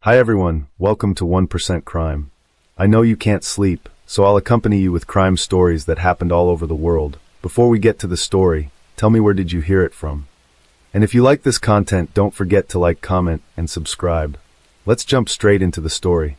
Hi everyone, welcome to 1% Crime. I know you can't sleep, so I'll accompany you with crime stories that happened all over the world. Before we get to the story, tell me where did you hear it from? And if you like this content, don't forget to like, comment, and subscribe. Let's jump straight into the story.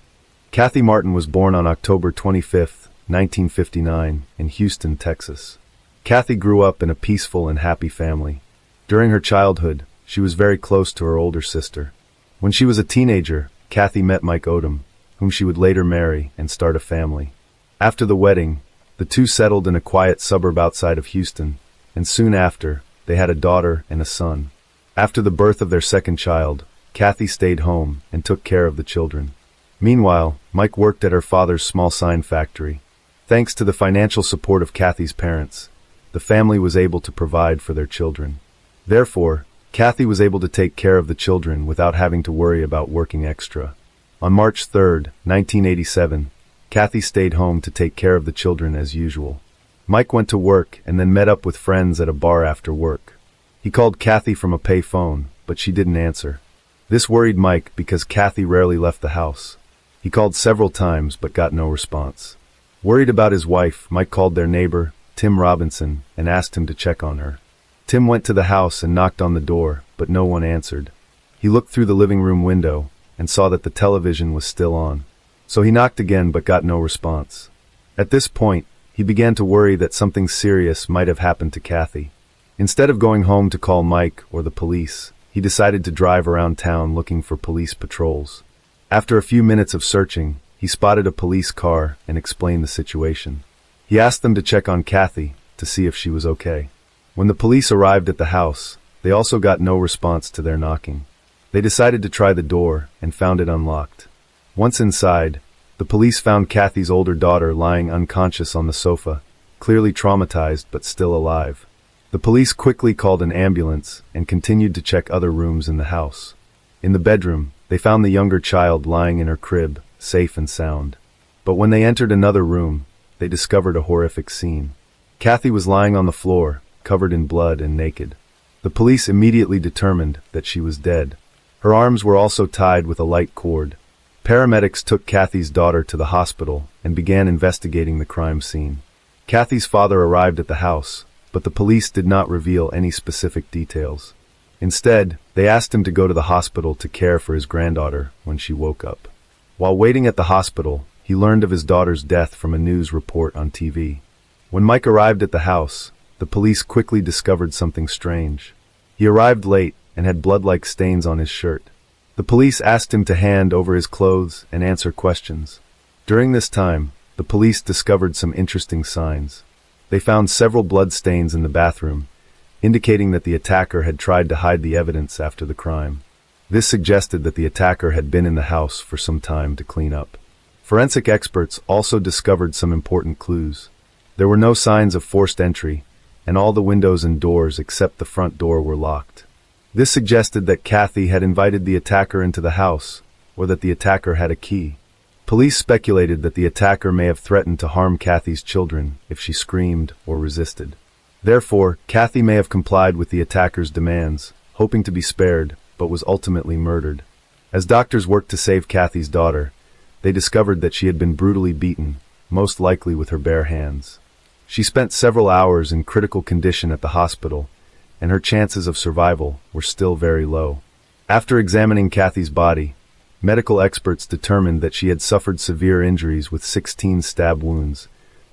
Kathy Martin was born on October 25, 1959, in Houston, Texas. Kathy grew up in a peaceful and happy family. During her childhood, she was very close to her older sister. When she was a teenager, Kathy met Mike Odom, whom she would later marry and start a family. After the wedding, the two settled in a quiet suburb outside of Houston, and soon after, they had a daughter and a son. After the birth of their second child, Kathy stayed home and took care of the children. Meanwhile, Mike worked at her father's small sign factory. Thanks to the financial support of Kathy's parents, the family was able to provide for their children. Therefore, Kathy was able to take care of the children without having to worry about working extra. On March 3, 1987, Kathy stayed home to take care of the children as usual. Mike went to work and then met up with friends at a bar after work. He called Kathy from a pay phone, but she didn't answer. This worried Mike because Kathy rarely left the house. He called several times but got no response. Worried about his wife, Mike called their neighbor, Tim Robinson, and asked him to check on her. Tim went to the house and knocked on the door, but no one answered. He looked through the living room window and saw that the television was still on. So he knocked again but got no response. At this point, he began to worry that something serious might have happened to Kathy. Instead of going home to call Mike or the police, he decided to drive around town looking for police patrols. After a few minutes of searching, he spotted a police car and explained the situation. He asked them to check on Kathy to see if she was okay. When the police arrived at the house, they also got no response to their knocking. They decided to try the door and found it unlocked. Once inside, the police found Kathy's older daughter lying unconscious on the sofa, clearly traumatized but still alive. The police quickly called an ambulance and continued to check other rooms in the house. In the bedroom, they found the younger child lying in her crib, safe and sound. But when they entered another room, they discovered a horrific scene. Kathy was lying on the floor, covered in blood and naked. The police immediately determined that she was dead. Her arms were also tied with a light cord. Paramedics took Kathy's daughter to the hospital and began investigating the crime scene. Kathy's father arrived at the house, but the police did not reveal any specific details. Instead, they asked him to go to the hospital to care for his granddaughter when she woke up. While waiting at the hospital, he learned of his daughter's death from a news report on TV. When Mike arrived at the house, the police quickly discovered something strange. He arrived late and had blood-like stains on his shirt. The police asked him to hand over his clothes and answer questions. During this time, the police discovered some interesting signs. They found several blood stains in the bathroom, indicating that the attacker had tried to hide the evidence after the crime. This suggested that the attacker had been in the house for some time to clean up. Forensic experts also discovered some important clues. There were no signs of forced entry, and all the windows and doors except the front door were locked. This suggested that Kathy had invited the attacker into the house, or that the attacker had a key. Police speculated that the attacker may have threatened to harm Kathy's children if she screamed or resisted. Therefore, Kathy may have complied with the attacker's demands, hoping to be spared, but was ultimately murdered. As doctors worked to save Kathy's daughter, they discovered that she had been brutally beaten, most likely with her bare hands. She spent several hours in critical condition at the hospital, and her chances of survival were still very low. After examining Kathy's body, medical experts determined that she had suffered severe injuries with 16 stab wounds,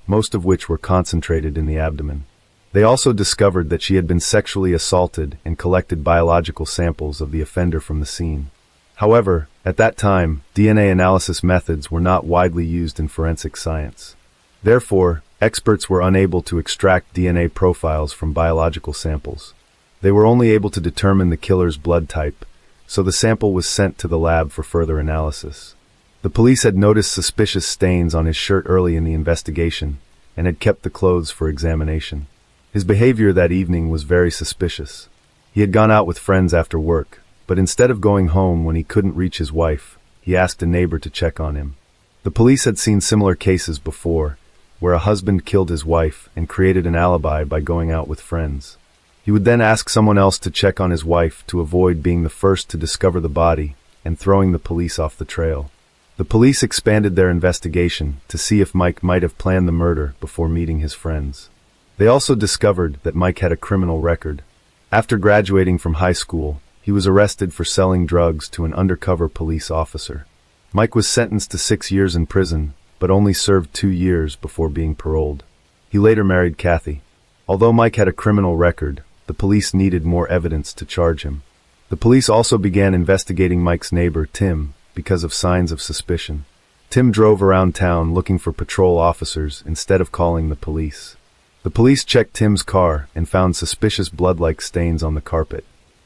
most of which were concentrated in the abdomen. They also discovered that she had been sexually assaulted and collected biological samples of the offender from the scene. However, at that time, DNA analysis methods were not widely used in forensic science. Therefore, experts were unable to extract DNA profiles from biological samples. They were only able to determine the killer's blood type, so the sample was sent to the lab for further analysis. The police had noticed suspicious stains on his shirt early in the investigation and had kept the clothes for examination. His behavior that evening was very suspicious. He had gone out with friends after work, but instead of going home when he couldn't reach his wife, he asked a neighbor to check on him. The police had seen similar cases before, where a husband killed his wife and created an alibi by going out with friends. He would then ask someone else to check on his wife to avoid being the first to discover the body and throwing the police off the trail. The police expanded their investigation to see if Mike might have planned the murder before meeting his friends. They also discovered that Mike had a criminal record. After graduating from high school, he was arrested for selling drugs to an undercover police officer. Mike was sentenced to 6 years in prison, but only served 2 years before being paroled. He later married Kathy. Although Mike had a criminal record, the police needed more evidence to charge him. The police also began investigating Mike's neighbor, Tim, because of signs of suspicion. Tim drove around town looking for patrol officers instead of calling the police. The police checked Tim's car and found suspicious blood-like stains on the carpet.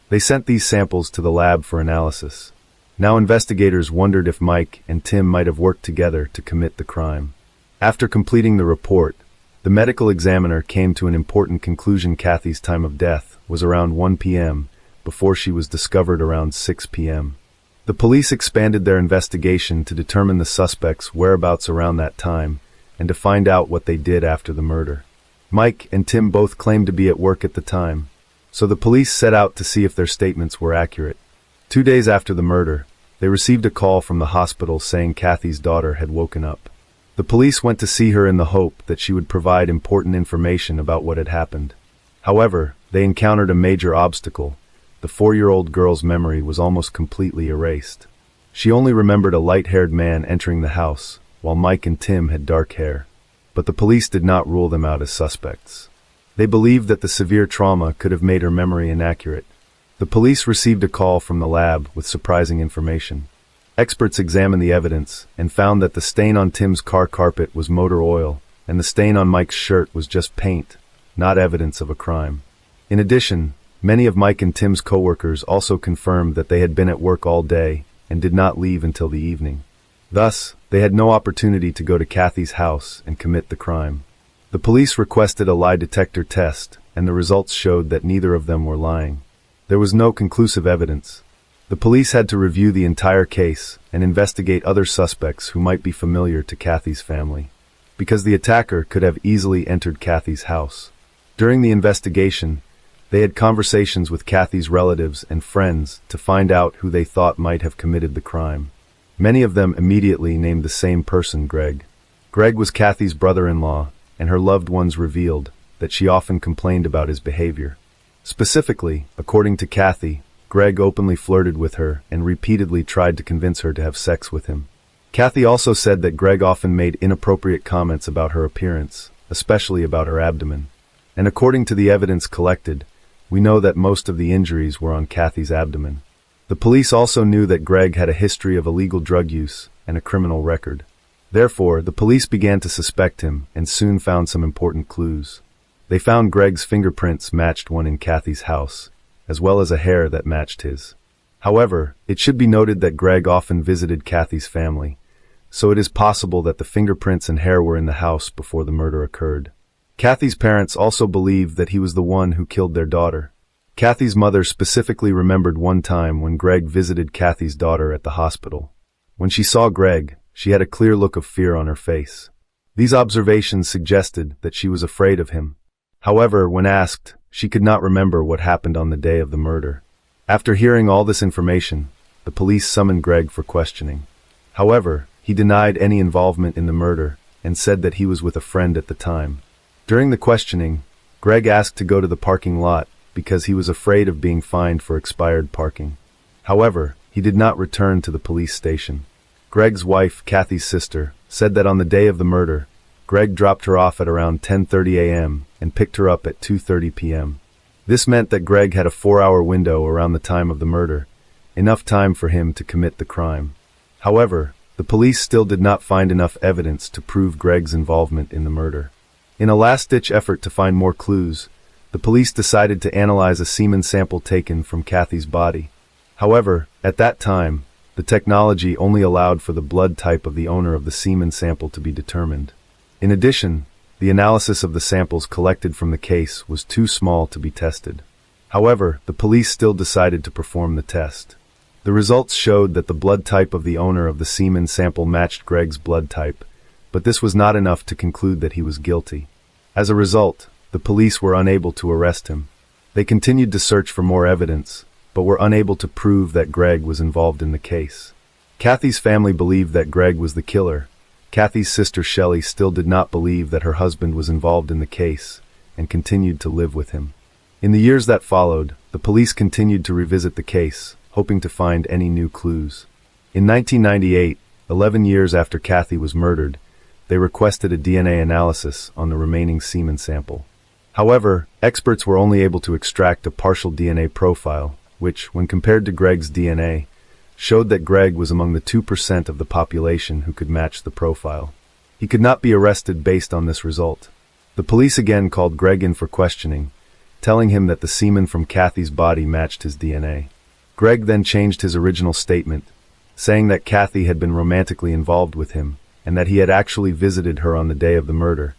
They sent these samples to the lab for analysis. Now investigators wondered if Mike and Tim might have worked together to commit the crime. After completing the report, the medical examiner came to an important conclusion: Kathy's time of death was around 1 p.m., before she was discovered around 6 p.m. The police expanded their investigation to determine the suspects' whereabouts around that time and to find out what they did after the murder. Mike and Tim both claimed to be at work at the time, so the police set out to see if their statements were accurate. 2 days after the murder, they received a call from the hospital saying Kathy's daughter had woken up. The police went to see her in the hope that she would provide important information about what had happened. However, they encountered a major obstacle. The 4-year-old girl's memory was almost completely erased. She only remembered a light-haired man entering the house, while Mike and Tim had dark hair. But the police did not rule them out as suspects. They believed that the severe trauma could have made her memory inaccurate. The police received a call from the lab with surprising information. Experts examined the evidence and found that the stain on Tim's car carpet was motor oil, and the stain on Mike's shirt was just paint, not evidence of a crime. In addition, many of Mike and Tim's coworkers also confirmed that they had been at work all day and did not leave until the evening. Thus, they had no opportunity to go to Kathy's house and commit the crime. The police requested a lie detector test, and the results showed that neither of them were lying. There was no conclusive evidence. The police had to review the entire case and investigate other suspects who might be familiar to Kathy's family, because the attacker could have easily entered Kathy's house. During the investigation, they had conversations with Kathy's relatives and friends to find out who they thought might have committed the crime. Many of them immediately named the same person, Greg. Greg was Kathy's brother-in-law, and her loved ones revealed that she often complained about his behavior. Specifically, according to Kathy, Greg openly flirted with her and repeatedly tried to convince her to have sex with him. Kathy also said that Greg often made inappropriate comments about her appearance, especially about her abdomen. And according to the evidence collected, we know that most of the injuries were on Kathy's abdomen. The police also knew that Greg had a history of illegal drug use and a criminal record. Therefore, the police began to suspect him and soon found some important clues. They found Greg's fingerprints matched one in Kathy's house, as well as a hair that matched his. However, it should be noted that Greg often visited Kathy's family, so it is possible that the fingerprints and hair were in the house before the murder occurred. Kathy's parents also believed that he was the one who killed their daughter. Kathy's mother specifically remembered one time when Greg visited Kathy's daughter at the hospital. When she saw Greg, she had a clear look of fear on her face. These observations suggested that she was afraid of him. However, when asked, she could not remember what happened on the day of the murder. After hearing all this information, the police summoned Greg for questioning. However, he denied any involvement in the murder and said that he was with a friend at the time. During the questioning, Greg asked to go to the parking lot because he was afraid of being fined for expired parking. However, he did not return to the police station. Greg's wife, Kathy's sister, said that on the day of the murder, Greg dropped her off at around 10:30 a.m. and picked her up at 2:30 p.m. This meant that Greg had a 4-hour window around the time of the murder, enough time for him to commit the crime. However, the police still did not find enough evidence to prove Greg's involvement in the murder. In a last-ditch effort to find more clues, the police decided to analyze a semen sample taken from Kathy's body. However, at that time, the technology only allowed for the blood type of the owner of the semen sample to be determined. In addition, the analysis of the samples collected from the case was too small to be tested. However, the police still decided to perform the test. The results showed that the blood type of the owner of the semen sample matched Greg's blood type, but this was not enough to conclude that he was guilty. As a result, the police were unable to arrest him. They continued to search for more evidence, but were unable to prove that Greg was involved in the case. Kathy's family believed that Greg was the killer. Kathy's sister Shelley still did not believe that her husband was involved in the case and continued to live with him. In the years that followed, the police continued to revisit the case, hoping to find any new clues. In 1998, 11 years after Kathy was murdered, they requested a DNA analysis on the remaining semen sample. However, experts were only able to extract a partial DNA profile, which, when compared to Greg's DNA, showed that Greg was among the 2% of the population who could match the profile. He could not be arrested based on this result. The police again called Greg in for questioning, telling him that the semen from Kathy's body matched his DNA. Greg then changed his original statement, saying that Kathy had been romantically involved with him and that he had actually visited her on the day of the murder,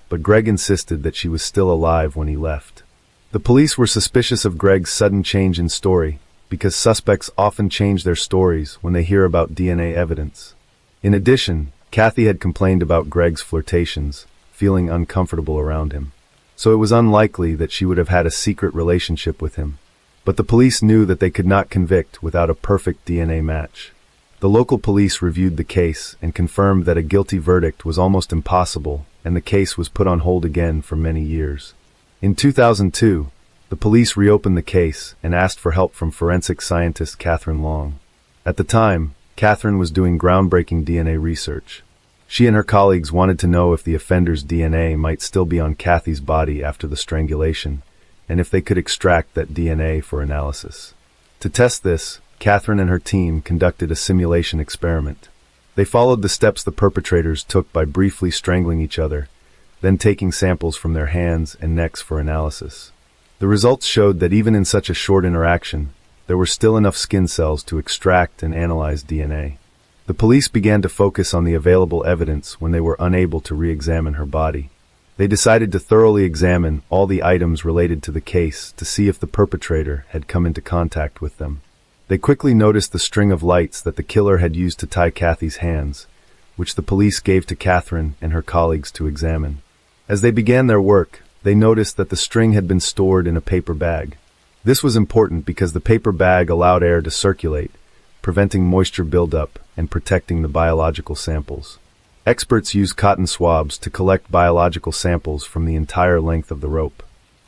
but Greg insisted that she was still alive when he left. The police were suspicious of Greg's sudden change in story, because suspects often change their stories when they hear about DNA evidence. In addition, Kathy had complained about Greg's flirtations, feeling uncomfortable around him. So it was unlikely that she would have had a secret relationship with him. But the police knew that they could not convict without a perfect DNA match. The local police reviewed the case and confirmed that a guilty verdict was almost impossible, and the case was put on hold again for many years. In 2002, the police reopened the case and asked for help from forensic scientist Catherine Long. At the time, Catherine was doing groundbreaking DNA research. She and her colleagues wanted to know if the offender's DNA might still be on Kathy's body after the strangulation, and if they could extract that DNA for analysis. To test this, Catherine and her team conducted a simulation experiment. They followed the steps the perpetrators took by briefly strangling each other, then taking samples from their hands and necks for analysis. The results showed that even in such a short interaction, there were still enough skin cells to extract and analyze DNA. The police began to focus on the available evidence when they were unable to re-examine her body. They decided to thoroughly examine all the items related to the case to see if the perpetrator had come into contact with them. They quickly noticed the string of lights that the killer had used to tie Kathy's hands, which the police gave to Catherine and her colleagues to examine. As they began their work, they noticed that the string had been stored in a paper bag. This was important because the paper bag allowed air to circulate, preventing moisture buildup and protecting the biological samples. Experts used cotton swabs to collect biological samples from the entire length of the rope.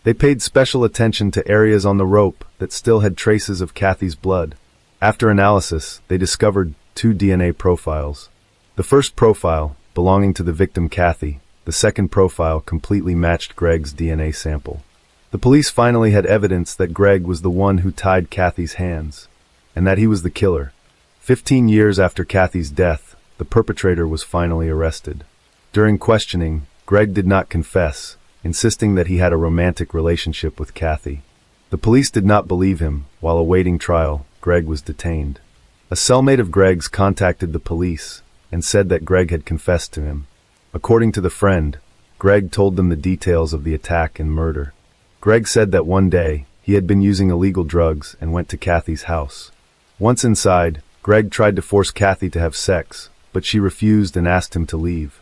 They paid special attention to areas on the rope that still had traces of Kathy's blood. After analysis, they discovered 2 DNA profiles. The first profile, belonging to the victim Kathy, the second profile completely matched Greg's DNA sample. The police finally had evidence that Greg was the one who tied Kathy's hands, and that he was the killer. 15 years after Kathy's death, the perpetrator was finally arrested. During questioning, Greg did not confess, insisting that he had a romantic relationship with Kathy. The police did not believe him. While awaiting trial, Greg was detained. A cellmate of Greg's contacted the police and said that Greg had confessed to him. According to the friend, Greg told them the details of the attack and murder. Greg said that one day, he had been using illegal drugs and went to Kathy's house. Once inside, Greg tried to force Kathy to have sex, but she refused and asked him to leave.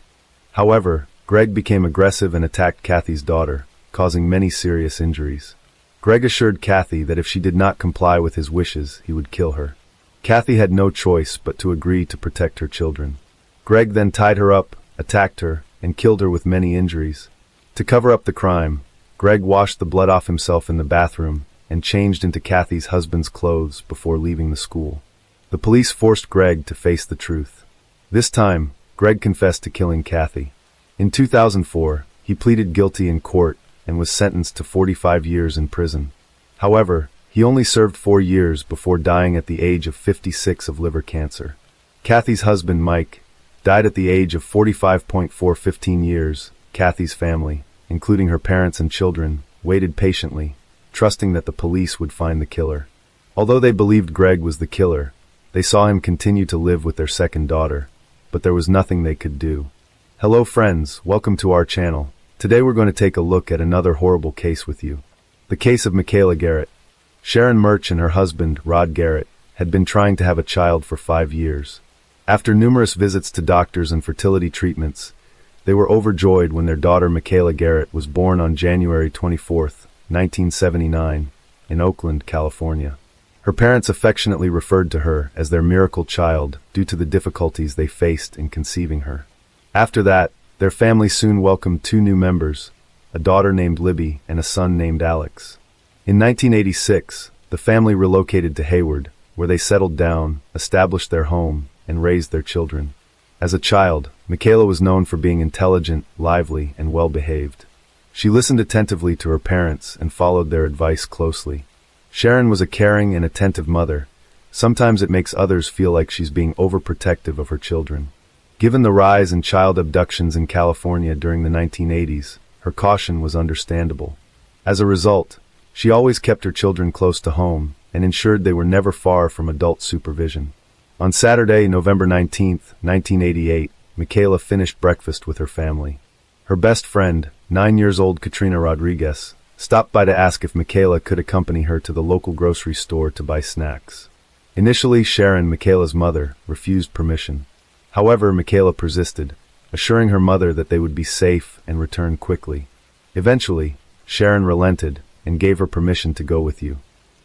However, Greg became aggressive and attacked Kathy's daughter, causing many serious injuries. Greg assured Kathy that if she did not comply with his wishes, he would kill her. Kathy had no choice but to agree to protect her children. Greg then tied her up, attacked her, and killed her with many injuries. To cover up the crime, Greg washed the blood off himself in the bathroom and changed into Kathy's husband's clothes before leaving the school. The police forced Greg to face the truth. This time, Greg confessed to killing Kathy. In 2004, he pleaded guilty in court and was sentenced to 45 years in prison. However, he only served 4 years before dying at the age of 56 of liver cancer. Kathy's husband, Mike, died at the age of 15 years. Kathy's family, including her parents and children, waited patiently, trusting that the police would find the killer. Although they believed Greg was the killer, they saw him continue to live with their second daughter, but there was nothing they could do. Hello friends, welcome to our channel. Today we're going to take a look at another horrible case with you. The case of Michaela Garrett. Sharon Murch and her husband, Rod Garrett, had been trying to have a child for 5 years. After numerous visits to doctors and fertility treatments, they were overjoyed when their daughter Michaela Garrett was born on January 24, 1979, in Oakland, California. Her parents affectionately referred to her as their miracle child due to the difficulties they faced in conceiving her. After that, their family soon welcomed two new members, a daughter named Libby and a son named Alex. In 1986, the family relocated to Hayward, where they settled down, established their home, and raised their children. As a child, Michaela was known for being intelligent, lively, and well-behaved. She listened attentively to her parents and followed their advice closely. Sharon was a caring and attentive mother. Sometimes it makes others feel like she's being overprotective of her children. Given the rise in child abductions in California during the 1980s, her caution was understandable. As a result, she always kept her children close to home and ensured they were never far from adult supervision. On Saturday, November 19, 1988, Michaela finished breakfast with her family. Her best friend, 9-year-old Katrina Rodriguez, stopped by to ask if Michaela could accompany her to the local grocery store to buy snacks. Initially, Sharon, Michaela's mother, refused permission. However, Michaela persisted, assuring her mother that they would be safe and return quickly. Eventually, Sharon relented and gave her permission to go with you.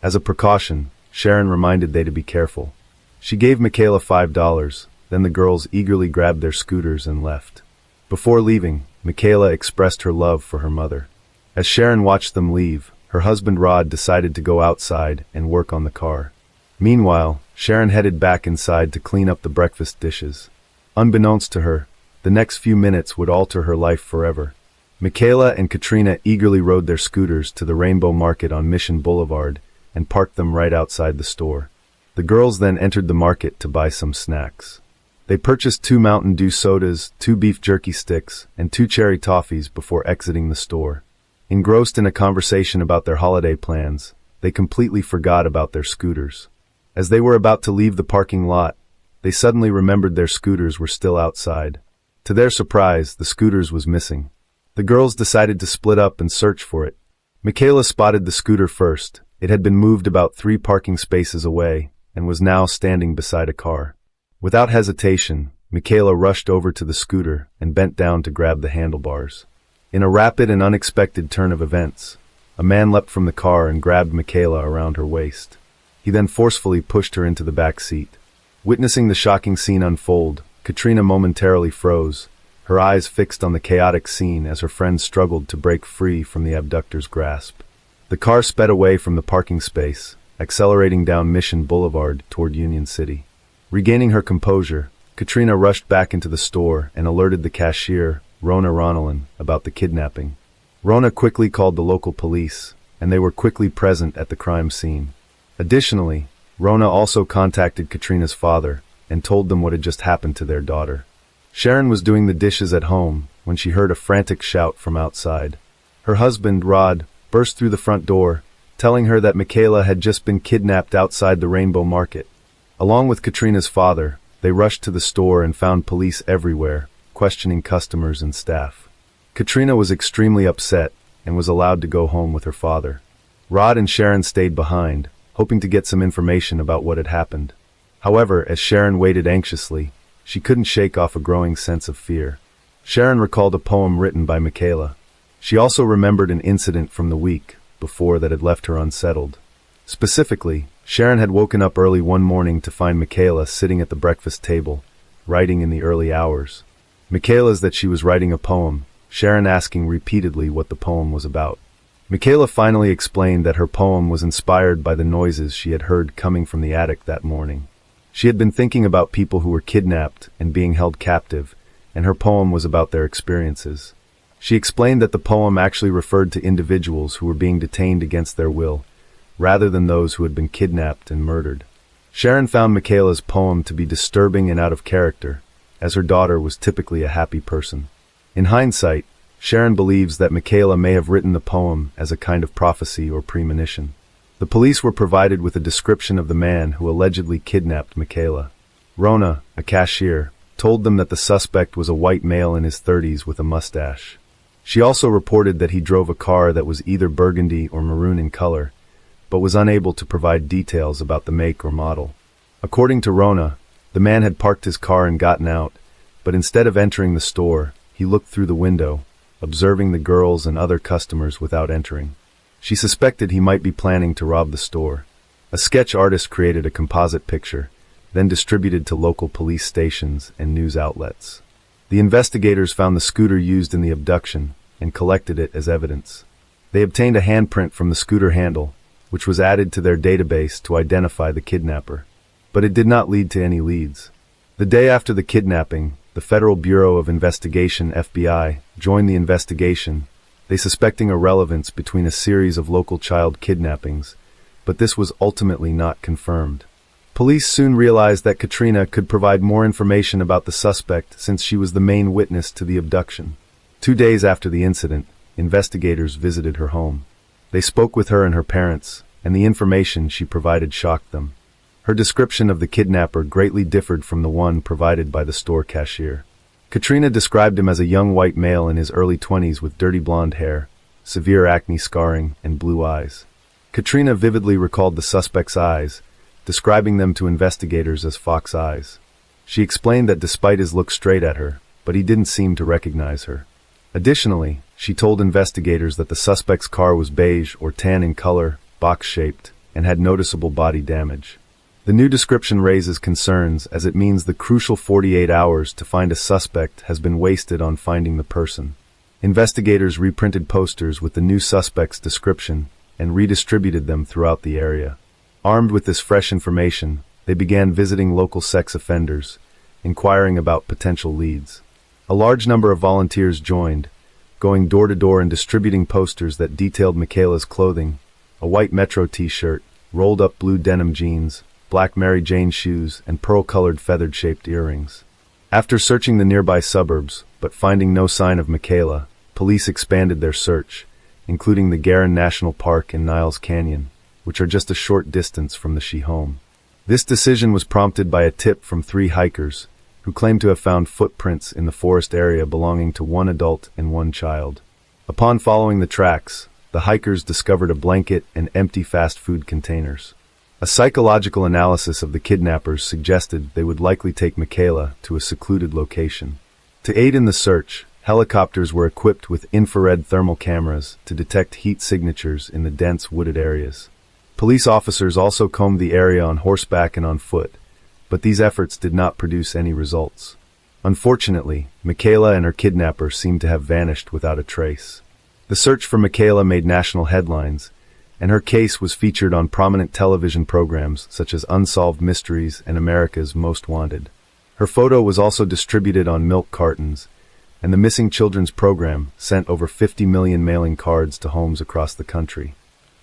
As a precaution, Sharon reminded they to be careful. She gave Michaela $5, then the girls eagerly grabbed their scooters and left. Before leaving, Michaela expressed her love for her mother. As Sharon watched them leave, her husband Rod decided to go outside and work on the car. Meanwhile, Sharon headed back inside to clean up the breakfast dishes. Unbeknownst to her, the next few minutes would alter her life forever. Michaela and Katrina eagerly rode their scooters to the Rainbow Market on Mission Boulevard and parked them right outside the store. The girls then entered the market to buy some snacks. They purchased 2 Mountain Dew sodas, 2 beef jerky sticks, and 2 cherry toffees before exiting the store. Engrossed in a conversation about their holiday plans, they completely forgot about their scooters. As they were about to leave the parking lot, they suddenly remembered their scooters were still outside. To their surprise, the scooters was missing. The girls decided to split up and search for it. Michaela spotted the scooter first. It had been moved about 3 parking spaces away and was now standing beside a car. Without hesitation, Michaela rushed over to the scooter and bent down to grab the handlebars. In a rapid and unexpected turn of events, a man leapt from the car and grabbed Michaela around her waist. He then forcefully pushed her into the back seat. Witnessing the shocking scene unfold, Katrina momentarily froze, her eyes fixed on the chaotic scene as her friend struggled to break free from the abductor's grasp. The car sped away from the parking space, accelerating down Mission Boulevard toward Union City. Regaining her composure, Katrina rushed back into the store and alerted the cashier, Rona Ronalyn, about the kidnapping. Rona quickly called the local police, and they were quickly present at the crime scene. Additionally, Rona also contacted Katrina's father and told them what had just happened to their daughter. Sharon was doing the dishes at home when she heard a frantic shout from outside. Her husband, Rod, burst through the front door, telling her that Michaela had just been kidnapped outside the Rainbow Market. Along with Katrina's father, they rushed to the store and found police everywhere, questioning customers and staff. Katrina was extremely upset and was allowed to go home with her father. Rod and Sharon stayed behind, hoping to get some information about what had happened. However, as Sharon waited anxiously, she couldn't shake off a growing sense of fear. Sharon recalled a poem written by Michaela. She also remembered an incident from the week before that had left her unsettled. Specifically, Sharon had woken up early one morning to find Michaela sitting at the breakfast table, writing in the early hours. Michaela's that she was writing a poem, Sharon asking repeatedly what the poem was about. Michaela finally explained that her poem was inspired by the noises she had heard coming from the attic that morning. She had been thinking about people who were kidnapped and being held captive, and her poem was about their experiences. She explained that the poem actually referred to individuals who were being detained against their will, rather than those who had been kidnapped and murdered. Sharon found Michaela's poem to be disturbing and out of character, as her daughter was typically a happy person. In hindsight, Sharon believes that Michaela may have written the poem as a kind of prophecy or premonition. The police were provided with a description of the man who allegedly kidnapped Michaela. Rona, a cashier, told them that the suspect was a white male in his 30s with a mustache. She also reported that he drove a car that was either burgundy or maroon in color, but was unable to provide details about the make or model. According to Rona, the man had parked his car and gotten out, but instead of entering the store, he looked through the window, observing the girls and other customers without entering. She suspected he might be planning to rob the store. A A sketch artist created a composite picture, then distributed to local police stations and news outlets. The investigators found the scooter used in the abduction and collected it as evidence. They obtained a handprint from the scooter handle, which was added to their database to identify the kidnapper. But it did not lead to any leads. The day after the kidnapping, the Federal Bureau of Investigation (FBI) joined the investigation, they suspecting a relevance between a series of local child kidnappings, but this was ultimately not confirmed. Police soon realized that Katrina could provide more information about the suspect since she was the main witness to the abduction. 2 days after the incident, investigators visited her home. They spoke with her and her parents, and the information she provided shocked them. Her description of the kidnapper greatly differed from the one provided by the store cashier. Katrina described him as a young white male in his early 20s with dirty blonde hair, severe acne scarring, and blue eyes. Katrina vividly recalled the suspect's eyes, describing them to investigators as fox eyes. She explained that despite his look straight at her, but he didn't seem to recognize her. Additionally, she told investigators that the suspect's car was beige or tan in color, box-shaped, and had noticeable body damage. The new description raises concerns as it means the crucial 48 hours to find a suspect has been wasted on finding the person. Investigators reprinted posters with the new suspect's description and redistributed them throughout the area. Armed with this fresh information, they began visiting local sex offenders, inquiring about potential leads. A large number of volunteers joined, going door to door and distributing posters that detailed Michaela's clothing: a white Metro t-shirt, rolled-up blue denim jeans, black Mary Jane shoes, and pearl-colored feathered-shaped earrings. After searching the nearby suburbs, but finding no sign of Michaela, police expanded their search, including the Garin National Park and Niles Canyon, which are just a short distance from the She home. This decision was prompted by a tip from 3 hikers, who claimed to have found footprints in the forest area belonging to 1 adult and 1 child. Upon following the tracks, the hikers discovered a blanket and empty fast food containers. A psychological analysis of the kidnappers suggested they would likely take Michaela to a secluded location. To aid in the search, helicopters were equipped with infrared thermal cameras to detect heat signatures in the dense wooded areas. Police officers also combed the area on horseback and on foot, but these efforts did not produce any results. Unfortunately, Michaela and her kidnapper seemed to have vanished without a trace. The search for Michaela made national headlines, and her case was featured on prominent television programs such as Unsolved Mysteries and America's Most Wanted. Her photo was also distributed on milk cartons, and the Missing Children's program sent over 50 million mailing cards to homes across the country.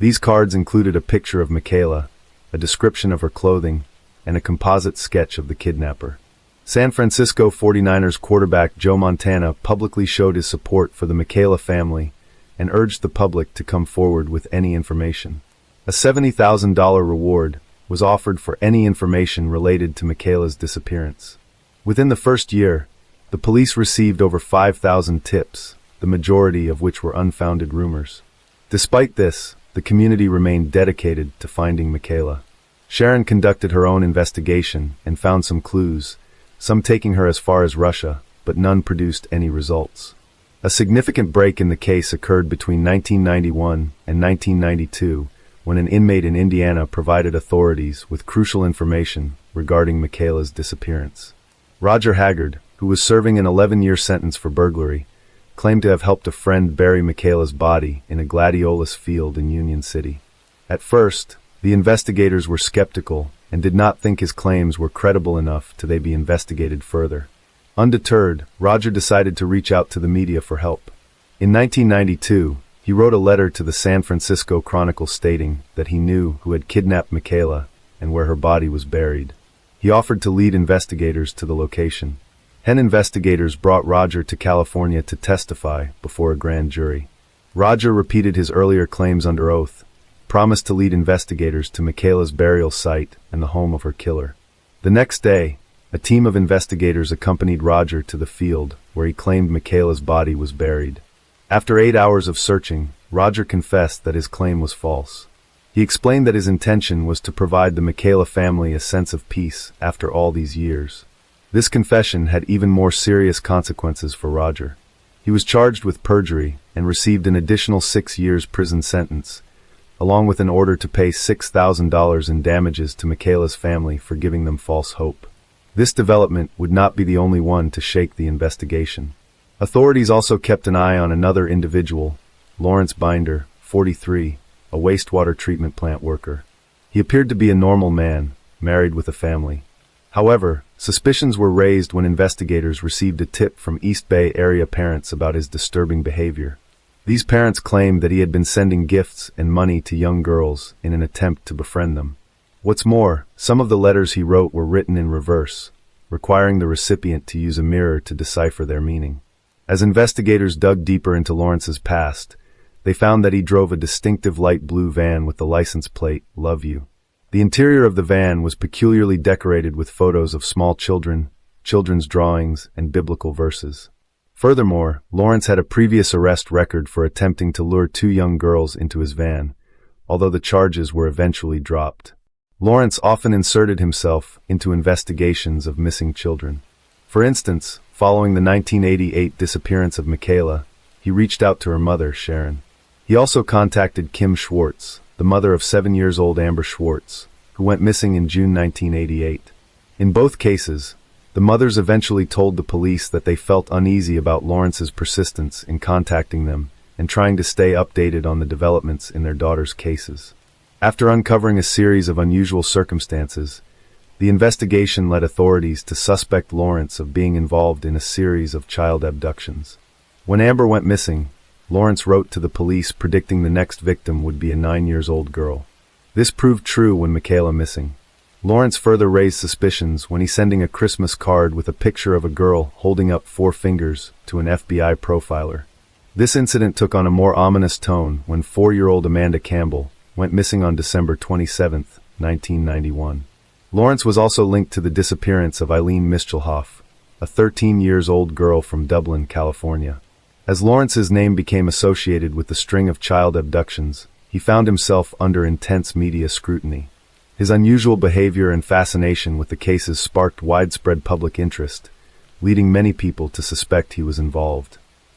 These cards included a picture of Michaela, a description of her clothing, and a composite sketch of the kidnapper. San Francisco 49ers quarterback Joe Montana publicly showed his support for the Michaela family and urged the public to come forward with any information. A $70,000 reward was offered for any information related to Michaela's disappearance. Within the first year, the police received over 5,000 tips, the majority of which were unfounded rumors. Despite this, the community remained dedicated to finding Michaela. Sharon conducted her own investigation and found some clues, some taking her as far as Russia, but none produced any results. A significant break in the case occurred between 1991 and 1992, when an inmate in Indiana provided authorities with crucial information regarding Michaela's disappearance. Roger Haggard, who was serving an 11-year sentence for burglary, claimed to have helped a friend bury Michaela's body in a gladiolus field in Union City. At first, the investigators were skeptical and did not think his claims were credible enough to be investigated further. Undeterred, Roger decided to reach out to the media for help. In 1992, he wrote a letter to the San Francisco Chronicle stating that he knew who had kidnapped Michaela and where her body was buried. He offered to lead investigators to the location. 10 investigators brought Roger to California to testify before a grand jury. Roger repeated his earlier claims under oath, promised to lead investigators to Michaela's burial site and the home of her killer. The next day, a team of investigators accompanied Roger to the field where he claimed Michaela's body was buried. After 8 hours of searching, Roger confessed that his claim was false. He explained that his intention was to provide the Michaela family a sense of peace after all these years. This confession had even more serious consequences for Roger. He was charged with perjury and received an additional 6 years prison sentence, along with an order to pay $6,000 in damages to Michaela's family for giving them false hope. This development would not be the only one to shake the investigation. Authorities also kept an eye on another individual, Lawrence Binder, 43, a wastewater treatment plant worker. He appeared to be a normal man, married with a family. However, suspicions were raised when investigators received a tip from East Bay area parents about his disturbing behavior. These parents claimed that he had been sending gifts and money to young girls in an attempt to befriend them. What's more, some of the letters he wrote were written in reverse, requiring the recipient to use a mirror to decipher their meaning. As investigators dug deeper into Lawrence's past, they found that he drove a distinctive light blue van with the license plate, Love You. The interior of the van was peculiarly decorated with photos of small children, children's drawings, and biblical verses. Furthermore, Lawrence had a previous arrest record for attempting to lure two young girls into his van, although the charges were eventually dropped. Lawrence often inserted himself into investigations of missing children. For instance, following the 1988 disappearance of Michaela, he reached out to her mother, Sharon. He also contacted Kim Schwartz, the mother of 7-year-old Amber Schwartz, who went missing in June 1988. In both cases, the mothers eventually told the police that they felt uneasy about Lawrence's persistence in contacting them and trying to stay updated on the developments in their daughters' cases. After uncovering a series of unusual circumstances, the investigation led authorities to suspect Lawrence of being involved in a series of child abductions. When Amber went missing, Lawrence wrote to the police predicting the next victim would be a 9-year-old girl. This proved true when Michaela missing. Lawrence further raised suspicions when he sending a Christmas card with a picture of a girl holding up 4 fingers to an FBI profiler. This incident took on a more ominous tone when 4-year-old Amanda Campbell went missing on December 27, 1991. Lawrence was also linked to the disappearance of Eileen Mischelhoff, a 13-year-old girl from Dublin, California. As Lawrence's name became associated with the string of child abductions, he found himself under intense media scrutiny. His unusual behavior and fascination with the cases sparked widespread public interest, leading many people to suspect he was involved.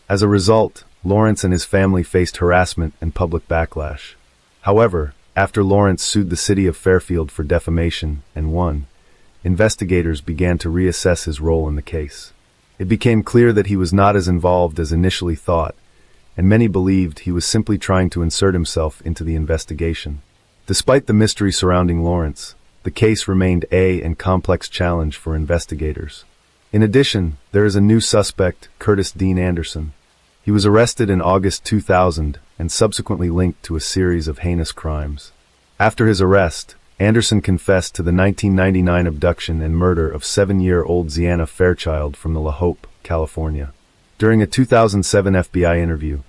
As a result, Lawrence and his family faced harassment and public backlash. However, after Lawrence sued the city of Fairfield for defamation and won, investigators began to reassess his role in the case. It became clear that he was not as involved as initially thought, and many believed he was simply trying to insert himself into the investigation. Despite the mystery surrounding Lawrence, the case remained a complex challenge for investigators. In addition, there is a new suspect, Curtis Dean Anderson. He was arrested in August 2000 and subsequently linked to a series of heinous crimes. After his arrest, Anderson confessed to the 1999 abduction and murder of 7-year-old Ziana Fairchild from the La Hope, California. During a 2007 FBI interview,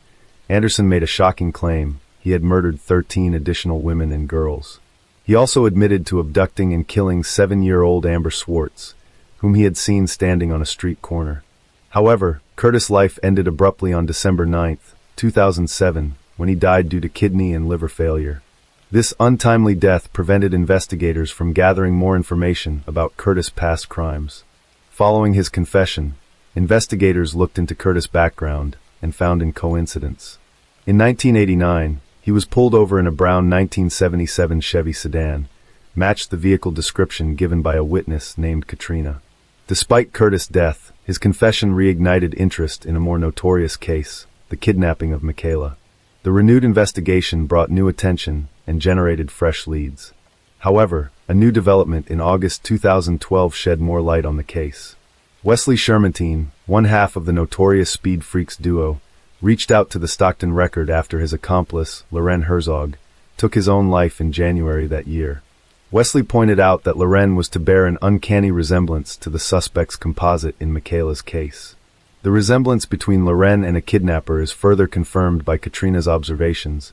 Anderson made a shocking claim: he had murdered 13 additional women and girls. He also admitted to abducting and killing 7-year-old Amber Schwartz, whom he had seen standing on a street corner. However, Curtis' life ended abruptly on December 9, 2007, when he died due to kidney and liver failure. This untimely death prevented investigators from gathering more information about Curtis' past crimes. Following his confession, investigators looked into Curtis' background and found a coincidence. In 1989, he was pulled over in a brown 1977 Chevy sedan, matched the vehicle description given by a witness named Katrina. Despite Curtis' death, his confession reignited interest in a more notorious case, the kidnapping of Michaela. The renewed investigation brought new attention and generated fresh leads. However, a new development in August 2012 shed more light on the case. Wesley Shermantine, one half of the notorious Speed Freaks duo, reached out to the Stockton Record after his accomplice, Loren Herzog, took his own life in January that year. Wesley pointed out that Loren was to bear an uncanny resemblance to the suspect's composite in Michaela's case. The resemblance between Loren and a kidnapper is further confirmed by Katrina's observations,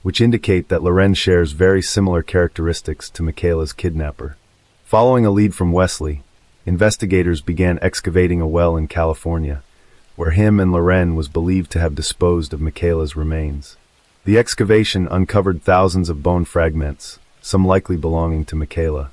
which indicate that Loren shares very similar characteristics to Michaela's kidnapper. Following a lead from Wesley, investigators began excavating a well in California, where him and Loren was believed to have disposed of Michaela's remains. The excavation uncovered thousands of bone fragments, some likely belonging to Michaela.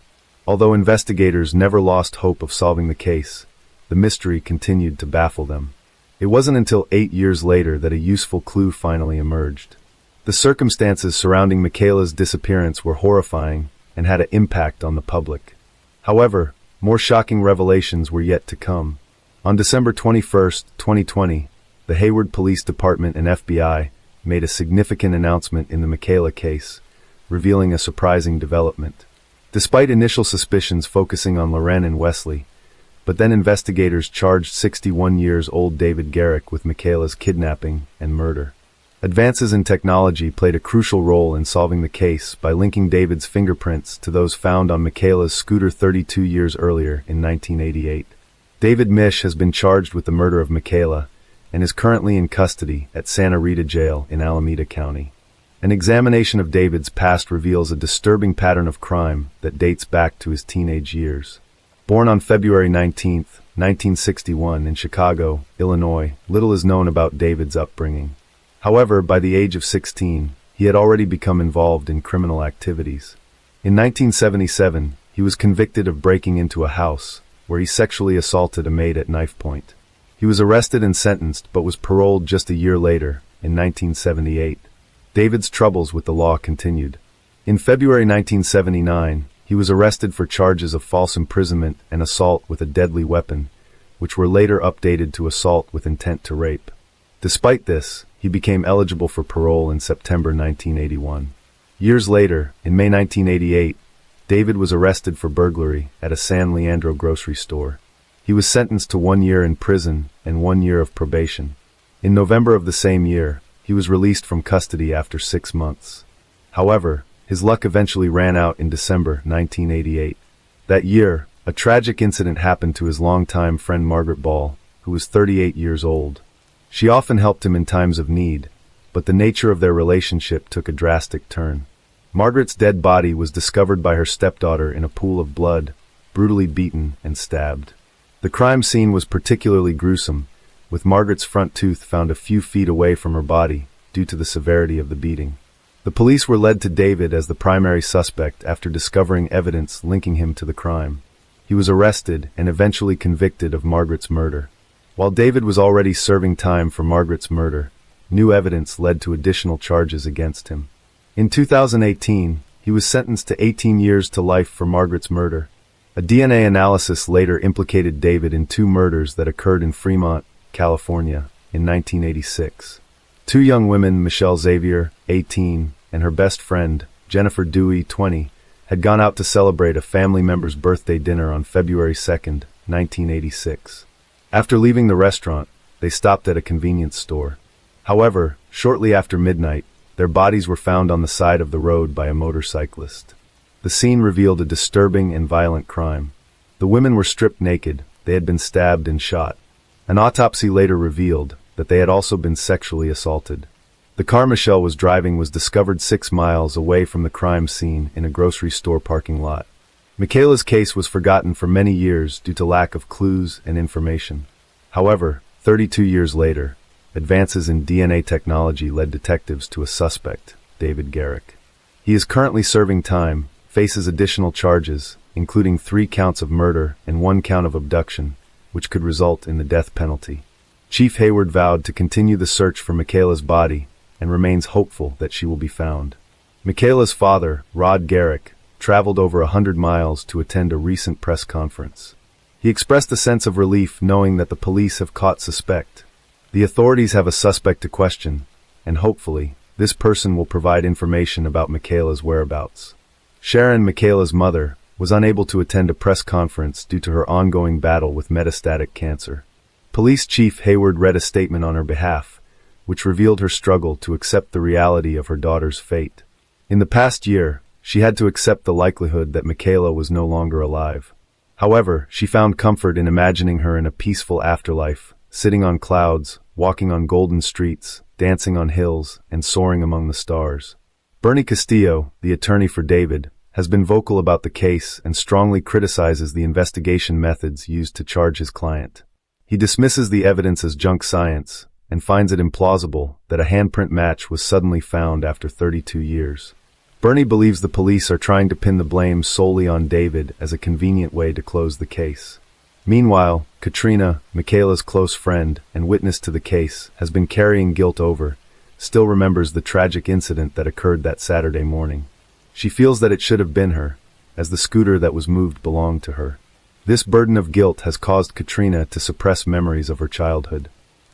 Although investigators never lost hope of solving the case, the mystery continued to baffle them. It wasn't until 8 years later that a useful clue finally emerged. The circumstances surrounding Michaela's disappearance were horrifying and had an impact on the public. However, more shocking revelations were yet to come. On December 21, 2020, the Hayward Police Department and FBI made a significant announcement in the Michaela case, revealing a surprising development. Despite initial suspicions focusing on Loren and Wesley, but then investigators charged 61-year-old David Garrick with Michaela's kidnapping and murder. Advances in technology played a crucial role in solving the case by linking David's fingerprints to those found on Michaela's scooter 32 years earlier in 1988. David Misch has been charged with the murder of Michaela and is currently in custody at Santa Rita Jail in Alameda County. An examination of David's past reveals a disturbing pattern of crime that dates back to his teenage years. Born on February 19, 1961 in Chicago, Illinois, little is known about David's upbringing. However, by the age of 16, he had already become involved in criminal activities. In 1977, he was convicted of breaking into a house, where he sexually assaulted a maid at knife point. He was arrested and sentenced, but was paroled just a year later, in 1978. David's troubles with the law continued. In February 1979, he was arrested for charges of false imprisonment and assault with a deadly weapon, which were later updated to assault with intent to rape. Despite this, he became eligible for parole in September 1981. Years later, in May 1988, David was arrested for burglary at a San Leandro grocery store. He was sentenced to 1 year in prison and 1 year of probation. In November of the same year, he was released from custody after 6 months. However, his luck eventually ran out in December 1988. That year, a tragic incident happened to his longtime friend Margaret Ball, who was 38 years old. She often helped him in times of need, but the nature of their relationship took a drastic turn. Margaret's dead body was discovered by her stepdaughter in a pool of blood, brutally beaten and stabbed. The crime scene was particularly gruesome, with Margaret's front tooth found a few feet away from her body due to the severity of the beating. The police were led to David as the primary suspect after discovering evidence linking him to the crime. He was arrested and eventually convicted of Margaret's murder. While David was already serving time for Margaret's murder, new evidence led to additional charges against him. In 2018, he was sentenced to 18 years to life for Margaret's murder. A DNA analysis later implicated David in 2 murders that occurred in Fremont, California, in 1986. 2 young women, Michelle Xavier, 18, and her best friend, Jennifer Dewey, 20, had gone out to celebrate a family member's birthday dinner on February 2, 1986. After leaving the restaurant, they stopped at a convenience store. However, shortly after midnight, their bodies were found on the side of the road by a motorcyclist. The scene revealed a disturbing and violent crime. The women were stripped naked, they had been stabbed and shot. An autopsy later revealed that they had also been sexually assaulted. The car Michelle was driving was discovered 6 miles away from the crime scene in a grocery store parking lot. Michaela's case was forgotten for many years due to lack of clues and information. However, 32 years later, advances in DNA technology led detectives to a suspect, David Garrick. He is currently serving time, faces additional charges, including 3 counts of murder and 1 count of abduction, which could result in the death penalty. Chief Hayward vowed to continue the search for Michaela's body and remains hopeful that she will be found. Michaela's father, Rod Garrick, traveled over 100 miles to attend a recent press conference. He expressed a sense of relief knowing that the police have caught suspect. The authorities have a suspect to question, and hopefully, this person will provide information about Michaela's whereabouts. Sharon, Michaela's mother, was unable to attend a press conference due to her ongoing battle with metastatic cancer. Police Chief Hayward read a statement on her behalf, which revealed her struggle to accept the reality of her daughter's fate. In the past year, she had to accept the likelihood that Michaela was no longer alive. However, she found comfort in imagining her in a peaceful afterlife, sitting on clouds, walking on golden streets, dancing on hills, and soaring among the stars. Bernie Castillo, the attorney for David, has been vocal about the case and strongly criticizes the investigation methods used to charge his client. He dismisses the evidence as junk science and finds it implausible that a handprint match was suddenly found after 32 years. Bernie believes the police are trying to pin the blame solely on David as a convenient way to close the case. Meanwhile, Katrina, Michaela's close friend and witness to the case, has been carrying guilt over, still remembers the tragic incident that occurred that Saturday morning. She feels that it should have been her, as the scooter that was moved belonged to her. This burden of guilt has caused Katrina to suppress memories of her childhood.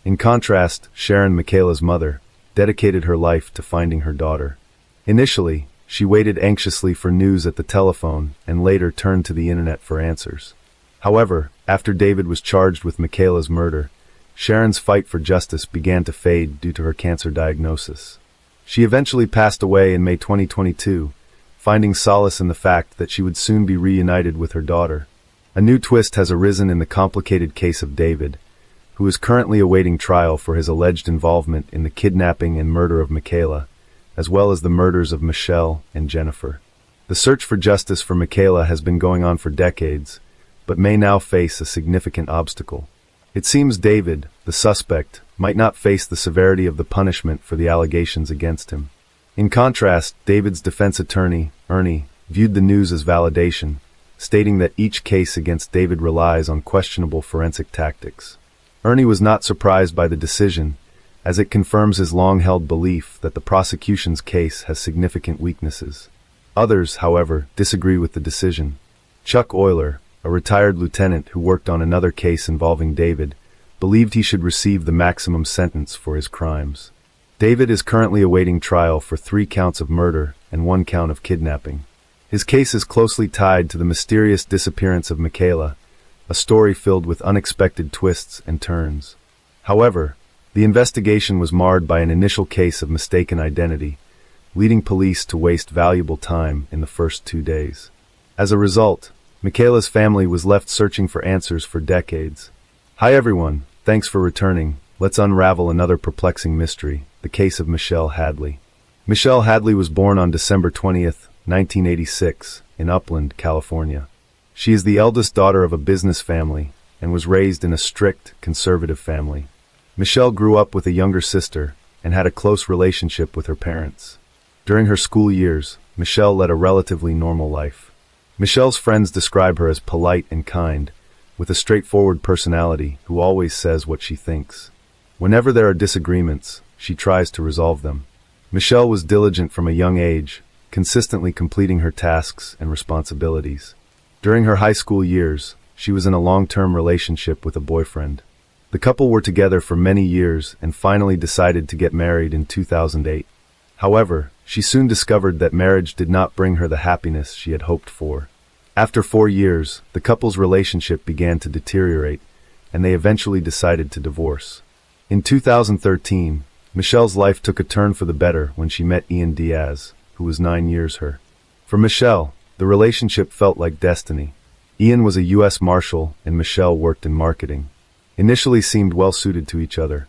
In contrast, Sharon, Michaela's mother, dedicated her life to finding her daughter. Initially, she waited anxiously for news at the telephone and later turned to the internet for answers. However, after David was charged with Michaela's murder, Sharon's fight for justice began to fade due to her cancer diagnosis. She eventually passed away in May 2022, finding solace in the fact that she would soon be reunited with her daughter. A new twist has arisen in the complicated case of David, who is currently awaiting trial for his alleged involvement in the kidnapping and murder of Michaela, as well as the murders of Michelle and Jennifer. The search for justice for Michaela has been going on for decades, but may now face a significant obstacle. It seems David, the suspect, might not face the severity of the punishment for the allegations against him. In contrast, David's defense attorney, Ernie, viewed the news as validation, stating that each case against David relies on questionable forensic tactics. Ernie was not surprised by the decision, as it confirms his long-held belief that the prosecution's case has significant weaknesses. Others, however, disagree with the decision. Chuck Euler, a retired lieutenant who worked on another case involving David, believed he should receive the maximum sentence for his crimes. David is currently awaiting trial for 3 counts of murder and 1 count of kidnapping. His case is closely tied to the mysterious disappearance of Michaela, a story filled with unexpected twists and turns. However, the investigation was marred by an initial case of mistaken identity, leading police to waste valuable time in the first 2 days. As a result, Michaela's family was left searching for answers for decades. Hi everyone, thanks for returning. Let's unravel another perplexing mystery, the case of Michelle Hadley. Michelle Hadley was born on December 20th, 1986, in Upland, California. She is the eldest daughter of a business family and was raised in a strict, conservative family. Michelle grew up with a younger sister and had a close relationship with her parents. During her school years, Michelle led a relatively normal life. Michelle's friends describe her as polite and kind, with a straightforward personality who always says what she thinks. Whenever there are disagreements, she tries to resolve them. Michelle was diligent from a young age, consistently completing her tasks and responsibilities. During her high school years, she was in a long-term relationship with a boyfriend. The couple were together for many years and finally decided to get married in 2008. However, she soon discovered that marriage did not bring her the happiness she had hoped for. After 4 years, the couple's relationship began to deteriorate, and they eventually decided to divorce. In 2013, Michelle's life took a turn for the better when she met Ian Diaz, who was 9 years her. For Michelle, the relationship felt like destiny. Ian was a U.S. Marshal and Michelle worked in marketing. Initially seemed well suited to each other.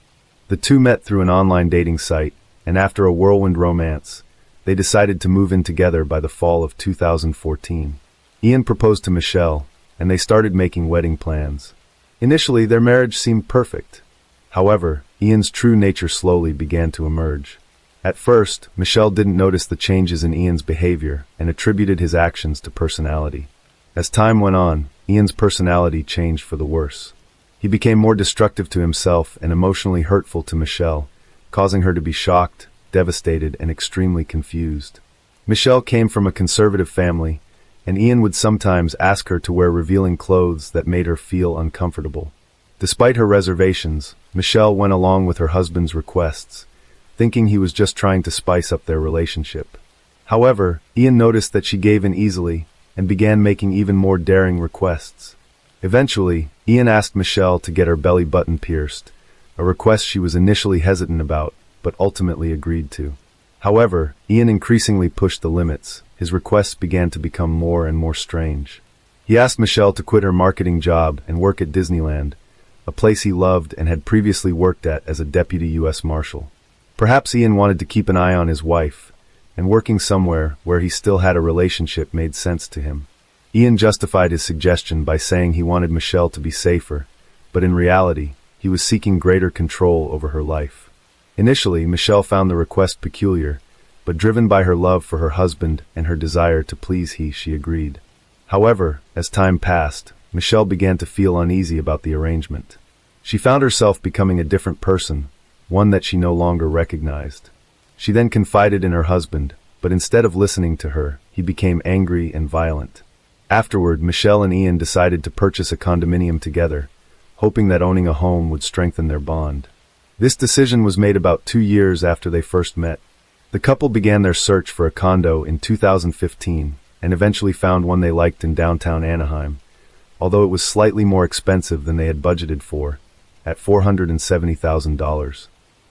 The two met through an online dating site, and after a whirlwind romance, they decided to move in together by the fall of 2014. Ian proposed to Michelle, and they started making wedding plans. Initially, their marriage seemed perfect. However, Ian's true nature slowly began to emerge. At first, Michelle didn't notice the changes in Ian's behavior and attributed his actions to personality. As time went on, Ian's personality changed for the worse. He became more destructive to himself and emotionally hurtful to Michelle, causing her to be shocked, devastated, and extremely confused. Michelle came from a conservative family, and Ian would sometimes ask her to wear revealing clothes that made her feel uncomfortable. Despite her reservations, Michelle went along with her husband's requests, thinking he was just trying to spice up their relationship. However, Ian noticed that she gave in easily and began making even more daring requests. Eventually, Ian asked Michelle to get her belly button pierced, a request she was initially hesitant about, but ultimately agreed to. However, Ian increasingly pushed the limits. His requests began to become more and more strange. He asked Michelle to quit her marketing job and work at Disneyland, a place he loved and had previously worked at as a deputy U.S. Marshal. Perhaps Ian wanted to keep an eye on his wife, and working somewhere where he still had a relationship made sense to him. Ian justified his suggestion by saying he wanted Michelle to be safer, but in reality, he was seeking greater control over her life. Initially, Michelle found the request peculiar, but driven by her love for her husband and her desire to please she agreed. However, as time passed, Michelle began to feel uneasy about the arrangement. She found herself becoming a different person, one that she no longer recognized. She then confided in her husband, but instead of listening to her, he became angry and violent. Afterward, Michelle and Ian decided to purchase a condominium together, hoping that owning a home would strengthen their bond. This decision was made about 2 years after they first met. The couple began their search for a condo in 2015 and eventually found one they liked in downtown Anaheim, although it was slightly more expensive than they had budgeted for, at $470,000.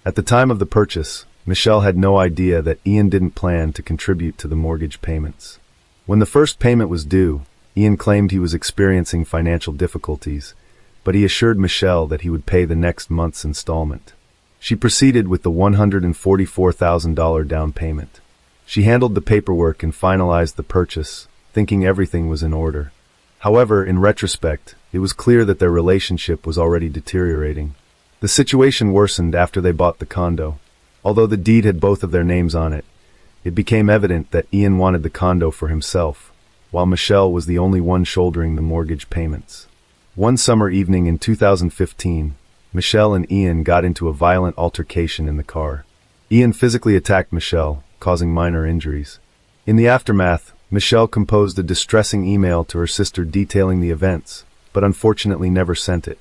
At the time of the purchase, Michelle had no idea that Ian didn't plan to contribute to the mortgage payments. When the first payment was due, Ian claimed he was experiencing financial difficulties, but he assured Michelle that he would pay the next month's installment. She proceeded with the $144,000 down payment. She handled the paperwork and finalized the purchase, thinking everything was in order. However, in retrospect, it was clear that their relationship was already deteriorating. The situation worsened after they bought the condo. Although the deed had both of their names on it, it became evident that Ian wanted the condo for himself, while Michelle was the only one shouldering the mortgage payments. One summer evening in 2015, Michelle and Ian got into a violent altercation in the car. Ian physically attacked Michelle, causing minor injuries. In the aftermath, Michelle composed a distressing email to her sister detailing the events, but unfortunately never sent it.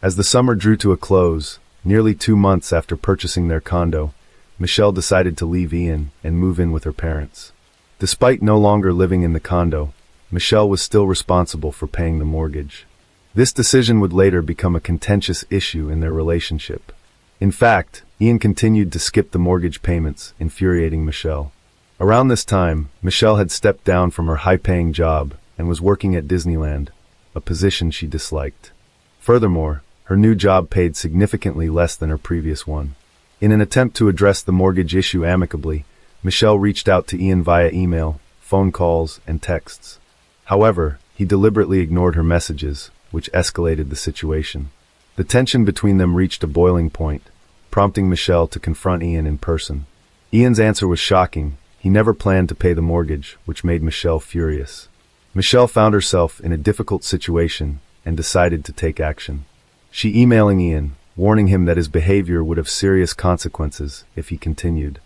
As the summer drew to a close, nearly 2 months after purchasing their condo, Michelle decided to leave Ian and move in with her parents. Despite no longer living in the condo, Michelle was still responsible for paying the mortgage. This decision would later become a contentious issue in their relationship. In fact, Ian continued to skip the mortgage payments, infuriating Michelle. Around this time, Michelle had stepped down from her high-paying job and was working at Disneyland, a position she disliked. Furthermore, her new job paid significantly less than her previous one. In an attempt to address the mortgage issue amicably, Michelle reached out to Ian via email, phone calls, and texts. However, he deliberately ignored her messages, which escalated the situation. The tension between them reached a boiling point, prompting Michelle to confront Ian in person. Ian's answer was shocking. He never planned to pay the mortgage, which made Michelle furious. Michelle found herself in a difficult situation and decided to take action. She emailed Ian, warning him that his behavior would have serious consequences if he continued.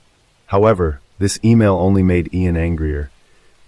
However, this email only made Ian angrier,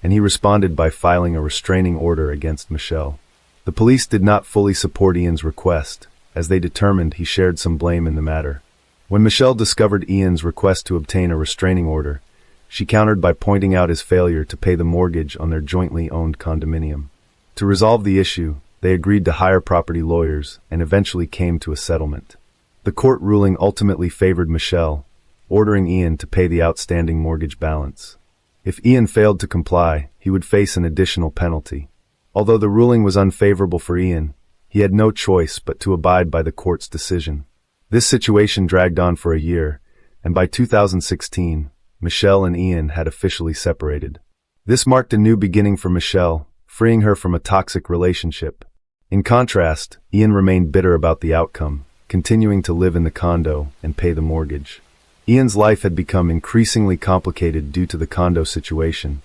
and he responded by filing a restraining order against Michelle. The police did not fully support Ian's request, as they determined he shared some blame in the matter. When Michelle discovered Ian's request to obtain a restraining order, she countered by pointing out his failure to pay the mortgage on their jointly owned condominium. To resolve the issue, they agreed to hire property lawyers and eventually came to a settlement. The court ruling ultimately favored Michelle, ordering Ian to pay the outstanding mortgage balance. If Ian failed to comply, he would face an additional penalty. Although the ruling was unfavorable for Ian, he had no choice but to abide by the court's decision. This situation dragged on for a year, and by 2016, Michelle and Ian had officially separated. This marked a new beginning for Michelle, freeing her from a toxic relationship. In contrast, Ian remained bitter about the outcome, continuing to live in the condo and pay the mortgage. Ian's life had become increasingly complicated due to the condo situation,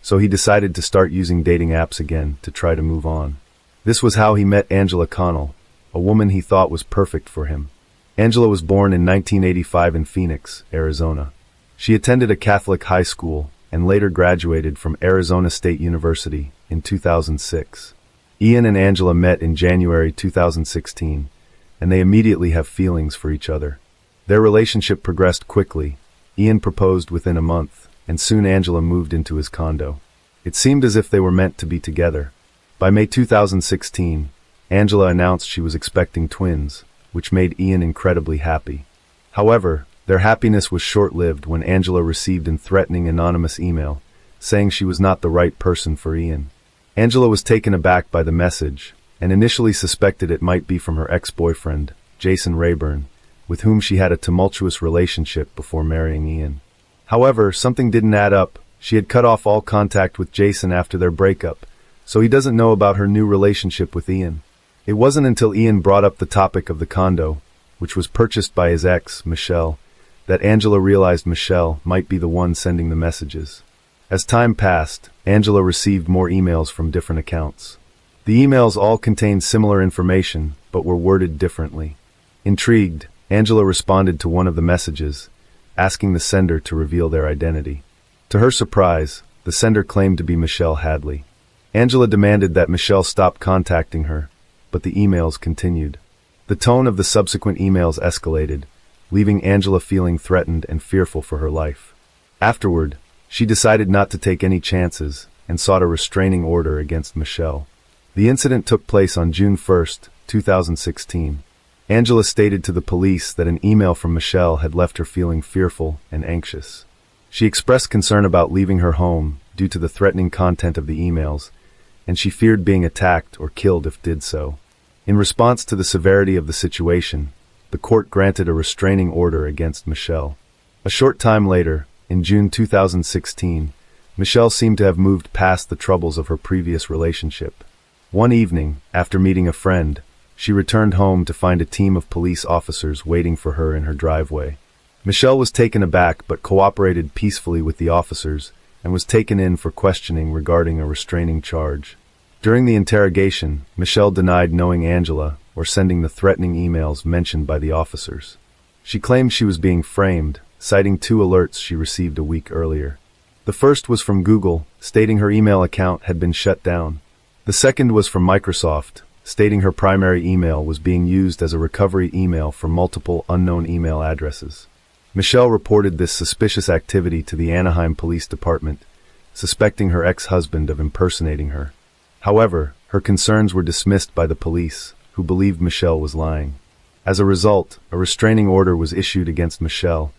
so he decided to start using dating apps again to try to move on. This was how he met Angela Connell, a woman he thought was perfect for him. Angela was born in 1985 in Phoenix, Arizona. She attended a Catholic high school and later graduated from Arizona State University in 2006. Ian and Angela met in January 2016, and they immediately have feelings for each other. Their relationship progressed quickly. Ian proposed within a month, and soon Angela moved into his condo. It seemed as if they were meant to be together. By May 2016, Angela announced she was expecting twins, which made Ian incredibly happy. However, their happiness was short-lived when Angela received a threatening anonymous email, saying she was not the right person for Ian. Angela was taken aback by the message, and initially suspected it might be from her ex-boyfriend, Jason Rayburn, with whom she had a tumultuous relationship before marrying Ian. However, something didn't add up. She had cut off all contact with Jason after their breakup, so he doesn't know about her new relationship with Ian. It wasn't until Ian brought up the topic of the condo, which was purchased by his ex, Michelle, that Angela realized Michelle might be the one sending the messages. As time passed, Angela received more emails from different accounts. The emails all contained similar information, but were worded differently. Intrigued, Angela responded to one of the messages, asking the sender to reveal their identity. To her surprise, the sender claimed to be Michelle Hadley. Angela demanded that Michelle stop contacting her, but the emails continued. The tone of the subsequent emails escalated, leaving Angela feeling threatened and fearful for her life. Afterward, she decided not to take any chances and sought a restraining order against Michelle. The incident took place on June 1, 2016. Angela stated to the police that an email from Michelle had left her feeling fearful and anxious. She expressed concern about leaving her home due to the threatening content of the emails, and she feared being attacked or killed if did so. In response to the severity of the situation, the court granted a restraining order against Michelle. A short time later, in June 2016, Michelle seemed to have moved past the troubles of her previous relationship. One evening, after meeting a friend, she returned home to find a team of police officers waiting for her in her driveway. Michelle was taken aback but cooperated peacefully with the officers and was taken in for questioning regarding a restraining charge. During the interrogation, Michelle denied knowing Angela or sending the threatening emails mentioned by the officers. She claimed she was being framed, citing 2 alerts she received a week earlier. The first was from Google, stating her email account had been shut down. The second was from Microsoft, stating her primary email was being used as a recovery email from multiple unknown email addresses. Michelle reported this suspicious activity to the Anaheim Police Department, suspecting her ex-husband of impersonating her. However, her concerns were dismissed by the police, who believed Michelle was lying. As a result, a restraining order was issued against Michelle,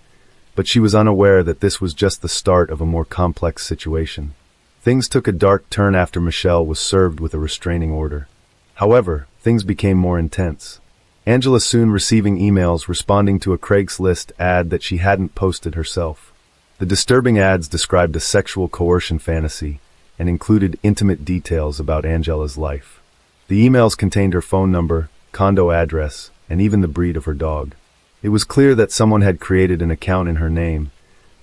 but she was unaware that this was just the start of a more complex situation. Things took a dark turn after Michelle was served with a restraining order. However, things became more intense. Angela soon receiving emails responding to a Craigslist ad that she hadn't posted herself. The disturbing ads described a sexual coercion fantasy and included intimate details about Angela's life. The emails contained her phone number, condo address, and even the breed of her dog. It was clear that someone had created an account in her name,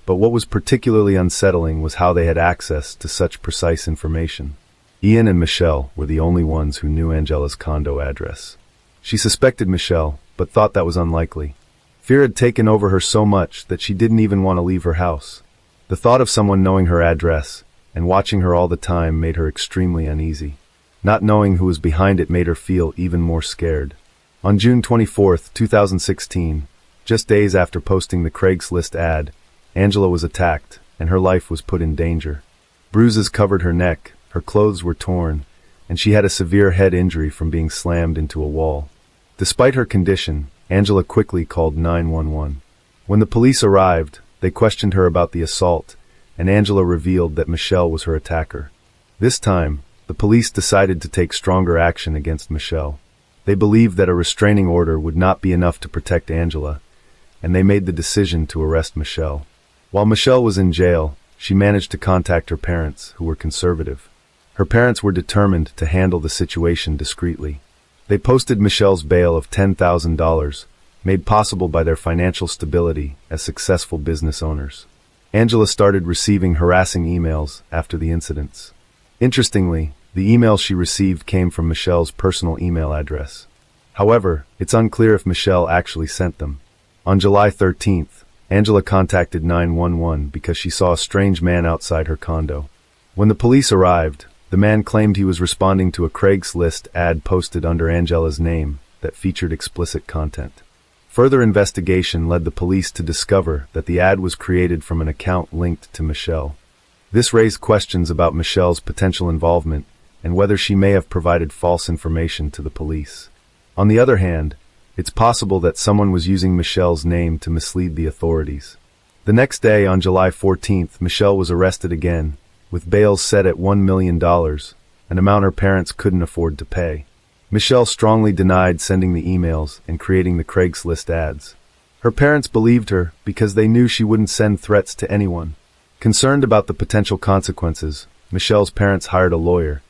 but what was particularly unsettling was how they had access to such precise information. Ian and Michelle were the only ones who knew Angela's condo address. She suspected Michelle, but thought that was unlikely. Fear had taken over her so much that she didn't even want to leave her house. The thought of someone knowing her address and watching her all the time made her extremely uneasy. Not knowing who was behind it made her feel even more scared. On June 24, 2016, just days after posting the Craigslist ad, Angela was attacked, and her life was put in danger. Bruises covered her neck, her clothes were torn, and she had a severe head injury from being slammed into a wall. Despite her condition, Angela quickly called 911. When the police arrived, they questioned her about the assault, and Angela revealed that Michelle was her attacker. This time, the police decided to take stronger action against Michelle. They believed that a restraining order would not be enough to protect Angela, and they made the decision to arrest Michelle. While Michelle was in jail, she managed to contact her parents, who were conservative. Her parents were determined to handle the situation discreetly. They posted Michelle's bail of $10,000, made possible by their financial stability as successful business owners. Angela started receiving harassing emails after the incidents. Interestingly, the emails she received came from Michelle's personal email address. However, it's unclear if Michelle actually sent them. On July 13th, Angela contacted 911 because she saw a strange man outside her condo. When the police arrived, the man claimed he was responding to a Craigslist ad posted under Angela's name that featured explicit content. Further investigation led the police to discover that the ad was created from an account linked to Michelle. This raised questions about Michelle's potential involvement and whether she may have provided false information to the police. On the other hand, it's possible that someone was using Michelle's name to mislead the authorities. The next day, on July 14th, Michelle was arrested again, with bail set at $1 million, an amount her parents couldn't afford to pay. Michelle strongly denied sending the emails and creating the Craigslist ads. Her parents believed her because they knew she wouldn't send threats to anyone. Concerned about the potential consequences, Michelle's parents hired a lawyer,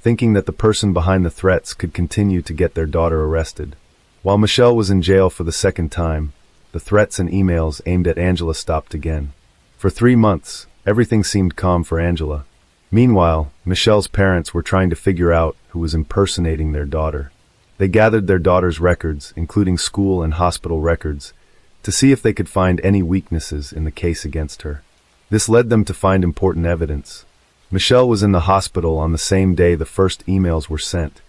thinking that the person behind the threats could continue to get their daughter arrested. While Michelle was in jail for the second time, the threats and emails aimed at Angela stopped again. For 3 months, everything seemed calm for Angela. Meanwhile, Michelle's parents were trying to figure out who was impersonating their daughter. They gathered their daughter's records, including school and hospital records, to see if they could find any weaknesses in the case against her. This led them to find important evidence. Michelle was in the hospital on the same day the first emails were sent,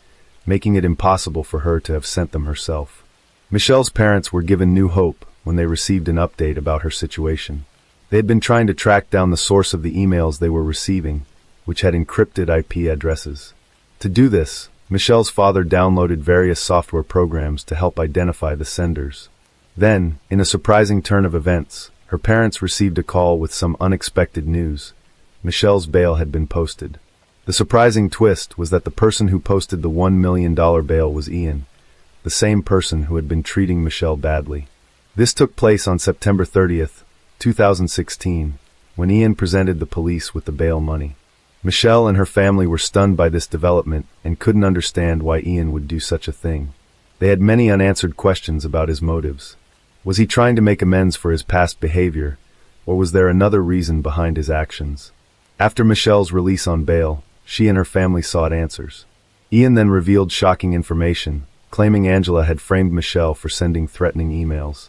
making it impossible for her to have sent them herself. Michelle's parents were given new hope when they received an update about her situation. They had been trying to track down the source of the emails they were receiving, which had encrypted IP addresses. To do this, Michelle's father downloaded various software programs to help identify the senders. Then, in a surprising turn of events, her parents received a call with some unexpected news. Michelle's bail had been posted. The surprising twist was that the person who posted the $1 million bail was Ian, the same person who had been treating Michelle badly. This took place on September 30th, 2016, when Ian presented the police with the bail money. Michelle and her family were stunned by this development and couldn't understand why Ian would do such a thing. They had many unanswered questions about his motives. Was he trying to make amends for his past behavior, or was there another reason behind his actions? After Michelle's release on bail, she and her family sought answers. Ian then revealed shocking information, claiming Angela had framed Michelle for sending threatening emails.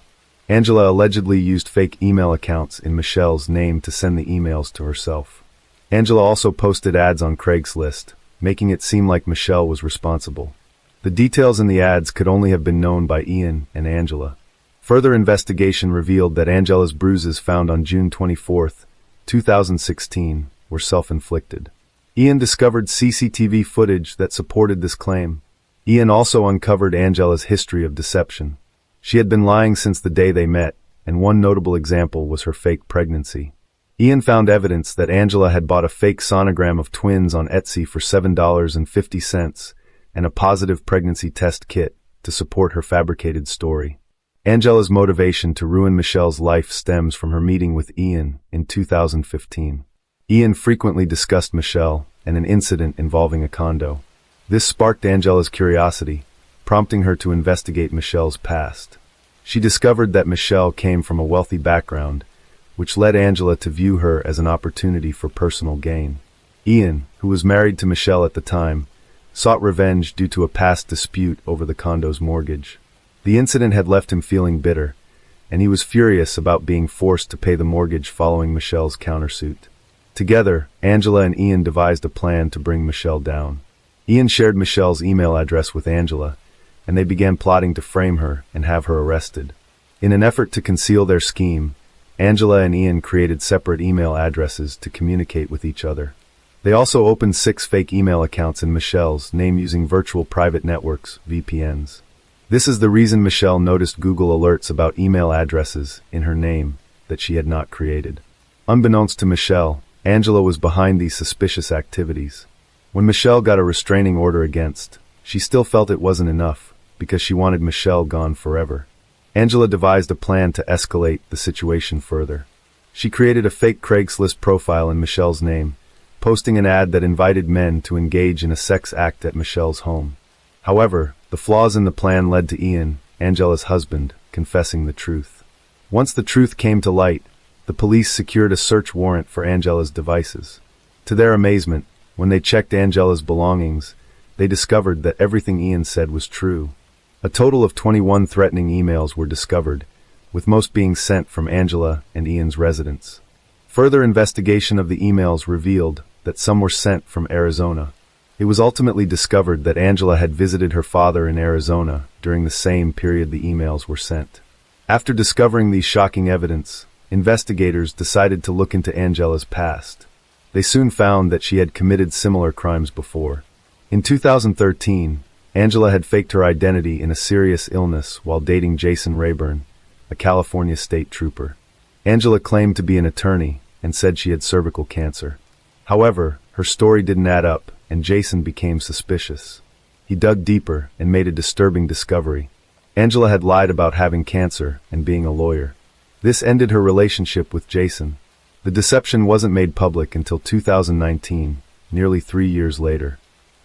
Angela allegedly used fake email accounts in Michelle's name to send the emails to herself. Angela also posted ads on Craigslist, making it seem like Michelle was responsible. The details in the ads could only have been known by Ian and Angela. Further investigation revealed that Angela's bruises found on June 24, 2016, were self-inflicted. Ian discovered CCTV footage that supported this claim. Ian also uncovered Angela's history of deception. She had been lying since the day they met, and one notable example was her fake pregnancy. Ian found evidence that Angela had bought a fake sonogram of twins on Etsy for $7.50 and a positive pregnancy test kit to support her fabricated story. Angela's motivation to ruin Michelle's life stems from her meeting with Ian in 2015. Ian frequently discussed Michelle and an incident involving a condo. This sparked Angela's curiosity, prompting her to investigate Michelle's past. She discovered that Michelle came from a wealthy background, which led Angela to view her as an opportunity for personal gain. Ian, who was married to Michelle at the time, sought revenge due to a past dispute over the condo's mortgage. The incident had left him feeling bitter, and he was furious about being forced to pay the mortgage following Michelle's countersuit. Together, Angela and Ian devised a plan to bring Michelle down. Ian shared Michelle's email address with Angela, and they began plotting to frame her and have her arrested. In an effort to conceal their scheme, Angela and Ian created separate email addresses to communicate with each other. They also opened 6 fake email accounts in Michelle's name using virtual private networks, VPNs. This is the reason Michelle noticed Google alerts about email addresses in her name that she had not created. Unbeknownst to Michelle, Angela was behind these suspicious activities. When Michelle got a restraining order against, she still felt it wasn't enough, because she wanted Michelle gone forever. Angela devised a plan to escalate the situation further. She created a fake Craigslist profile in Michelle's name, posting an ad that invited men to engage in a sex act at Michelle's home. However, the flaws in the plan led to Ian, Angela's husband, confessing the truth. Once the truth came to light, the police secured a search warrant for Angela's devices. To their amazement, when they checked Angela's belongings, they discovered that everything Ian said was true. A total of 21 threatening emails were discovered, with most being sent from Angela and Ian's residence. Further investigation of the emails revealed that some were sent from Arizona. It was ultimately discovered that Angela had visited her father in Arizona during the same period the emails were sent. After discovering these shocking evidence, investigators decided to look into Angela's past. They soon found that she had committed similar crimes before. In 2013, Angela had faked her identity in a serious illness while dating Jason Rayburn, a California state trooper. Angela claimed to be an attorney and said she had cervical cancer. However, her story didn't add up, and Jason became suspicious. He dug deeper and made a disturbing discovery. Angela had lied about having cancer and being a lawyer. This ended her relationship with Jason. The deception wasn't made public until 2019, nearly 3 years later.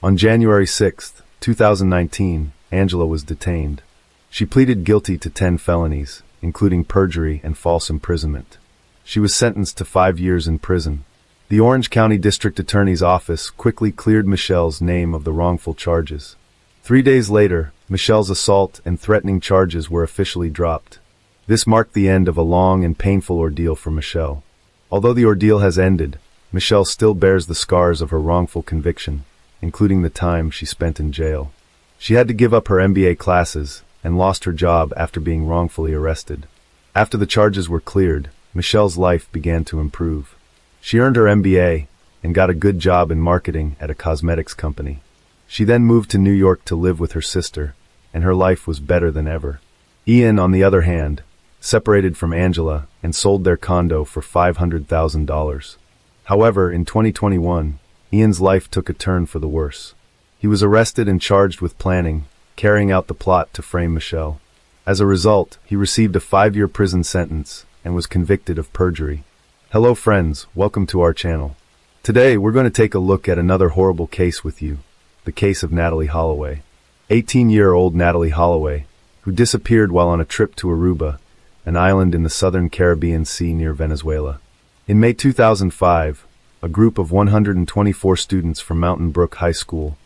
On January 6, 2019, Angela was detained. She pleaded guilty to 10 felonies, including perjury and false imprisonment. She was sentenced to 5 years in prison. The Orange County District Attorney's Office quickly cleared Michelle's name of the wrongful charges. 3 days later, Michelle's assault and threatening charges were officially dropped. This marked the end of a long and painful ordeal for Michelle. Although the ordeal has ended, Michelle still bears the scars of her wrongful conviction, including the time she spent in jail. She had to give up her MBA classes and lost her job after being wrongfully arrested. After the charges were cleared, Michelle's life began to improve. She earned her MBA and got a good job in marketing at a cosmetics company. She then moved to New York to live with her sister, and her life was better than ever. Ian, on the other hand, separated from Angela and sold their condo for $500,000. However, in 2021, Ian's life took a turn for the worse. He was arrested and charged with planning, carrying out the plot to frame Michelle. As a result, he received a 5-year prison sentence and was convicted of perjury. Hello friends, welcome to our channel. Today we're going to take a look at another horrible case with you, the case of Natalee Holloway. 18-year-old Natalee Holloway, who disappeared while on a trip to Aruba, an island in the southern Caribbean Sea near Venezuela. In May 2005, a group of 124 students from Mountain Brook High School,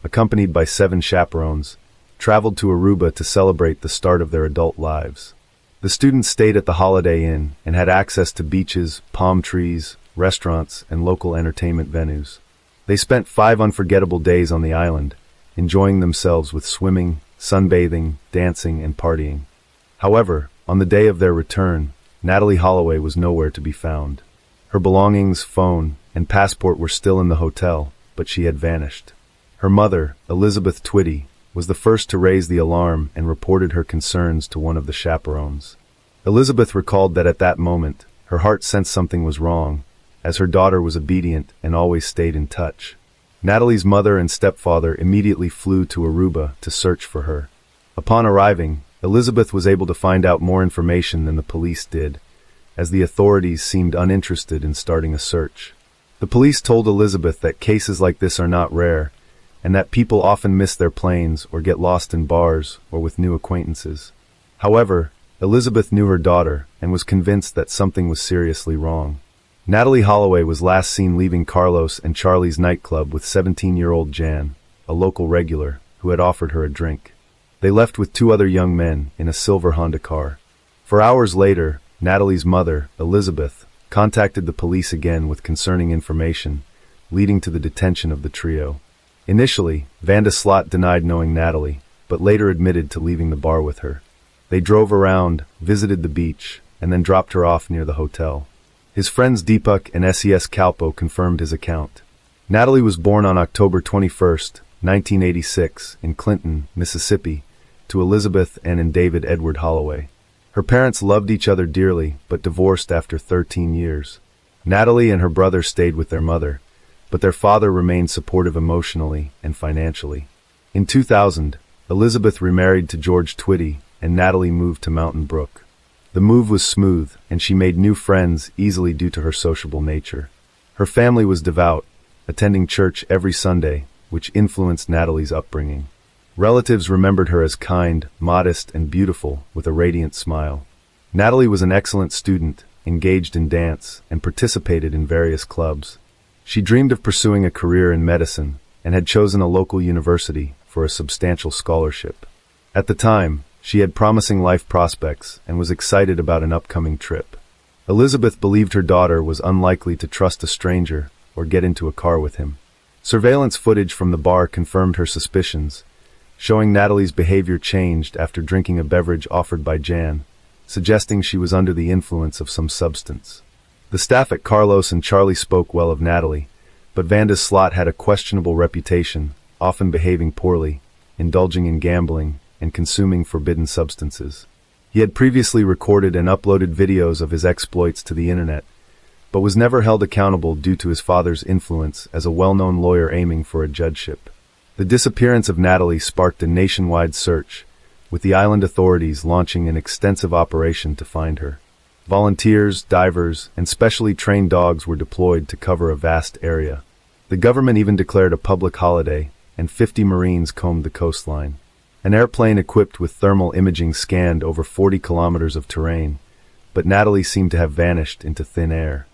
accompanied by 7 chaperones, traveled to Aruba to celebrate the start of their adult lives. The students stayed at the Holiday Inn and had access to beaches, palm trees, restaurants, and local entertainment venues. They spent 5 unforgettable days on the island, enjoying themselves with swimming, sunbathing, dancing, and partying. However, on the day of their return, Natalee Holloway was nowhere to be found. Her belongings, phone, and passport were still in the hotel, but she had vanished. Her mother, Elizabeth Twitty, was the first to raise the alarm and reported her concerns to one of the chaperones. Elizabeth recalled that at that moment, her heart sensed something was wrong, as her daughter was obedient and always stayed in touch. Natalee's mother and stepfather immediately flew to Aruba to search for her. Upon arriving, Elizabeth was able to find out more information than the police did, as the authorities seemed uninterested in starting a search. The police told Elizabeth that cases like this are not rare, and that people often miss their planes or get lost in bars or with new acquaintances. However, Elizabeth knew her daughter and was convinced that something was seriously wrong. Natalee Holloway was last seen leaving Carlos and Charlie's nightclub with 17-year-old Jan, a local regular, who had offered her a drink. They left with 2 other young men in a silver Honda car. For hours later, Natalee's mother, Elizabeth, contacted the police again with concerning information, leading to the detention of the trio. Initially, Vanda Slot denied knowing Natalee, but later admitted to leaving the bar with her. They drove around, visited the beach, and then dropped her off near the hotel. His friends Deepak and SES Kalpo confirmed his account. Natalee was born on October 21, 1986, in Clinton, Mississippi, to Elizabeth and David Edward Holloway. Her parents loved each other dearly, but divorced after 13 years. Natalee and her brother stayed with their mother, but their father remained supportive emotionally and financially. In 2000, Elizabeth remarried to George Twitty, and Natalee moved to Mountain Brook. The move was smooth, and she made new friends easily due to her sociable nature. Her family was devout, attending church every Sunday, which influenced Natalee's upbringing. Relatives remembered her as kind, modest, and beautiful, with a radiant smile. Natalee was an excellent student, engaged in dance, and participated in various clubs. She dreamed of pursuing a career in medicine, and had chosen a local university for a substantial scholarship. At the time, she had promising life prospects and was excited about an upcoming trip. Elizabeth believed her daughter was unlikely to trust a stranger or get into a car with him. Surveillance footage from the bar confirmed her suspicions, showing Natalee's behavior changed after drinking a beverage offered by Jan, suggesting she was under the influence of some substance. The staff at Carlos and Charlie spoke well of Natalee, but Vanda Slot had a questionable reputation, often behaving poorly, indulging in gambling, and consuming forbidden substances. He had previously recorded and uploaded videos of his exploits to the internet, but was never held accountable due to his father's influence as a well-known lawyer aiming for a judgeship. The disappearance of Natalee sparked a nationwide search, with the island authorities launching an extensive operation to find her. Volunteers, divers, and specially trained dogs were deployed to cover a vast area. The government even declared a public holiday, and 50 Marines combed the coastline. An airplane equipped with thermal imaging scanned over 40 kilometers of terrain, but Natalee seemed to have vanished into thin air.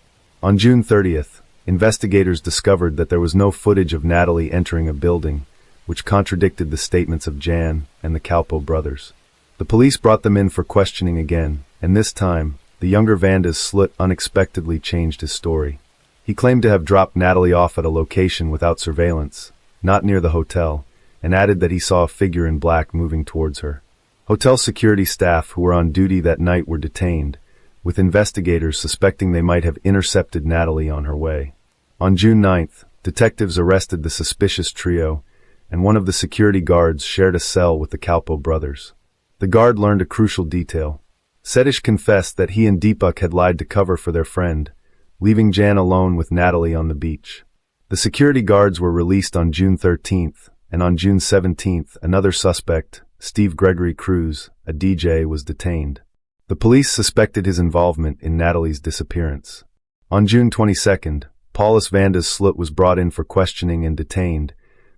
On June 30th, investigators discovered that there was no footage of Natalee entering a building, which contradicted the statements of Jan and the Kalpo brothers. The police brought them in for questioning again, and this time, the younger Vanda's slut unexpectedly changed his story. He claimed to have dropped Natalie off at a location without surveillance, not near the hotel, and added that he saw a figure in black moving towards her. Hotel security staff who were on duty that night were detained, with investigators suspecting they might have intercepted Natalie on her way. On June 9th, detectives arrested the suspicious trio, and one of the security guards shared a cell with the Kalpo brothers. The guard learned a crucial detail. Setish confessed that he and Deepak had lied to cover for their friend, leaving Jan alone with Natalie on the beach. The security guards were released on June 13th, and on June 17th, another suspect, Steve Gregory Cruz, a DJ, was detained. The police suspected his involvement in Natalie's disappearance. On June 22nd, Paulus Vanda's slut was brought in for questioning and detained,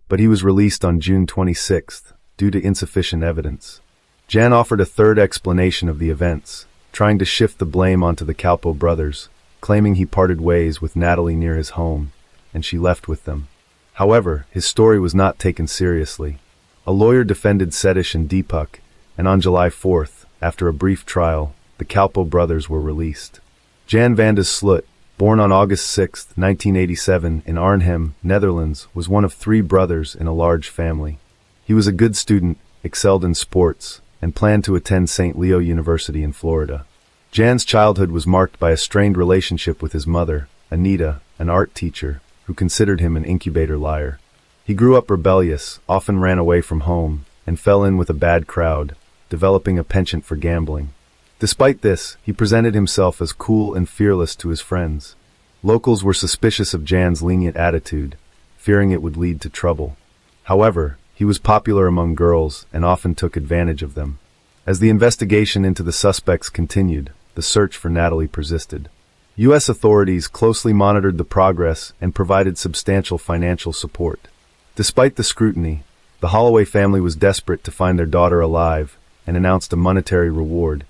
but he was released on June 26th due to insufficient evidence. Jan offered a third explanation of the events, trying to shift the blame onto the Kalpo brothers, claiming he parted ways with Natalie near his home, and she left with them. However, his story was not taken seriously. A lawyer defended Setish and Deepak, and on July 4th, after a brief trial, the Kalpo brothers were released. Jan Vanda's slut, born on August 6, 1987, in Arnhem, Netherlands, was one of 3 brothers in a large family. He was a good student, excelled in sports, and planned to attend St. Leo University in Florida. Jan's childhood was marked by a strained relationship with his mother, Anita, an art teacher, who considered him an incubator liar. He grew up rebellious, often ran away from home, and fell in with a bad crowd, developing a penchant for gambling. Despite this, he presented himself as cool and fearless to his friends. Locals were suspicious of Jan's lenient attitude, fearing it would lead to trouble. However, he was popular among girls and often took advantage of them. As the investigation into the suspects continued, the search for Natalie persisted. U.S. authorities closely monitored the progress and provided substantial financial support. Despite the scrutiny, the Holloway family was desperate to find their daughter alive and announced a monetary reward,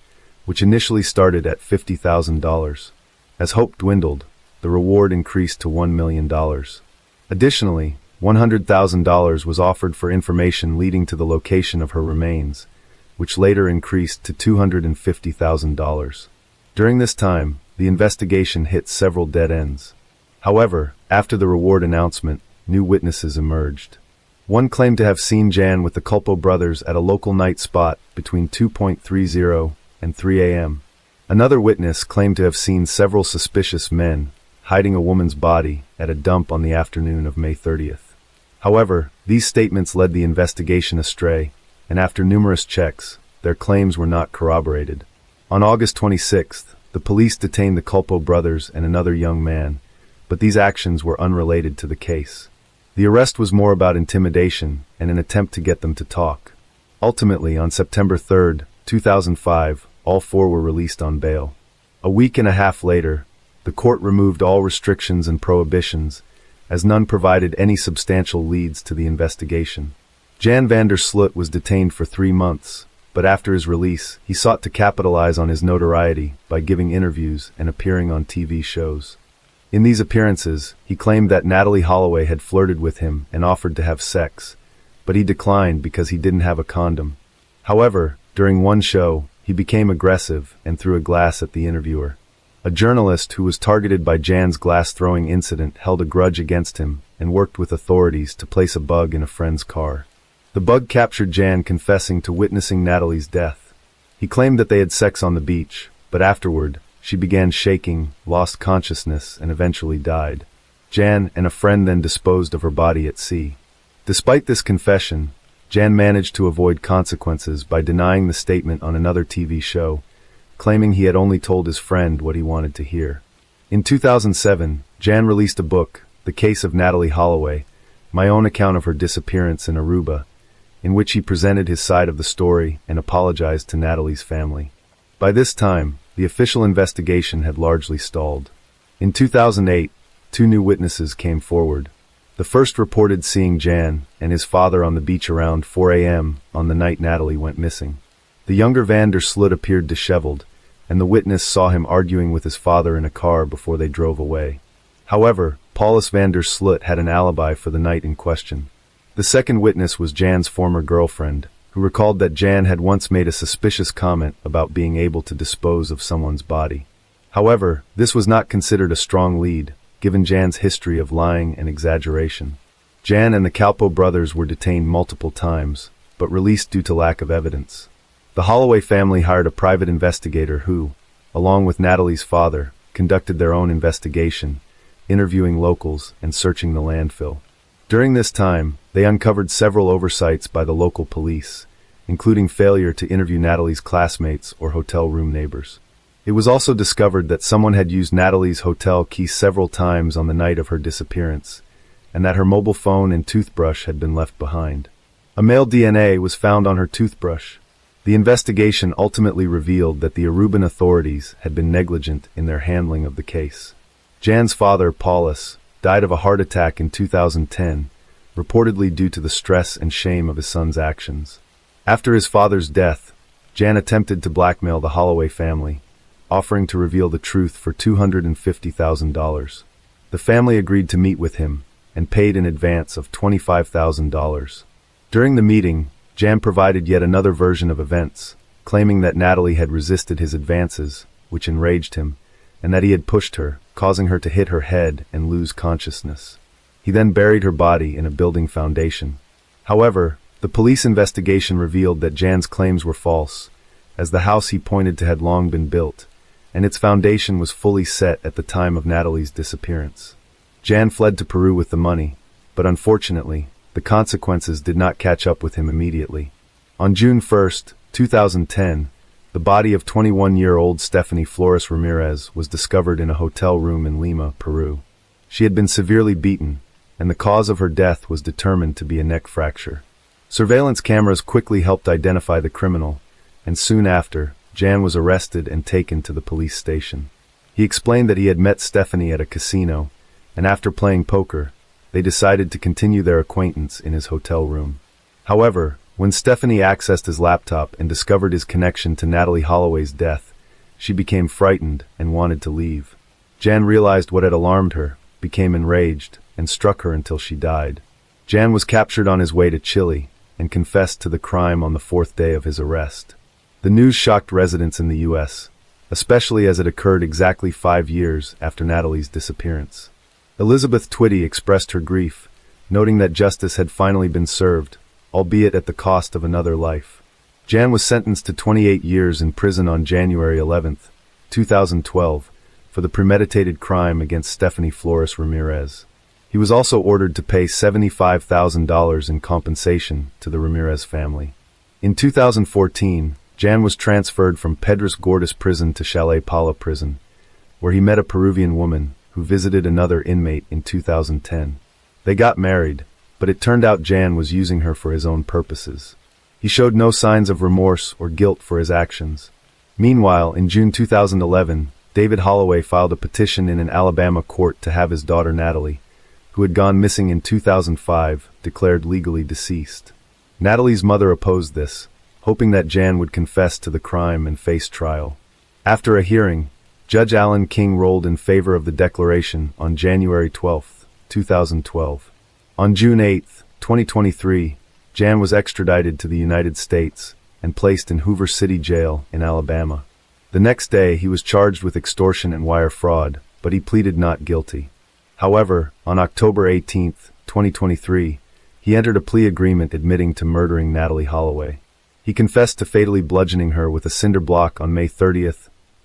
which initially started at $50,000. As hope dwindled, the reward increased to $1 million. Additionally, $100,000 was offered for information leading to the location of her remains, which later increased to $250,000. During this time, the investigation hit several dead ends. However, after the reward announcement, new witnesses emerged. One claimed to have seen Jan with the Kalpo brothers at a local night spot between 2:30 and 3 a.m. Another witness claimed to have seen several suspicious men hiding a woman's body at a dump on the afternoon of May 30th. However, these statements led the investigation astray, and after numerous checks, their claims were not corroborated. On August 26th, the police detained the Kalpo brothers and another young man, but these actions were unrelated to the case. The arrest was more about intimidation and an attempt to get them to talk. Ultimately, on September 3, 2005, all 4 were released on bail. A week and a half later, the court removed all restrictions and prohibitions, as none provided any substantial leads to the investigation. Jan Vander Slut was detained for 3 months, but after his release, he sought to capitalize on his notoriety by giving interviews and appearing on TV shows. In these appearances, he claimed that Natalie Holloway had flirted with him and offered to have sex, but he declined because he didn't have a condom. However, during one show, he became aggressive and threw a glass at the interviewer. A journalist who was targeted by Jan's glass-throwing incident held a grudge against him and worked with authorities to place a bug in a friend's car. The bug captured Jan confessing to witnessing Natalie's death. He claimed that they had sex on the beach, but afterward, she began shaking, lost consciousness, and eventually died. Jan and a friend then disposed of her body at sea. Despite this confession, Jan managed to avoid consequences by denying the statement on another TV show, claiming he had only told his friend what he wanted to hear. In 2007, Jan released a book, The Case of Natalie Holloway, my own account of her disappearance in Aruba, in which he presented his side of the story and apologized to Natalie's family. By this time, the official investigation had largely stalled. In 2008, 2 new witnesses came forward. The first reported seeing Jan and his father on the beach around 4 a.m. on the night Natalie went missing. The younger Vander Slut appeared disheveled, and the witness saw him arguing with his father in a car before they drove away. However, Paulus Vander Slut had an alibi for the night in question. The The second witness was Jan's former girlfriend, who recalled that Jan had once made a suspicious comment about being able to dispose of someone's body. However, this was not considered a strong lead, given Jan's history of lying and exaggeration. Jan and the Calpo brothers were detained multiple times, but released due to lack of evidence. The Holloway family hired a private investigator who, along with Natalie's father, conducted their own investigation, interviewing locals and searching the landfill. During this time, they uncovered several oversights by the local police, including failure to interview Natalie's classmates or hotel room neighbors. It was also discovered that someone had used Natalie's hotel key several times on the night of her disappearance, and that her mobile phone and toothbrush had been left behind. A male DNA was found on her toothbrush. The investigation ultimately revealed that the Aruban authorities had been negligent in their handling of the case. Jan's father, Paulus, died of a heart attack in 2010, reportedly due to the stress and shame of his son's actions. After his father's death, Jan attempted to blackmail the Holloway family, offering to reveal the truth for $250,000. The family agreed to meet with him and paid in advance of $25,000. During the meeting, Jan provided yet another version of events, claiming that Natalie had resisted his advances, which enraged him, and that he had pushed her, causing her to hit her head and lose consciousness. He then buried her body in a building foundation. However, the police investigation revealed that Jan's claims were false, as the house he pointed to had long been built, and its foundation was fully set at the time of Natalie's disappearance. Jan fled to Peru with the money, but unfortunately, the consequences did not catch up with him immediately. On June 1, 2010, the body of 21-year-old Stephanie Flores Ramirez was discovered in a hotel room in Lima, Peru. She had been severely beaten, and the cause of her death was determined to be a neck fracture. Surveillance cameras quickly helped identify the criminal, and soon after, Jan was arrested and taken to the police station. He explained that he had met Stephanie at a casino, and after playing poker, they decided to continue their acquaintance in his hotel room. However, when Stephanie accessed his laptop and discovered his connection to Natalie Holloway's death, she became frightened and wanted to leave. Jan realized what had alarmed her, became enraged, and struck her until she died. Jan was captured on his way to Chile and confessed to the crime on the fourth day of his arrest. The news shocked residents in the U.S., especially as it occurred exactly 5 years after Natalie's disappearance. Elizabeth Twitty expressed her grief, noting that justice had finally been served, albeit at the cost of another life. Jan was sentenced to 28 years in prison on January 11, 2012, for the premeditated crime against Stephanie Flores Ramirez. He was also ordered to pay $75,000 in compensation to the Ramirez family. In 2014, Jan was transferred from Pedras Gordas prison to Chalet Pala prison, where he met a Peruvian woman who visited another inmate in 2010. They got married, but it turned out Jan was using her for his own purposes. He showed no signs of remorse or guilt for his actions. Meanwhile, in June 2011, David Holloway filed a petition in an Alabama court to have his daughter Natalie, who had gone missing in 2005, declared legally deceased. Natalie's mother opposed this, hoping that Jan would confess to the crime and face trial. After a hearing, Judge Alan King ruled in favor of the declaration on January 12, 2012. On June 8, 2023, Jan was extradited to the United States and placed in Hoover City Jail in Alabama. The next day, he was charged with extortion and wire fraud, but he pleaded not guilty. However, on October 18, 2023, he entered a plea agreement admitting to murdering Natalie Holloway. He confessed to fatally bludgeoning her with a cinder block on May 30,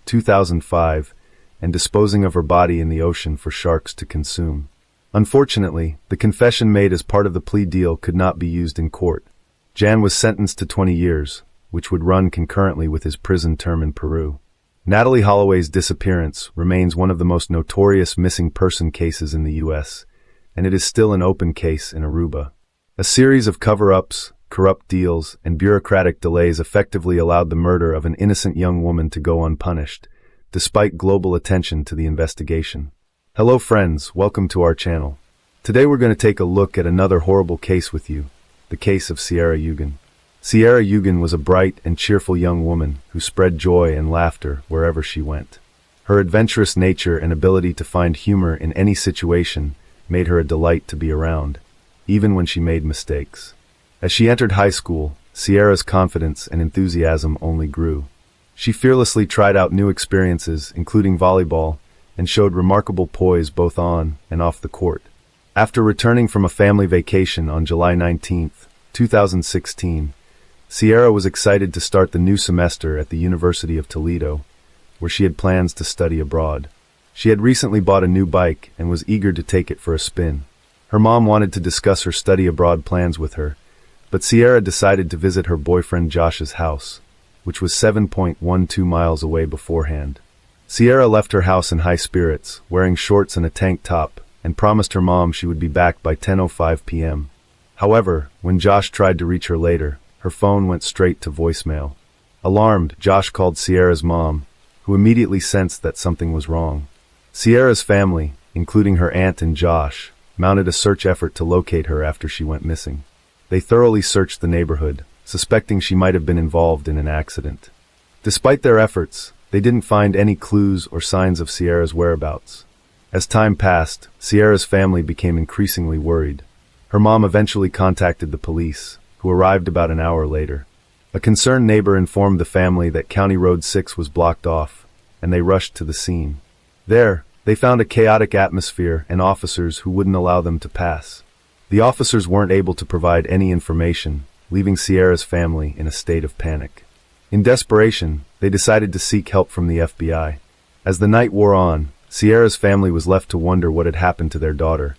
2005, and disposing of her body in the ocean for sharks to consume. Unfortunately, the confession made as part of the plea deal could not be used in court. Jan was sentenced to 20 years, which would run concurrently with his prison term in Peru. Natalie Holloway's disappearance remains one of the most notorious missing person cases in the U.S., and it is still an open case in Aruba. A series of cover-ups, corrupt deals, and bureaucratic delays effectively allowed the murder of an innocent young woman to go unpunished, despite global attention to the investigation. Hello friends, welcome to our channel. Today we're going to take a look at another horrible case with you, the case of Sierra Yugan. Sierra Yugan was a bright and cheerful young woman who spread joy and laughter wherever she went. Her adventurous nature and ability to find humor in any situation made her a delight to be around. even when she made mistakes. As she entered high school, Sierra's confidence and enthusiasm only grew. She fearlessly tried out new experiences, including volleyball, and showed remarkable poise both on and off the court. After returning from a family vacation on July 19, 2016, Sierra was excited to start the new semester at the University of Toledo, where she had plans to study abroad. She had recently bought a new bike and was eager to take it for a spin. Her mom wanted to discuss her study abroad plans with her, but Sierra decided to visit her boyfriend Josh's house, which was 7.12 miles away beforehand. Sierra left her house in high spirits, wearing shorts and a tank top, and promised her mom she would be back by 10:05 p.m. However, when Josh tried to reach her later, her phone went straight to voicemail. Alarmed, Josh called Sierra's mom, who immediately sensed that something was wrong. Sierra's family, including her aunt and Josh, mounted a search effort to locate her after she went missing. They thoroughly searched the neighborhood, suspecting she might have been involved in an accident. Despite their efforts, they didn't find any clues or signs of Sierra's whereabouts. As time passed, Sierra's family became increasingly worried. Her mom eventually contacted the police, who arrived about an hour later. A concerned neighbor informed the family that County Road 6 was blocked off, and they rushed to the scene. There, they found a chaotic atmosphere and officers who wouldn't allow them to pass. The officers weren't able to provide any information, leaving Sierra's family in a state of panic. In desperation, they decided to seek help from the FBI. As the night wore on, Sierra's family was left to wonder what had happened to their daughter,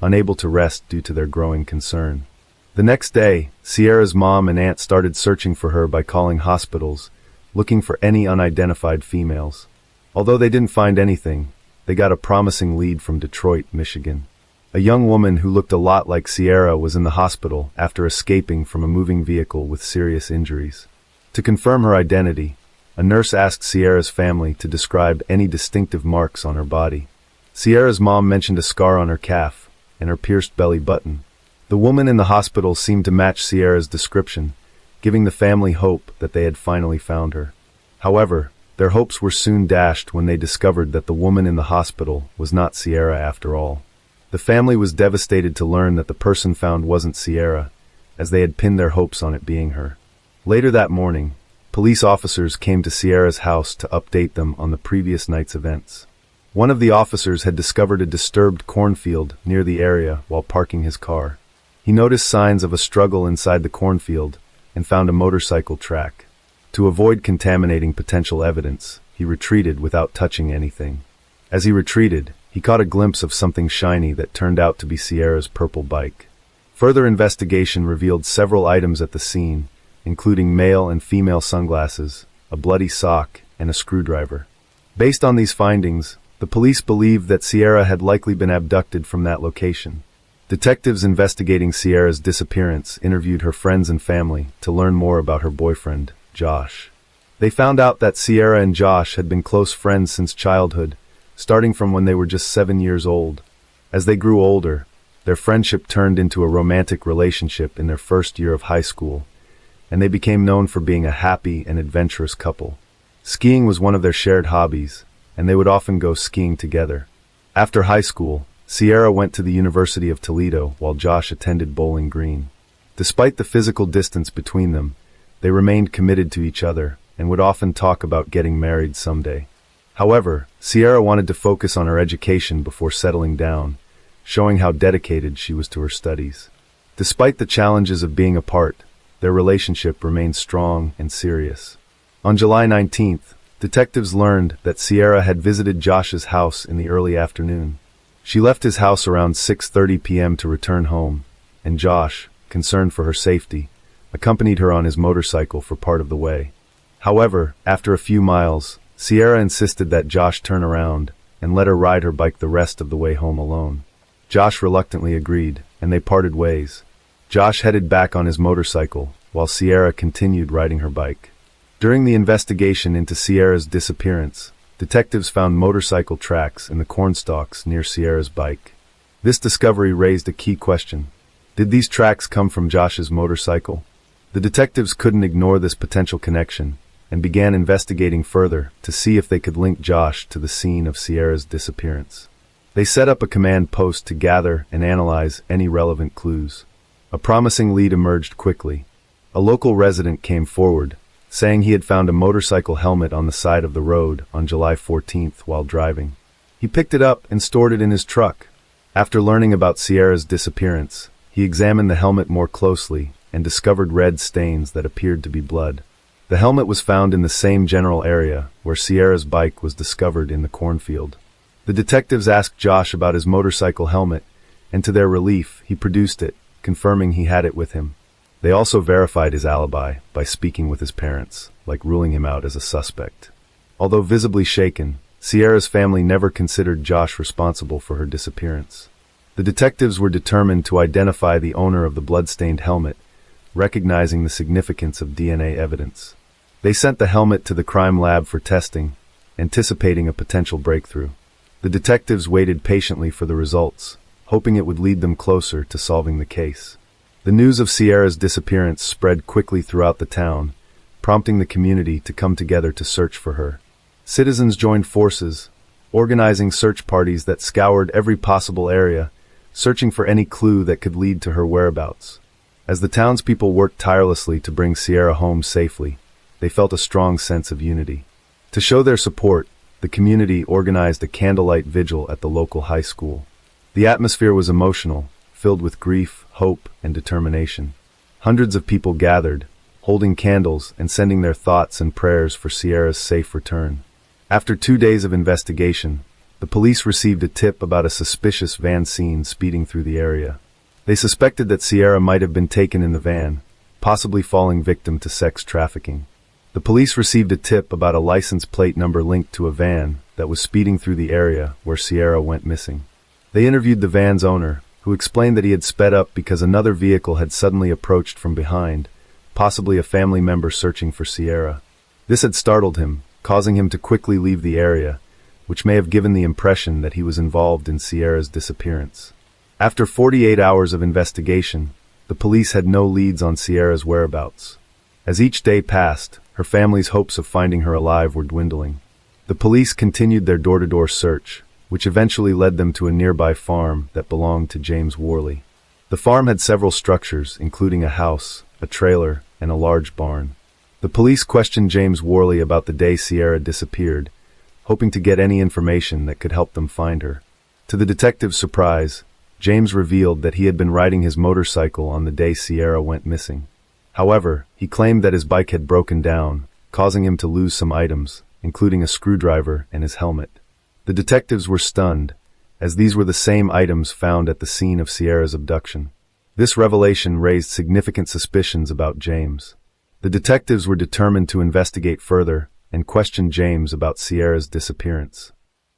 unable to rest due to their growing concern. The next day, Sierra's mom and aunt started searching for her by calling hospitals, looking for any unidentified females. Although they didn't find anything, they got a promising lead from Detroit, Michigan. A young woman who looked a lot like Sierra was in the hospital after escaping from a moving vehicle with serious injuries. To confirm her identity, a nurse asked Sierra's family to describe any distinctive marks on her body. Sierra's mom mentioned a scar on her calf and her pierced belly button. The woman in the hospital seemed to match Sierra's description, giving the family hope that they had finally found her. However, their hopes were soon dashed when they discovered that the woman in the hospital was not Sierra after all. The family was devastated to learn that the person found wasn't Sierra, as they had pinned their hopes on it being her. Later that morning, police officers came to Sierra's house to update them on the previous night's events. One of the officers had discovered a disturbed cornfield near the area while parking his car. He noticed signs of a struggle inside the cornfield and found a motorcycle track. To avoid contaminating potential evidence, he retreated without touching anything. As he retreated, he caught a glimpse of something shiny that turned out to be Sierra's purple bike. Further investigation revealed several items at the scene, including male and female sunglasses, a bloody sock, and a screwdriver. Based on these findings, the police believed that Sierra had likely been abducted from that location. Detectives investigating Sierra's disappearance interviewed her friends and family to learn more about her boyfriend, Josh. They found out that Sierra and Josh had been close friends since childhood, starting from when they were just 7 years old. As they grew older, their friendship turned into a romantic relationship in their first year of high school, and they became known for being a happy and adventurous couple. Skiing was one of their shared hobbies, and they would often go skiing together. After high school, Sierra went to the University of Toledo while Josh attended Bowling Green. Despite the physical distance between them, they remained committed to each other and would often talk about getting married someday. However, Sierra wanted to focus on her education before settling down, showing how dedicated she was to her studies. Despite the challenges of being apart, their relationship remained strong and serious. On July 19th, detectives learned that Sierra had visited Josh's house in the early afternoon. She left his house around 6:30 p.m. to return home, and Josh, concerned for her safety, accompanied her on his motorcycle for part of the way. However, after a few miles, Sierra insisted that Josh turn around and let her ride her bike the rest of the way home alone. Josh reluctantly agreed, and they parted ways. Josh headed back on his motorcycle, while Sierra continued riding her bike. During the investigation into Sierra's disappearance, detectives found motorcycle tracks in the cornstalks near Sierra's bike. This discovery raised a key question. Did these tracks come from Josh's motorcycle? The detectives couldn't ignore this potential connection, and began investigating further to see if they could link Josh to the scene of Sierra's disappearance. They set up a command post to gather and analyze any relevant clues. A promising lead emerged quickly. A local resident came forward, saying he had found a motorcycle helmet on the side of the road on July 14th while driving. He picked it up and stored it in his truck. After learning about Sierra's disappearance, he examined the helmet more closely and discovered red stains that appeared to be blood. The helmet was found in the same general area where Sierra's bike was discovered in the cornfield. The detectives asked Josh about his motorcycle helmet, and to their relief, he produced it, confirming he had it with him. They also verified his alibi by speaking with his parents, like ruling him out as a suspect. Although visibly shaken, Sierra's family never considered Josh responsible for her disappearance. The detectives were determined to identify the owner of the blood-stained helmet, recognizing the significance of DNA evidence. They sent the helmet to the crime lab for testing, anticipating a potential breakthrough. The detectives waited patiently for the results, hoping it would lead them closer to solving the case. The news of Sierra's disappearance spread quickly throughout the town, prompting the community to come together to search for her. Citizens joined forces, organizing search parties that scoured every possible area, searching for any clue that could lead to her whereabouts. As the townspeople worked tirelessly to bring Sierra home safely, they felt a strong sense of unity. To show their support, the community organized a candlelight vigil at the local high school. The atmosphere was emotional, filled with grief, hope, and determination. Hundreds of people gathered, holding candles and sending their thoughts and prayers for Sierra's safe return. After 2 days of investigation, the police received a tip about a suspicious van seen speeding through the area. They suspected that Sierra might have been taken in the van, possibly falling victim to sex trafficking. The police received a tip about a license plate number linked to a van that was speeding through the area where Sierra went missing. They interviewed the van's owner, who explained that he had sped up because another vehicle had suddenly approached from behind, possibly a family member searching for Sierra. This had startled him, causing him to quickly leave the area, which may have given the impression that he was involved in Sierra's disappearance. After 48 hours of investigation, the police had no leads on Sierra's whereabouts. As each day passed, her family's hopes of finding her alive were dwindling. The police continued their door-to-door search, which eventually led them to a nearby farm that belonged to James Worley. The farm had several structures, including a house, a trailer, and a large barn. The police questioned James Worley about the day Sierra disappeared, hoping to get any information that could help them find her. To the detective's surprise, James revealed that he had been riding his motorcycle on the day Sierra went missing. However, he claimed that his bike had broken down, causing him to lose some items, including a screwdriver and his helmet. The detectives were stunned, as these were the same items found at the scene of Sierra's abduction. This revelation raised significant suspicions about James. The detectives were determined to investigate further and questioned James about Sierra's disappearance.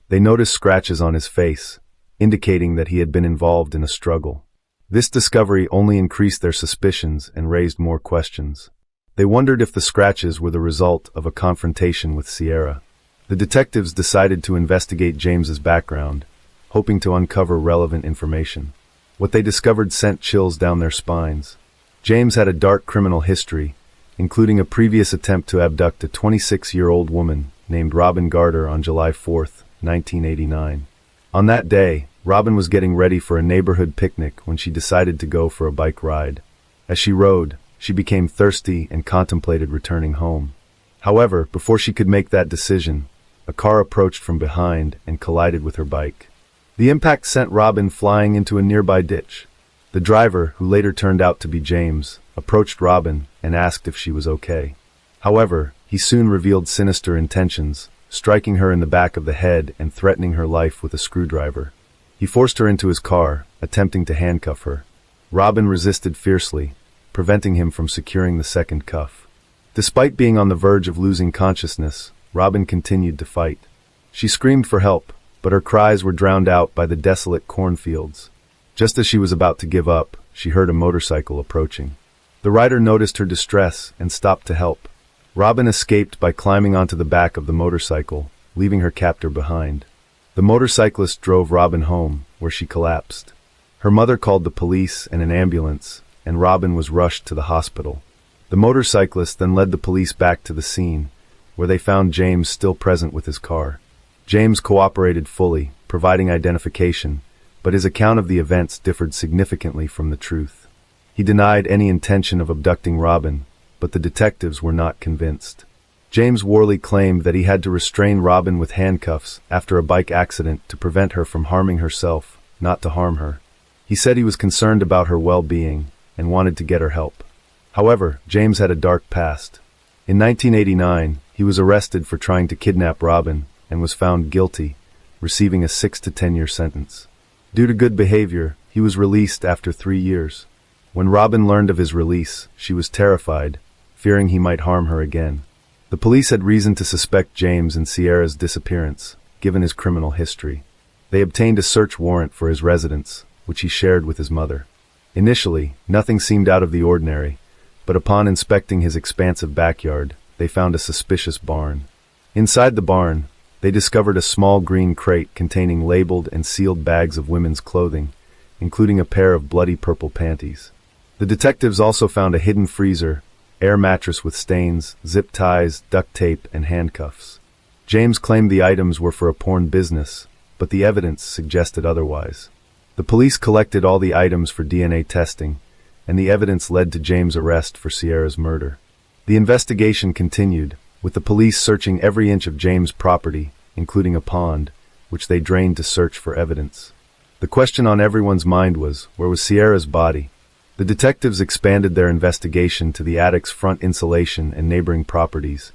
They noticed scratches on his face, indicating that he had been involved in a struggle. This discovery only increased their suspicions and raised more questions. They wondered if the scratches were the result of a confrontation with Sierra. The detectives decided to investigate James's background, hoping to uncover relevant information. What they discovered sent chills down their spines. James had a dark criminal history, including a previous attempt to abduct a 26-year-old woman named Robin Garter on July 4, 1989. On that day, Robin was getting ready for a neighborhood picnic when she decided to go for a bike ride. As she rode, she became thirsty and contemplated returning home. However, before she could make that decision, a car approached from behind and collided with her bike. The impact sent Robin flying into a nearby ditch. The driver, who later turned out to be James, approached Robin and asked if she was okay. However, he soon revealed sinister intentions, striking her in the back of the head and threatening her life with a screwdriver. He forced her into his car, attempting to handcuff her. Robin resisted fiercely, preventing him from securing the second cuff. Despite being on the verge of losing consciousness, Robin continued to fight. She screamed for help, but her cries were drowned out by the desolate cornfields. Just as she was about to give up, she heard a motorcycle approaching. The rider noticed her distress and stopped to help. Robin escaped by climbing onto the back of the motorcycle, leaving her captor behind. The motorcyclist drove Robin home, where she collapsed. Her mother called the police and an ambulance, and Robin was rushed to the hospital. The motorcyclist then led the police back to the scene, where they found James still present with his car. James cooperated fully, providing identification, but his account of the events differed significantly from the truth. He denied any intention of abducting Robin, but the detectives were not convinced. James Worley claimed that he had to restrain Robin with handcuffs after a bike accident to prevent her from harming herself, not to harm her. He said he was concerned about her well-being and wanted to get her help. However, James had a dark past. In 1989, he was arrested for trying to kidnap Robin and was found guilty, receiving a 6 to 10-year sentence. Due to good behavior, he was released after 3 years. When Robin learned of his release, she was terrified, fearing he might harm her again. The police had reason to suspect James in Sierra's disappearance, given his criminal history. They obtained a search warrant for his residence, which he shared with his mother. Initially, nothing seemed out of the ordinary, but upon inspecting his expansive backyard, they found a suspicious barn. Inside the barn, they discovered a small green crate containing labeled and sealed bags of women's clothing, including a pair of bloody purple panties. The detectives also found a hidden freezer, air mattress with stains, zip ties, duct tape, and handcuffs. James claimed the items were for a porn business, but the evidence suggested otherwise. The police collected all the items for DNA testing, and the evidence led to James' arrest for Sierra's murder. The investigation continued, with the police searching every inch of James' property, including a pond, which they drained to search for evidence. The question on everyone's mind was, where was Sierra's body? The detectives expanded their investigation to the attic's front insulation and neighboring properties,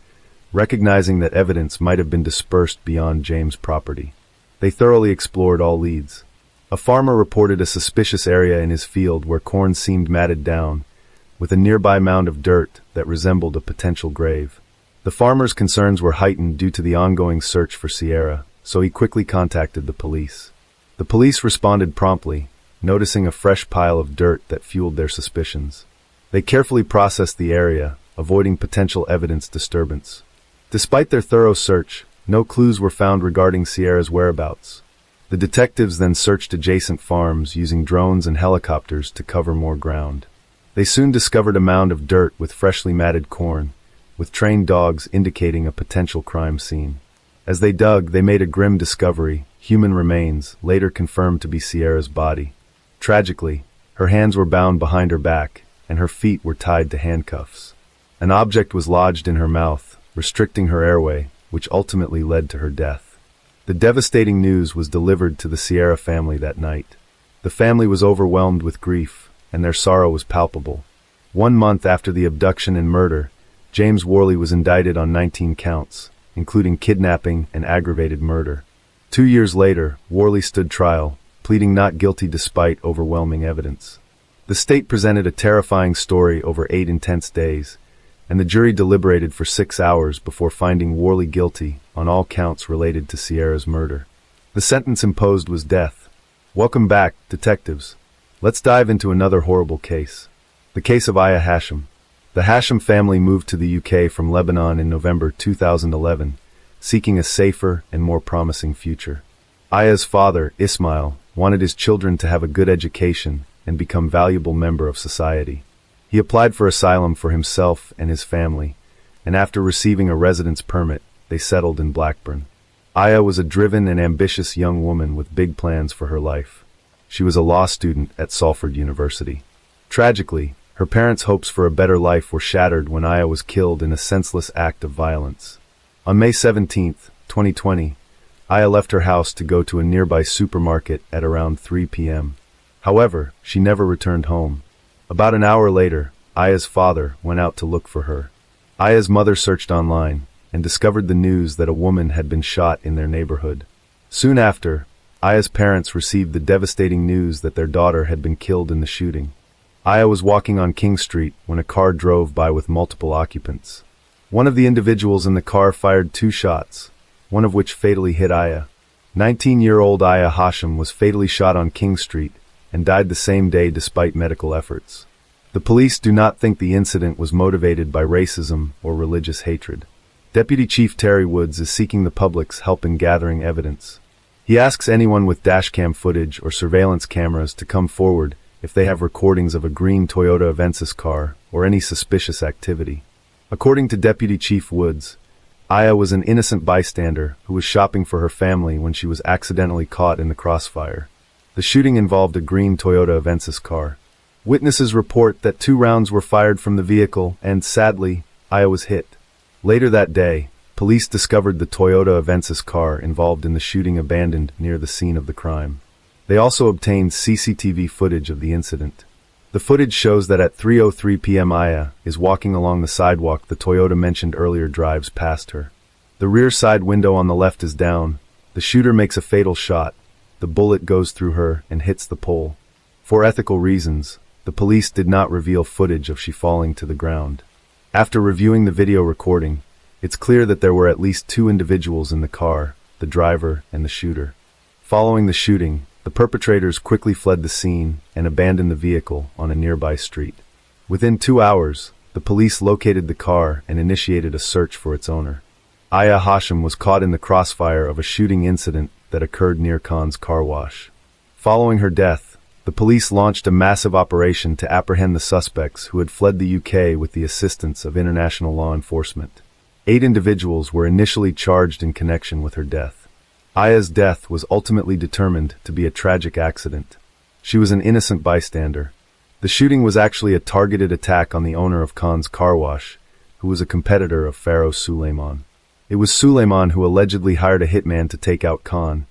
recognizing that evidence might have been dispersed beyond James' property. They thoroughly explored all leads. A farmer reported a suspicious area in his field where corn seemed matted down, with a nearby mound of dirt that resembled a potential grave. The farmer's concerns were heightened due to the ongoing search for Sierra, so he quickly contacted the police. The police responded promptly, noticing a fresh pile of dirt that fueled their suspicions. They carefully processed the area, avoiding potential evidence disturbance. Despite their thorough search, no clues were found regarding Sierra's whereabouts. The detectives then searched adjacent farms using drones and helicopters to cover more ground. They soon discovered a mound of dirt with freshly matted corn, with trained dogs indicating a potential crime scene. As they dug, they made a grim discovery: human remains, later confirmed to be Sierra's body. Tragically, her hands were bound behind her back, and her feet were tied to handcuffs. An object was lodged in her mouth, restricting her airway, which ultimately led to her death. The devastating news was delivered to the Sierra family that night. The family was overwhelmed with grief, and their sorrow was palpable. 1 month after the abduction and murder, James Worley was indicted on 19 counts, including kidnapping and aggravated murder. 2 years later, Worley stood trial, pleading not guilty despite overwhelming evidence. The state presented a terrifying story over 8 intense days, and the jury deliberated for 6 hours before finding Worley guilty on all counts related to Sierra's murder. The sentence imposed was death. Welcome back, detectives. Let's dive into another horrible case. The case of Aya Hashim. The Hashim family moved to the UK from Lebanon in November 2011, seeking a safer and more promising future. Aya's father, Ismail, wanted his children to have a good education and become valuable member of society. He applied for asylum for himself and his family, and after receiving a residence permit, they settled in Blackburn. Aya was a driven and ambitious young woman with big plans for her life. She was a law student at Salford University. Tragically, her parents' hopes for a better life were shattered when Aya was killed in a senseless act of violence. On May 17, 2020, Aya left her house to go to a nearby supermarket at around 3 p.m. However, she never returned home. About an hour later, Aya's father went out to look for her. Aya's mother searched online and discovered the news that a woman had been shot in their neighborhood. Soon after, Aya's parents received the devastating news that their daughter had been killed in the shooting. Aya was walking on King Street when a car drove by with multiple occupants. One of the individuals in the car fired 2 shots, one of which fatally hit Aya. 19-year-old Aya Hashim was fatally shot on King Street and died the same day despite medical efforts. The police do not think the incident was motivated by racism or religious hatred. Deputy Chief Terry Woods is seeking the public's help in gathering evidence. He asks anyone with dashcam footage or surveillance cameras to come forward if they have recordings of a green Toyota Avensis car or any suspicious activity. According to Deputy Chief Woods, Aya was an innocent bystander who was shopping for her family when she was accidentally caught in the crossfire. The shooting involved a green Toyota Avensis car. Witnesses report that 2 rounds were fired from the vehicle and, sadly, Aya was hit. Later that day, police discovered the Toyota Avensis car involved in the shooting abandoned near the scene of the crime. They also obtained CCTV footage of the incident. The footage shows that at 3:03 p.m. Aya is walking along the sidewalk the Toyota mentioned earlier drives past her. The rear side window on the left is down. The shooter makes a fatal shot. The bullet goes through her and hits the pole. For ethical reasons, the police did not reveal footage of she falling to the ground. After reviewing the video recording, it's clear that there were at least 2 individuals in the car, the driver and the shooter. Following the shooting, the perpetrators quickly fled the scene and abandoned the vehicle on a nearby street. Within 2 hours, the police located the car and initiated a search for its owner. Aya Hashim was caught in the crossfire of a shooting incident that occurred near Khan's car wash. Following her death, the police launched a massive operation to apprehend the suspects who had fled the UK with the assistance of international law enforcement. 8 individuals were initially charged in connection with her death. Aya's death was ultimately determined to be a tragic accident. She was an innocent bystander. The shooting was actually a targeted attack on the owner of Khan's car wash, who was a competitor of Pharaoh Suleiman. It was Suleiman who allegedly hired a hitman to take out Khan,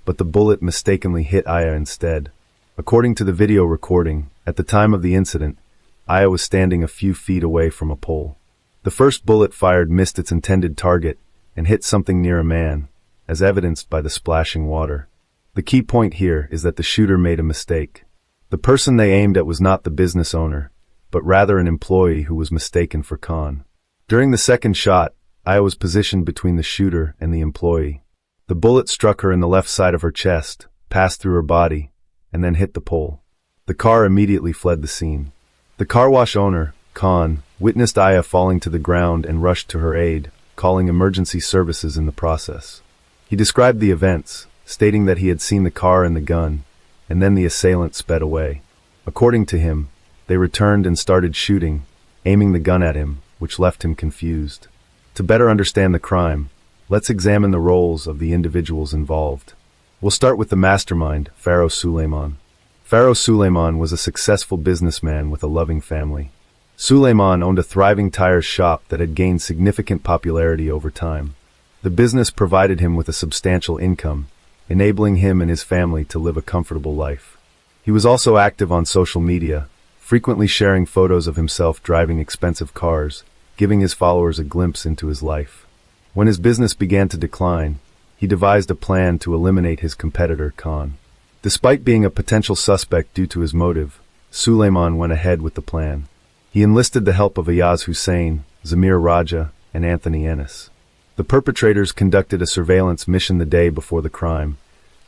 but the bullet mistakenly hit Aya instead. According to the video recording, at the time of the incident, Aya was standing a few feet away from a pole. The first bullet fired missed its intended target and hit something near a man, as evidenced by the splashing water. The key point here is that the shooter made a mistake. The person they aimed at was not the business owner, but rather an employee who was mistaken for Khan. During the second shot, Aya was positioned between the shooter and the employee. The bullet struck her in the left side of her chest, passed through her body, and then hit the pole. The car immediately fled the scene. The car wash owner, Khan, witnessed Aya falling to the ground and rushed to her aid, calling emergency services in the process. He described the events, stating that he had seen the car and the gun, and then the assailant sped away. According to him, they returned and started shooting, aiming the gun at him, which left him confused. To better understand the crime, let's examine the roles of the individuals involved. We'll start with the mastermind, Pharaoh Suleiman. Pharaoh Suleiman was a successful businessman with a loving family. Suleiman owned a thriving tire shop that had gained significant popularity over time. The business provided him with a substantial income, enabling him and his family to live a comfortable life. He was also active on social media, frequently sharing photos of himself driving expensive cars, giving his followers a glimpse into his life. When his business began to decline, he devised a plan to eliminate his competitor, Khan. Despite being a potential suspect due to his motive, Suleiman went ahead with the plan. He enlisted the help of Ayaz Hussein, Zamir Raja, and Anthony Ennis. The perpetrators conducted a surveillance mission the day before the crime,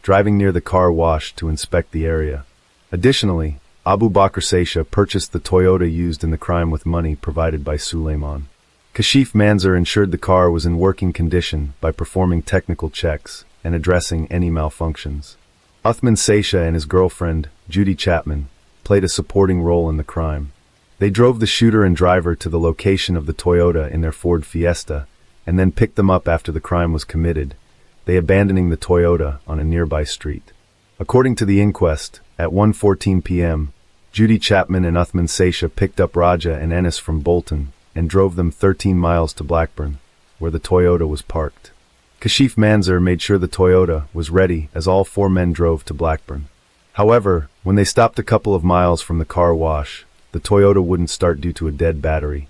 driving near the car wash to inspect the area. Additionally, Abu Bakr Seisha purchased the Toyota used in the crime with money provided by Suleiman. Kashif Manzur ensured the car was in working condition by performing technical checks and addressing any malfunctions. Uthman Seisha and his girlfriend, Judy Chapman, played a supporting role in the crime. They drove the shooter and driver to the location of the Toyota in their Ford Fiesta, and then picked them up after the crime was committed, they abandoning the Toyota on a nearby street. According to the inquest, at 1:14 p.m., Judy Chapman and Uthman Seisha picked up Raja and Ennis from Bolton and drove them 13 miles to Blackburn, where the Toyota was parked. Kashif Manzur made sure the Toyota was ready as all 4 men drove to Blackburn. However, when they stopped a couple of miles from the car wash, the Toyota wouldn't start due to a dead battery.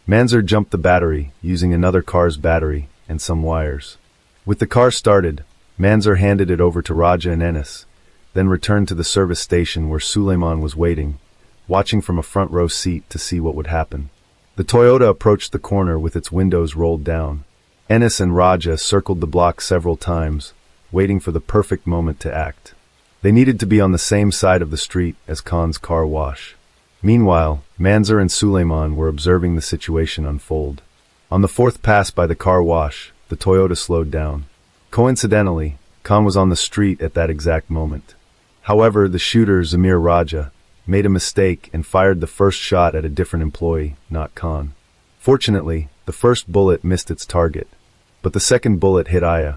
Manzur jumped the battery using another car's battery and some wires. With the car started, Manzur handed it over to Raja and Ennis, then returned to the service station where Suleiman was waiting, watching from a front row seat to see what would happen. The Toyota approached the corner with its windows rolled down. Ennis and Raja circled the block several times, waiting for the perfect moment to act. They needed to be on the same side of the street as Khan's car wash. Meanwhile, Manzur and Suleiman were observing the situation unfold. On the 4th pass by the car wash, the Toyota slowed down. Coincidentally, Khan was on the street at that exact moment. However, the shooter, Zamir Raja, made a mistake and fired the first shot at a different employee, not Khan. Fortunately, the first bullet missed its target. but the second bullet hit Aya.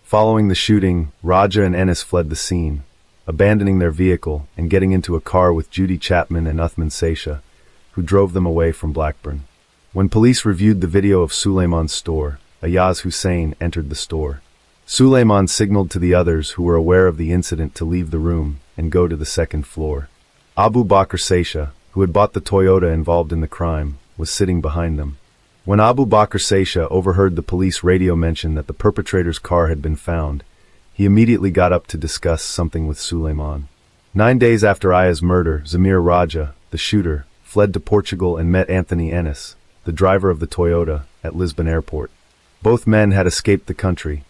Following the shooting, Raja and Ennis fled the scene, abandoning their vehicle and getting into a car with Judy Chapman and Uthman Sesha, who drove them away from Blackburn. When police reviewed the video of Suleiman's store, Ayaz Hussein entered the store. Suleiman signaled to the others who were aware of the incident to leave the room and go to the second floor. Abu Bakr Sesha, who had bought the Toyota involved in the crime, was sitting behind them. When Abu Bakr Sesha overheard the police radio mention that the perpetrator's car had been found, he immediately got up to discuss something with Suleiman. 9 days after Aya's murder, Zamir Raja, the shooter, fled to Portugal and met Anthony Ennis, the driver of the Toyota, at Lisbon airport. Both men had escaped the country.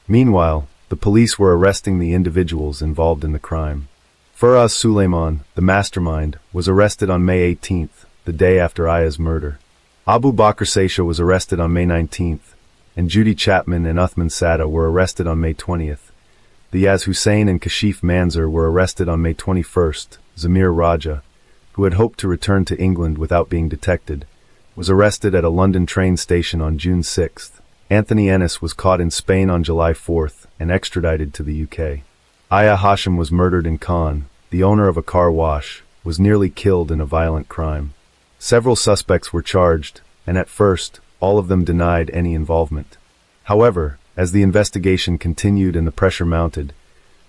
Meanwhile, the police were arresting the individuals involved in the crime. Faraz Suleiman, the mastermind, was arrested on May 18th, the day after Aya's murder. Abu Bakr Sesha was arrested on May 19th, and Judy Chapman and Uthman Sada were arrested on May 20th. The Yaz Hussein and Kashif Manzur were arrested on May 21st. Zamir Raja, who had hoped to return to England without being detected, was arrested at a London train station on June 6th. Anthony Ennis was caught in Spain on July 4th and extradited to the UK. Aya Hashim was murdered in Cannes. The owner of a car wash was nearly killed in a violent crime. Several suspects were charged, and at first, all of them denied any involvement. However, as the investigation continued and the pressure mounted,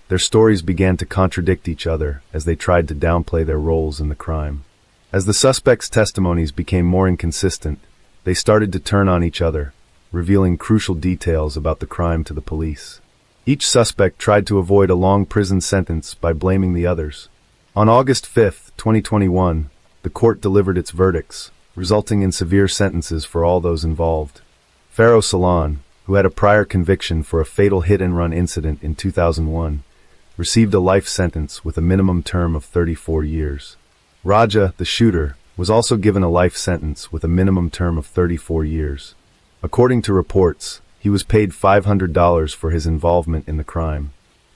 their stories began to contradict each other as they tried to downplay their roles in the crime. As the suspects' testimonies became more inconsistent, they started to turn on each other, revealing crucial details about the crime to the police. Each suspect tried to avoid a long prison sentence by blaming the others. On August 5, 2021, the court delivered its verdicts, resulting in severe sentences for all those involved. Pharaoh Salon, who had a prior conviction for a fatal hit-and-run incident in 2001, received a life sentence with a minimum term of 34 years. Raja, the shooter, was also given a life sentence with a minimum term of 34 years. According to reports, he was paid $500 for his involvement in the crime.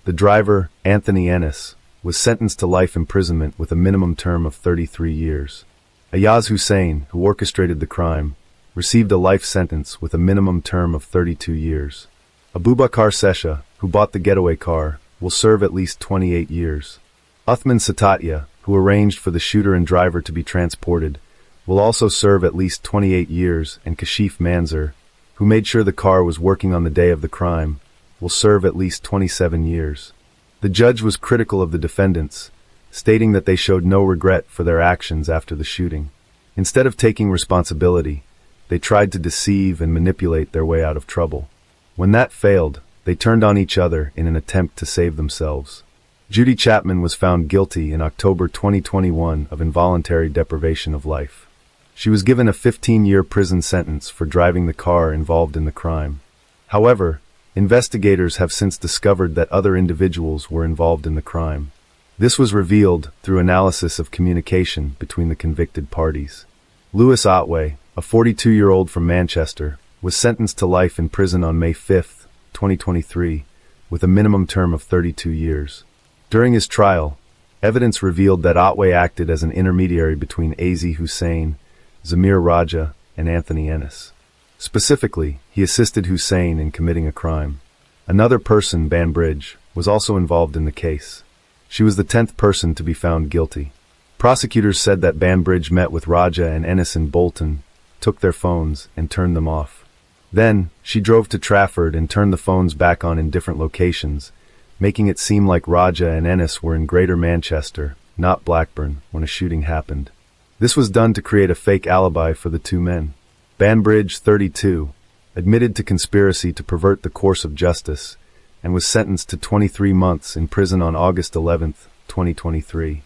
The driver, Anthony Ennis, was sentenced to life imprisonment with a minimum term of 33 years. Ayaz Hussein, who orchestrated the crime, received a life sentence with a minimum term of 32 years. Abubakar Sesha, who bought the getaway car, will serve at least 28 years. Uthman Satatya, who arranged for the shooter and driver to be transported, will also serve at least 28 years, and Kashif Manzur, who made sure the car was working on the day of the crime, will serve at least 27 years. The judge was critical of the defendants, stating that they showed no regret for their actions after the shooting. Instead of taking responsibility, they tried to deceive and manipulate their way out of trouble. When that failed, they turned on each other in an attempt to save themselves. Judy Chapman was found guilty in October 2021 of involuntary deprivation of life. She was given a 15-year prison sentence for driving the car involved in the crime. However, investigators have since discovered that other individuals were involved in the crime. This was revealed through analysis of communication between the convicted parties. Lewis Otway, a 42-year-old from Manchester, was sentenced to life in prison on May 5, 2023, with a minimum term of 32 years. During his trial, evidence revealed that Otway acted as an intermediary between Azi Hussein, Zamir Raja, and Anthony Ennis. Specifically, he assisted Hussein in committing a crime. Another person, Banbridge, was also involved in the case. She was the 10th person to be found guilty. Prosecutors said that Banbridge met with Raja and Ennis in Bolton, took their phones, and turned them off. Then, she drove to Trafford and turned the phones back on in different locations, making it seem like Raja and Ennis were in Greater Manchester, not Blackburn, when a shooting happened. This was done to create a fake alibi for the two men. Banbridge, 32, admitted to conspiracy to pervert the course of justice and was sentenced to 23 months in prison on August 11, 2023.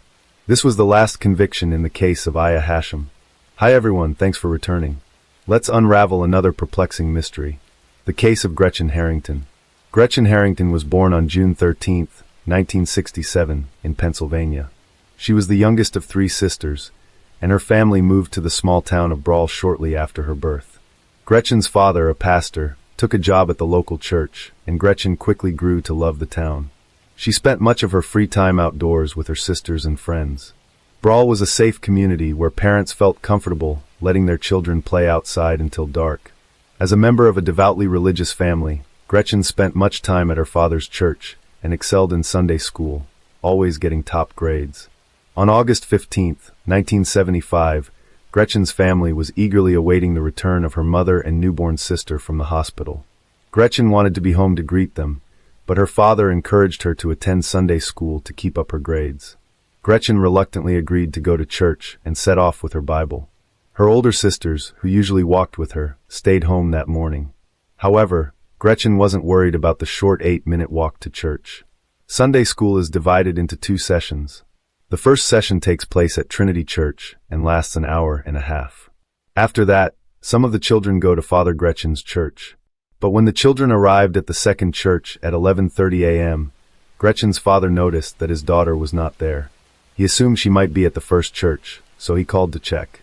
This was the last conviction in the case of Aya Hashim. Hi everyone, thanks for returning. Let's unravel another perplexing mystery. The case of Gretchen Harrington. Gretchen Harrington was born on June 13, 1967, in Pennsylvania. She was the youngest of 3 sisters, and her family moved to the small town of Brawl shortly after her birth. Gretchen's father, a pastor, took a job at the local church, and Gretchen quickly grew to love the town. She spent much of her free time outdoors with her sisters and friends. Brawl was a safe community where parents felt comfortable letting their children play outside until dark. As a member of a devoutly religious family, Gretchen spent much time at her father's church and excelled in Sunday school, always getting top grades. On August 15, 1975, Gretchen's family was eagerly awaiting the return of her mother and newborn sister from the hospital. Gretchen wanted to be home to greet them, but her father encouraged her to attend Sunday school to keep up her grades. Gretchen reluctantly agreed to go to church and set off with her Bible. Her older sisters, who usually walked with her, stayed home that morning. However, Gretchen wasn't worried about the short 8-minute walk to church. Sunday school is divided into 2 sessions. The first session takes place at Trinity Church and lasts an hour and a half. After that, some of the children go to Father Gretchen's church. But when the children arrived at the second church at 11:30 a.m., Gretchen's father noticed that his daughter was not there. He assumed she might be at the first church, so he called to check.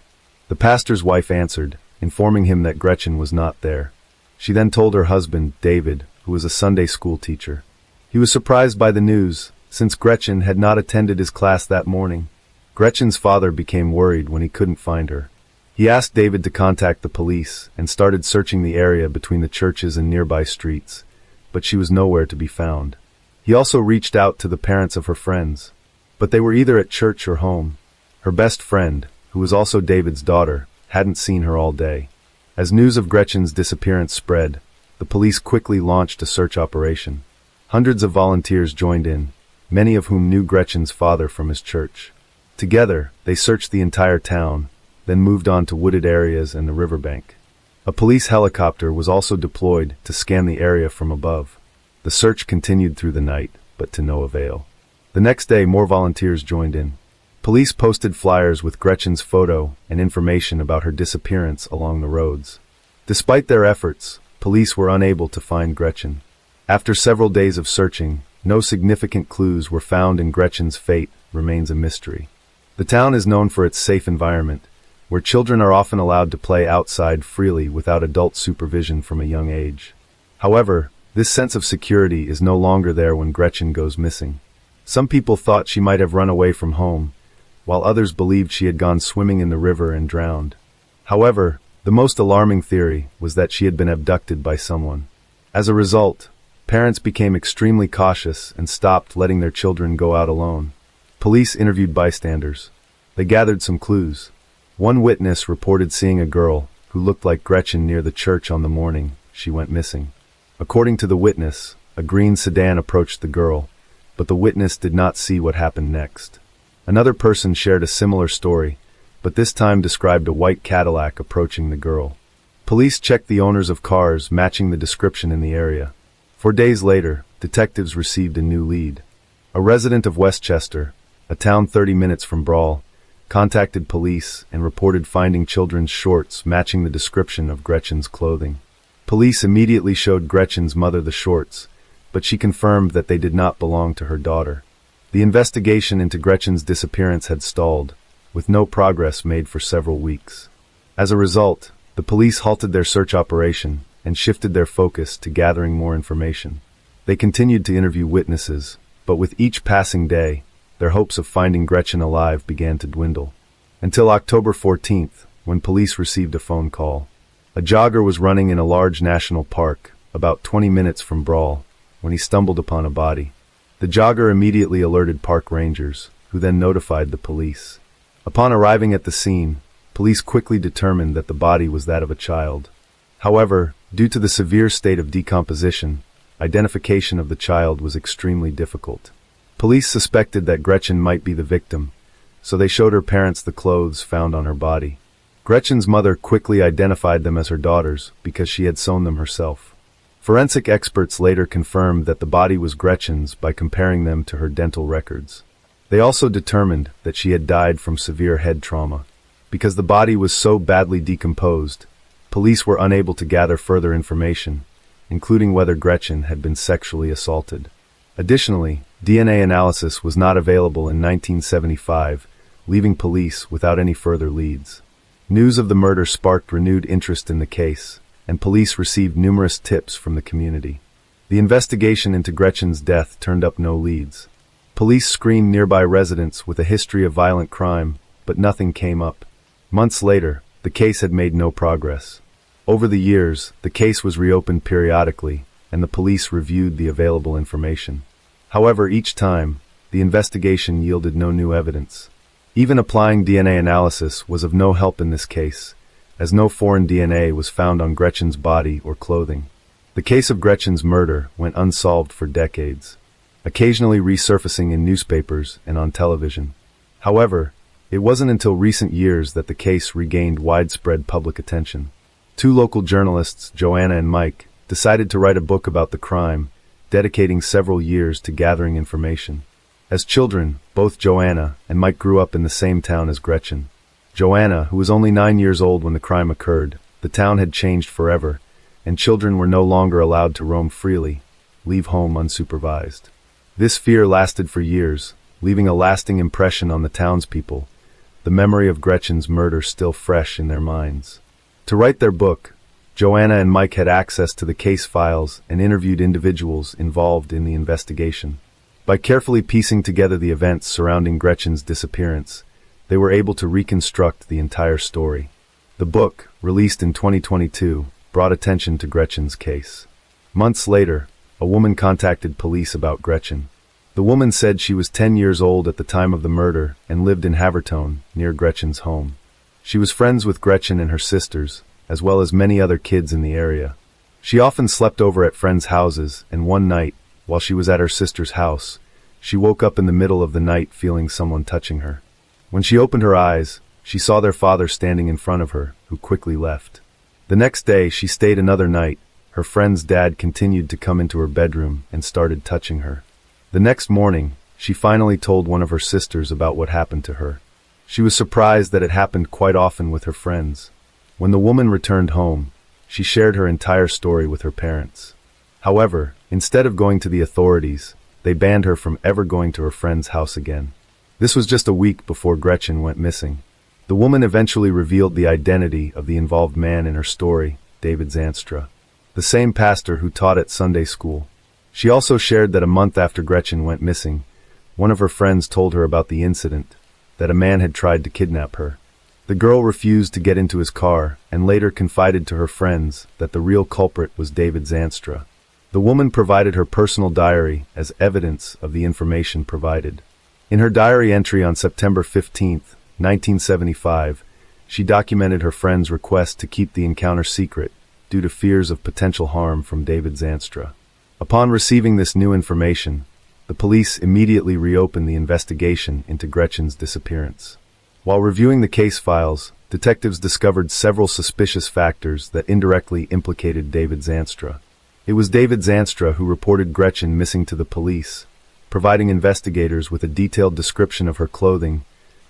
The pastor's wife answered, informing him that Gretchen was not there. She then told her husband, David, who was a Sunday school teacher. He was surprised by the news, since Gretchen had not attended his class that morning. Gretchen's father became worried when he couldn't find her. He asked David to contact the police and started searching the area between the churches and nearby streets, but she was nowhere to be found. He also reached out to the parents of her friends, but they were either at church or home. Her best friend, who was also David's daughter, hadn't seen her all day. As news of Gretchen's disappearance spread, the police quickly launched a search operation. Hundreds of volunteers joined in, many of whom knew Gretchen's father from his church. Together, they searched the entire town, then moved on to wooded areas and the riverbank. A police helicopter was also deployed to scan the area from above. The search continued through the night, but to no avail. The next day, more volunteers joined in. Police posted flyers with Gretchen's photo and information about her disappearance along the roads. Despite their efforts, police were unable to find Gretchen. After several days of searching, no significant clues were found, and Gretchen's fate remains a mystery. The town is known for its safe environment, where children are often allowed to play outside freely without adult supervision from a young age. However, this sense of security is no longer there when Gretchen goes missing. Some people thought she might have run away from home, while others believed she had gone swimming in the river and drowned. However, the most alarming theory was that she had been abducted by someone. As a result, parents became extremely cautious and stopped letting their children go out alone. Police interviewed bystanders. They gathered some clues. One witness reported seeing a girl who looked like Gretchen near the church on the morning she went missing. According to the witness, a green sedan approached the girl, but the witness did not see what happened next. Another person shared a similar story, but this time described a white Cadillac approaching the girl. Police checked the owners of cars matching the description in the area. 4 days later, detectives received a new lead. A resident of Westchester, a town 30 minutes from Brawl, contacted police and reported finding children's shorts matching the description of Gretchen's clothing. Police immediately showed Gretchen's mother the shorts, but she confirmed that they did not belong to her daughter. The investigation into Gretchen's disappearance had stalled, with no progress made for several weeks. As a result, the police halted their search operation and shifted their focus to gathering more information. They continued to interview witnesses, but with each passing day, their hopes of finding Gretchen alive began to dwindle. Until October 14th, when police received a phone call. A jogger was running in a large national park, about 20 minutes from Brawl, when he stumbled upon a body. The jogger immediately alerted park rangers, who then notified the police. Upon arriving at the scene, police quickly determined that the body was that of a child. However, due to the severe state of decomposition, identification of the child was extremely difficult. Police suspected that Gretchen might be the victim, so they showed her parents the clothes found on her body. Gretchen's mother quickly identified them as her daughters because she had sewn them herself. Forensic experts later confirmed that the body was Gretchen's by comparing them to her dental records. They also determined that she had died from severe head trauma. Because the body was so badly decomposed, police were unable to gather further information, including whether Gretchen had been sexually assaulted. Additionally, DNA analysis was not available in 1975, leaving police without any further leads. News of the murder sparked renewed interest in the case, and police received numerous tips from the community. The investigation into Gretchen's death turned up no leads. Police screened nearby residents with a history of violent crime, but nothing came up. Months later, the case had made no progress. Over the years, the case was reopened periodically, and the police reviewed the available information. However, each time, the investigation yielded no new evidence. Even applying DNA analysis was of no help in this case, as no foreign DNA was found on Gretchen's body or clothing. The case of Gretchen's murder went unsolved for decades, occasionally resurfacing in newspapers and on television. However, it wasn't until recent years that the case regained widespread public attention. Two local journalists, Joanna and Mike, decided to write a book about the crime, dedicating several years to gathering information. As children, both Joanna and Mike grew up in the same town as Gretchen. Joanna, who was only 9 years old when the crime occurred, the town had changed forever, and children were no longer allowed to roam freely, leave home unsupervised. This fear lasted for years, leaving a lasting impression on the townspeople, the memory of Gretchen's murder still fresh in their minds. To write their book, Joanna and Mike had access to the case files and interviewed individuals involved in the investigation. By carefully piecing together the events surrounding Gretchen's disappearance, they were able to reconstruct the entire story. The book, released in 2022, brought attention to Gretchen's case. Months later, a woman contacted police about Gretchen. The woman said she was 10 years old at the time of the murder and lived in Havertone, near Gretchen's home. She was friends with Gretchen and her sisters, as well as many other kids in the area. She often slept over at friends' houses, and one night, while she was at her sister's house, she woke up in the middle of the night feeling someone touching her. When she opened her eyes, she saw their father standing in front of her, who quickly left. The next day, she stayed another night. Her friend's dad continued to come into her bedroom and started touching her. The next morning, she finally told one of her sisters about what happened to her. She was surprised that it happened quite often with her friends. When the woman returned home, she shared her entire story with her parents. However, instead of going to the authorities, they banned her from ever going to her friend's house again. This was just a week before Gretchen went missing. The woman eventually revealed the identity of the involved man in her story, David Zanstra, the same pastor who taught at Sunday school. She also shared that a month after Gretchen went missing, one of her friends told her about the incident, that a man had tried to kidnap her. The girl refused to get into his car and later confided to her friends that the real culprit was David Zanstra. The woman provided her personal diary as evidence of the information provided. In her diary entry on September 15, 1975, she documented her friend's request to keep the encounter secret due to fears of potential harm from David Zanstra. Upon receiving this new information, the police immediately reopened the investigation into Gretchen's disappearance. While reviewing the case files, detectives discovered several suspicious factors that indirectly implicated David Zanstra. It was David Zanstra who reported Gretchen missing to the police, providing investigators with a detailed description of her clothing: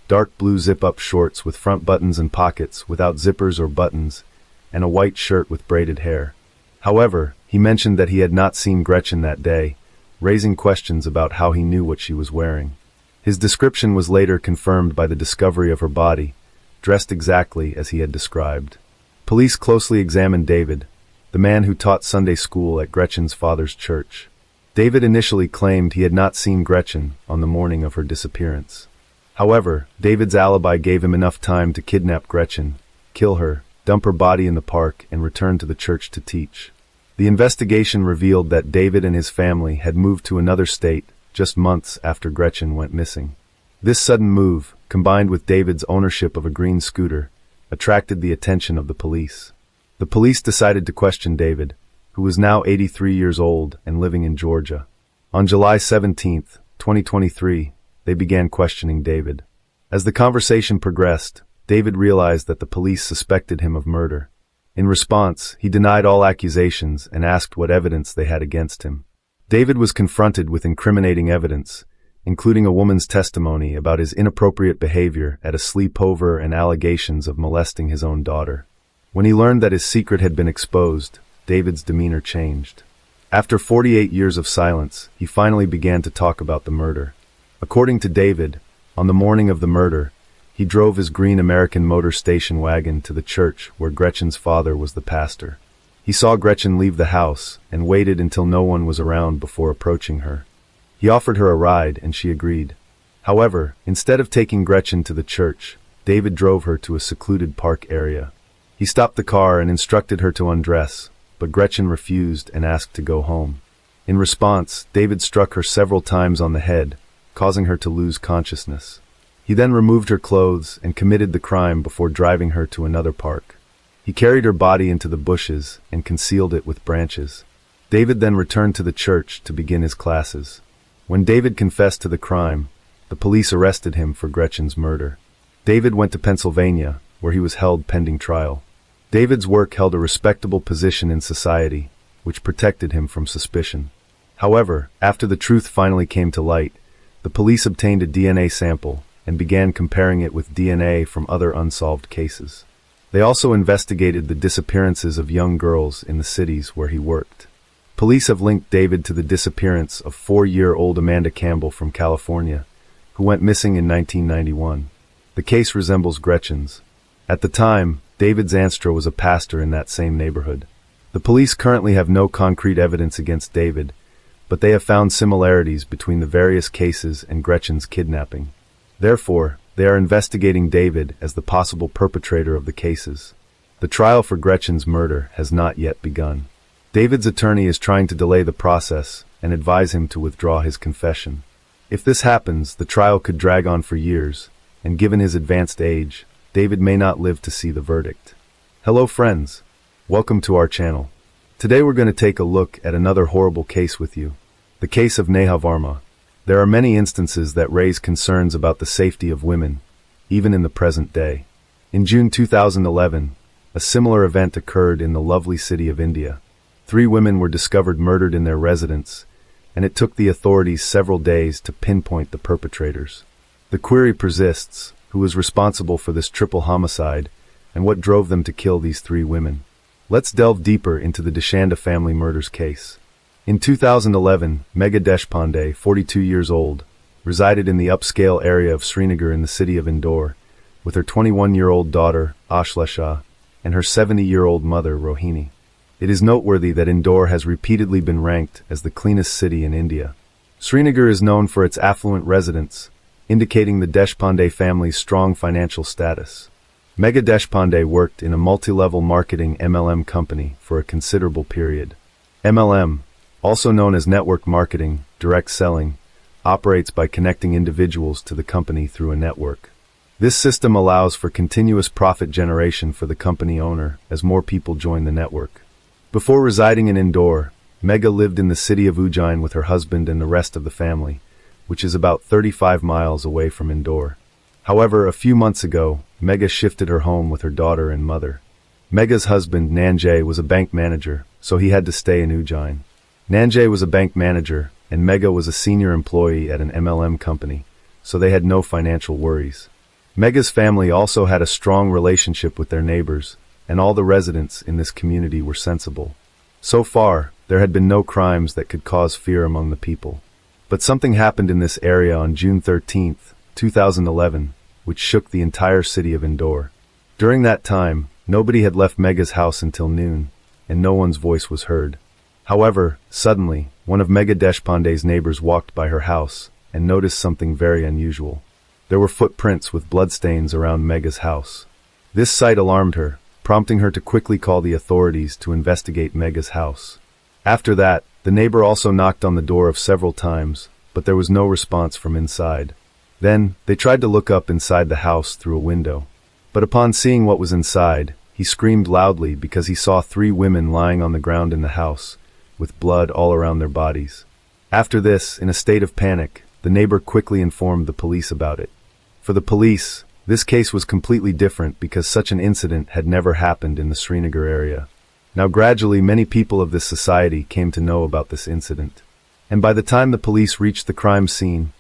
dark blue zip-up shorts with front buttons and pockets without zippers or buttons, and a white shirt with braided hair. However, he mentioned that he had not seen Gretchen that day, raising questions about how he knew what she was wearing. His description was later confirmed by the discovery of her body, dressed exactly as he had described. Police closely examined David, the man who taught Sunday school at Gretchen's father's church. David initially claimed he had not seen Gretchen on the morning of her disappearance. However, David's alibi gave him enough time to kidnap Gretchen, kill her, dump her body in the park, and return to the church to teach. The investigation revealed that David and his family had moved to another state just months after Gretchen went missing. This sudden move, combined with David's ownership of a green scooter, attracted the attention of the police. The police decided to question David, who was now 83 years old and living in Georgia. On July 17, 2023, they began questioning David. As the conversation progressed, David realized that the police suspected him of murder. In response, he denied all accusations and asked what evidence they had against him. David was confronted with incriminating evidence, including a woman's testimony about his inappropriate behavior at a sleepover and allegations of molesting his own daughter. When he learned that his secret had been exposed, David's demeanor changed. After 48 years of silence, he finally began to talk about the murder. According to David, on the morning of the murder, he drove his green American motor station wagon to the church where Gretchen's father was the pastor. He saw Gretchen leave the house and waited until no one was around before approaching her. He offered her a ride and she agreed. However, instead of taking Gretchen to the church, David drove her to a secluded park area. He stopped the car and instructed her to undress, but Gretchen refused and asked to go home. In response, David struck her several times on the head, causing her to lose consciousness. He then removed her clothes and committed the crime before driving her to another park. He carried her body into the bushes and concealed it with branches. David then returned to the church to begin his classes. When David confessed to the crime, the police arrested him for Gretchen's murder. David went to Pennsylvania, where he was held pending trial. David's work held a respectable position in society, which protected him from suspicion. However, after the truth finally came to light, the police obtained a DNA sample and began comparing it with DNA from other unsolved cases. They also investigated the disappearances of young girls in the cities where he worked. Police have linked David to the disappearance of 4-year-old Amanda Campbell from California, who went missing in 1991. The case resembles Gretchen's. At the time, David Zanstra was a pastor in that same neighborhood. The police currently have no concrete evidence against David, but they have found similarities between the various cases and Gretchen's kidnapping. Therefore, they are investigating David as the possible perpetrator of the cases. The trial for Gretchen's murder has not yet begun. David's attorney is trying to delay the process and advise him to withdraw his confession. If this happens, the trial could drag on for years, and given his advanced age, David may not live to see the verdict. Hello friends, welcome to our channel. Today we're going to take a look at another horrible case with you, the case of Neha Varma. There are many instances that raise concerns about the safety of women, even in the present day. In June 2011, a similar event occurred in the lovely city of India. 3 women were discovered murdered in their residence, and it took the authorities several days to pinpoint the perpetrators. The query persists: who was responsible for this triple homicide, and what drove them to kill these 3 women? Let's delve deeper into the Deshanda family murders case. In 2011, Megha Deshpande, 42 years old, resided in the upscale area of Srinagar in the city of Indore, with her 21-year-old daughter, Ashlesha, and her 70-year-old mother, Rohini. It is noteworthy that Indore has repeatedly been ranked as the cleanest city in India. Srinagar is known for its affluent residents, indicating the Deshpande family's strong financial status. Megha Deshpande worked in a multi-level marketing MLM company for a considerable period. MLM, also known as network marketing, direct selling, operates by connecting individuals to the company through a network. This system allows for continuous profit generation for the company owner as more people join the network. Before residing in Indore, Megha lived in the city of Ujjain with her husband and the rest of the family, which is about 35 miles away from Indore. However, a few months ago, Megha shifted her home with her daughter and mother. Megha's husband, Nanjay, was a bank manager, so he had to stay in Ujjain. Nanjay was a bank manager, and Megha was a senior employee at an MLM company, so they had no financial worries. Megha's family also had a strong relationship with their neighbors, and all the residents in this community were sensible. So far, there had been no crimes that could cause fear among the people. But something happened in this area on June 13, 2011, which shook the entire city of Indore. During that time, nobody had left Megha's house until noon, and no one's voice was heard. However, suddenly, one of Megha Deshpande's neighbors walked by her house and noticed something very unusual. There were footprints with bloodstains around Megha's house. This sight alarmed her, prompting her to quickly call the authorities to investigate Megha's house. After that, the neighbor also knocked on the door several times, but there was no response from inside. Then, they tried to look up inside the house through a window. But upon seeing what was inside, he screamed loudly because he saw 3 women lying on the ground in the house, with blood all around their bodies. After this, in a state of panic, the neighbor quickly informed the police about it. For the police, this case was completely different because such an incident had never happened in the Srinagar area. Now gradually many people of this society came to know about this incident. And by the time the police reached the crime scene,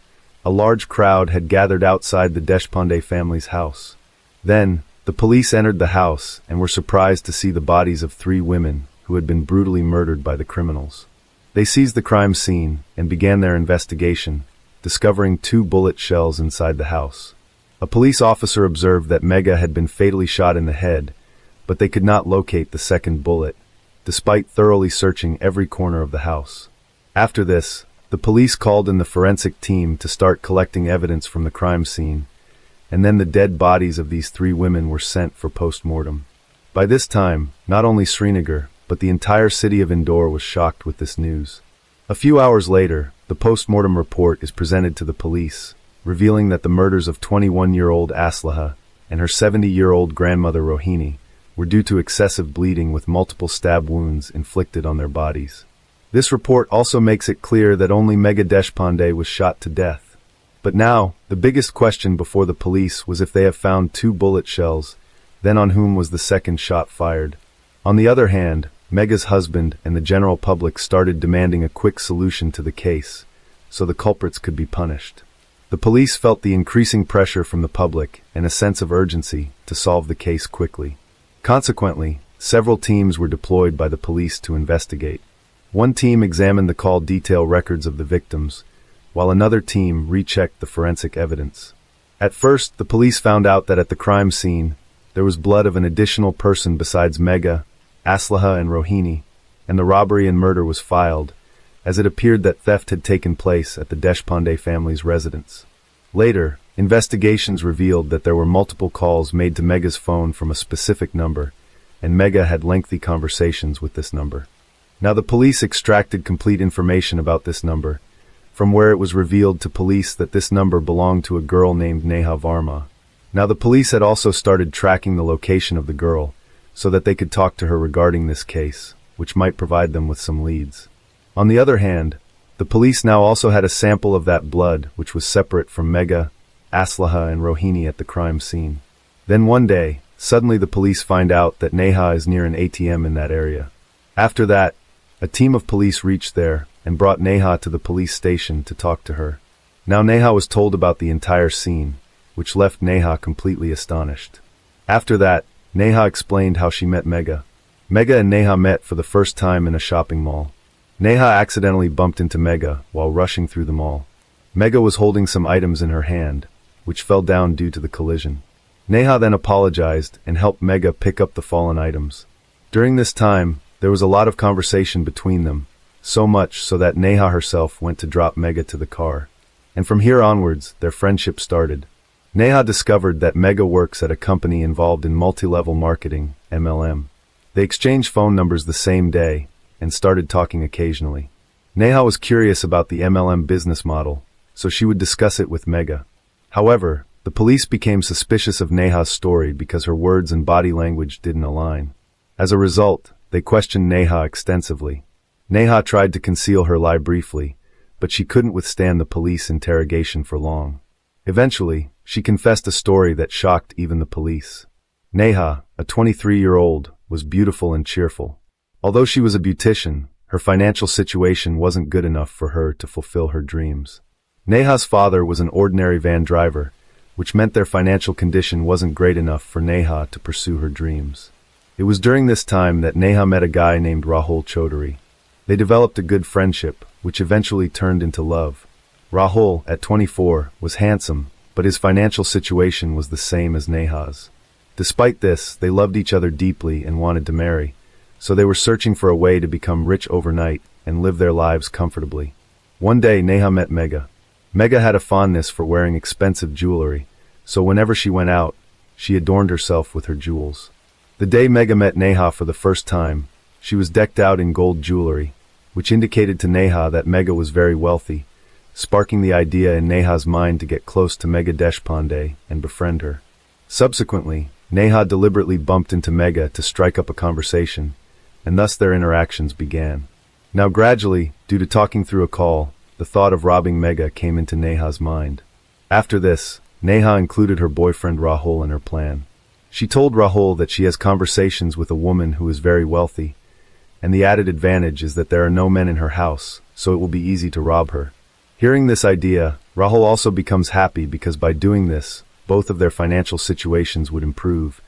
a large crowd had gathered outside the Deshpande family's house. Then, the police entered the house and were surprised to see the bodies of 3 women who had been brutally murdered by the criminals. They seized the crime scene and began their investigation, discovering 2 bullet shells inside the house. A police officer observed that Megha had been fatally shot in the head, but they could not locate the second bullet, despite thoroughly searching every corner of the house. After this, the police called in the forensic team to start collecting evidence from the crime scene, and then the dead bodies of these 3 women were sent for post-mortem. By this time, not only Srinagar, but the entire city of Indore was shocked with this news. A few hours later, the post-mortem report is presented to the police, revealing that the murders of 21-year-old Aslaha and her 70-year-old grandmother Rohini were due to excessive bleeding with multiple stab wounds inflicted on their bodies. This report also makes it clear that only Megha Deshpande was shot to death. But now, the biggest question before the police was if they have found 2 bullet shells, then on whom was the second shot fired. On the other hand, Megha's husband and the general public started demanding a quick solution to the case, so the culprits could be punished. The police felt the increasing pressure from the public and a sense of urgency to solve the case quickly. Consequently, several teams were deployed by the police to investigate. One team examined the call detail records of the victims, while another team rechecked the forensic evidence. At first, the police found out that at the crime scene, there was blood of an additional person besides Megha, Aslaha and Rohini, and the robbery and murder was filed, as it appeared that theft had taken place at the Deshpande family's residence. Later, investigations revealed that there were multiple calls made to Megha's phone from a specific number, and Megha had lengthy conversations with this number. Now the police extracted complete information about this number, from where it was revealed to police that this number belonged to a girl named Neha Varma. Now the police had also started tracking the location of the girl, so that they could talk to her regarding this case, which might provide them with some leads. On the other hand, the police now also had a sample of that blood which was separate from Megha, Aslaha and Rohini at the crime scene. Then one day, suddenly the police find out that Neha is near an ATM in that area. After that, a team of police reached there and brought Neha to the police station to talk to her. Now Neha was told about the entire scene, which left Neha completely astonished. After that, Neha explained how she met Megha. Megha and Neha met for the first time in a shopping mall. Neha accidentally bumped into Megha while rushing through the mall. Megha was holding some items in her hand, which fell down due to the collision. Neha then apologized and helped Megha pick up the fallen items. During this time, there was a lot of conversation between them, so much so that Neha herself went to drop Megha to the car. And from here onwards, their friendship started. Neha discovered that Megha works at a company involved in multi-level marketing, MLM. They exchanged phone numbers the same day and started talking occasionally. Neha was curious about the MLM business model, so she would discuss it with Megha. However, the police became suspicious of Neha's story because her words and body language didn't align. As a result, they questioned Neha extensively. Neha tried to conceal her lie briefly, but she couldn't withstand the police interrogation for long. Eventually, she confessed a story that shocked even the police. Neha, a 23-year-old, was beautiful and cheerful. Although she was a beautician, her financial situation wasn't good enough for her to fulfill her dreams. Neha's father was an ordinary van driver, which meant their financial condition wasn't great enough for Neha to pursue her dreams. It was during this time that Neha met a guy named Rahul Chaudhary. They developed a good friendship, which eventually turned into love. Rahul, at 24, was handsome, but his financial situation was the same as Neha's. Despite this, they loved each other deeply and wanted to marry, so they were searching for a way to become rich overnight and live their lives comfortably. One day, Neha met Megha. Megha had a fondness for wearing expensive jewelry, so whenever she went out, she adorned herself with her jewels. The day Megha met Neha for the first time, she was decked out in gold jewelry, which indicated to Neha that Megha was very wealthy, sparking the idea in Neha's mind to get close to Megha Deshpande and befriend her. Subsequently, Neha deliberately bumped into Megha to strike up a conversation, and thus their interactions began. Now gradually, due to talking through a call, the thought of robbing Megha came into Neha's mind. After this, Neha included her boyfriend Rahul in her plan. She told Rahul that she has conversations with a woman who is very wealthy, and the added advantage is that there are no men in her house, so it will be easy to rob her. Hearing this idea, Rahul also becomes happy because by doing this, both of their financial situations would improve,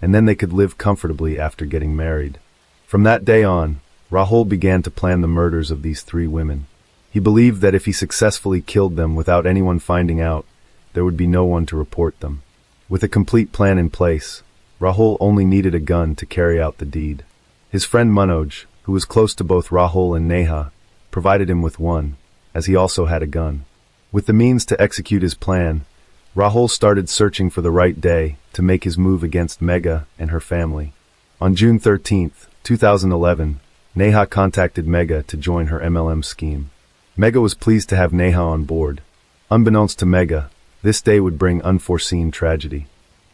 and then they could live comfortably after getting married. From that day on, Rahul began to plan the murders of these 3 women. He believed that if he successfully killed them without anyone finding out, there would be no one to report them. With a complete plan in place, Rahul only needed a gun to carry out the deed. His friend Manoj, who was close to both Rahul and Neha, provided him with one, as he also had a gun. With the means to execute his plan, Rahul started searching for the right day to make his move against Megha and her family. On June 13, 2011, Neha contacted Megha to join her MLM scheme. Megha was pleased to have Neha on board. Unbeknownst to Megha, this day would bring unforeseen tragedy.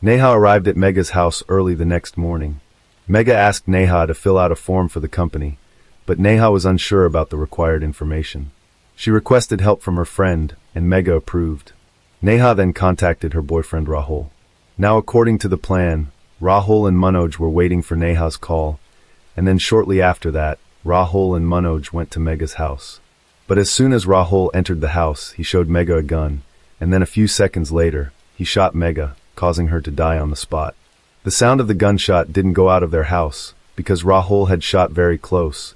Neha arrived at Megha's house early the next morning. Megha asked Neha to fill out a form for the company, but Neha was unsure about the required information. She requested help from her friend, and Megha approved. Neha then contacted her boyfriend Rahul. Now, according to the plan, Rahul and Manoj were waiting for Neha's call, and then shortly after that, Rahul and Manoj went to Megha's house. But as soon as Rahul entered the house, he showed Megha a gun, and then a few seconds later, he shot Megha, causing her to die on the spot. The sound of the gunshot didn't go out of their house, because Rahul had shot very close,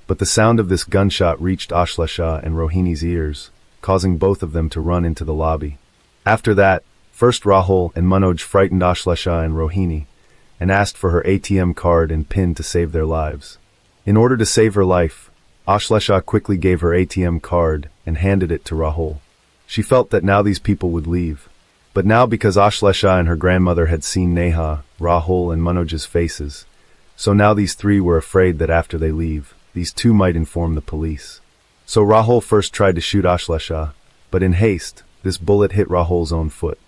but the sound of this gunshot reached Ashlesha and Rohini's ears, causing both of them to run into the lobby. After that, first Rahul and Manoj frightened Ashlesha and Rohini, and asked for her ATM card and PIN to save their lives. In order to save her life, Ashlesha quickly gave her ATM card and handed it to Rahul. She felt that now these people would leave. But now, because Ashlesha and her grandmother had seen Neha, Rahul and Manoj's faces, so now these three were afraid that after they leave, these two might inform the police. So Rahul first tried to shoot Ashlesha, but in haste, this bullet hit Rahul's own foot.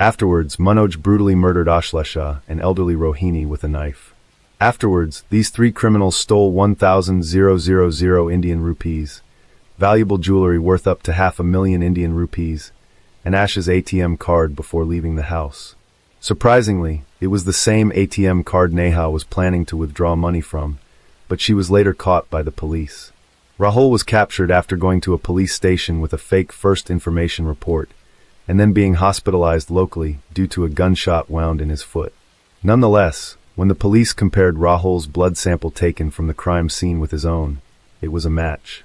Afterwards, Manoj brutally murdered Ashlesha and elderly Rohini with a knife. Afterwards, these three criminals stole 1,000 Indian rupees, valuable jewelry worth up to 500,000 Indian rupees, and Ash's ATM card before leaving the house. Surprisingly, it was the same ATM card Neha was planning to withdraw money from, but she was later caught by the police. Rahul was captured after going to a police station with a fake first information report, and then being hospitalized locally due to a gunshot wound in his foot. Nonetheless, when the police compared Rahul's blood sample taken from the crime scene with his own, it was a match.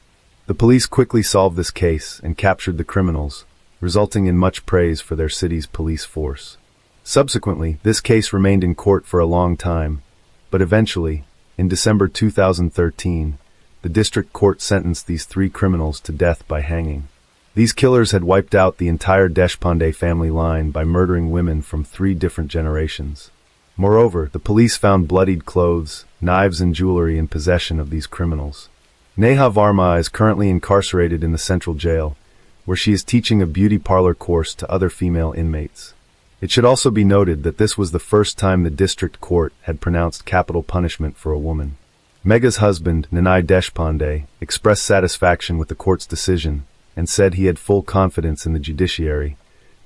The police quickly solved this case and captured the criminals, resulting in much praise for their city's police force. Subsequently, this case remained in court for a long time, but eventually, in December 2013, the district court sentenced these three criminals to death by hanging. These killers had wiped out the entire Deshpande family line by murdering women from 3 different generations. Moreover, the police found bloodied clothes, knives and jewelry in possession of these criminals. Neha Varma is currently incarcerated in the central jail, where she is teaching a beauty parlor course to other female inmates. It should also be noted that this was the first time the district court had pronounced capital punishment for a woman. Megha's husband, Nanai Deshpande, expressed satisfaction with the court's decision and said he had full confidence in the judiciary,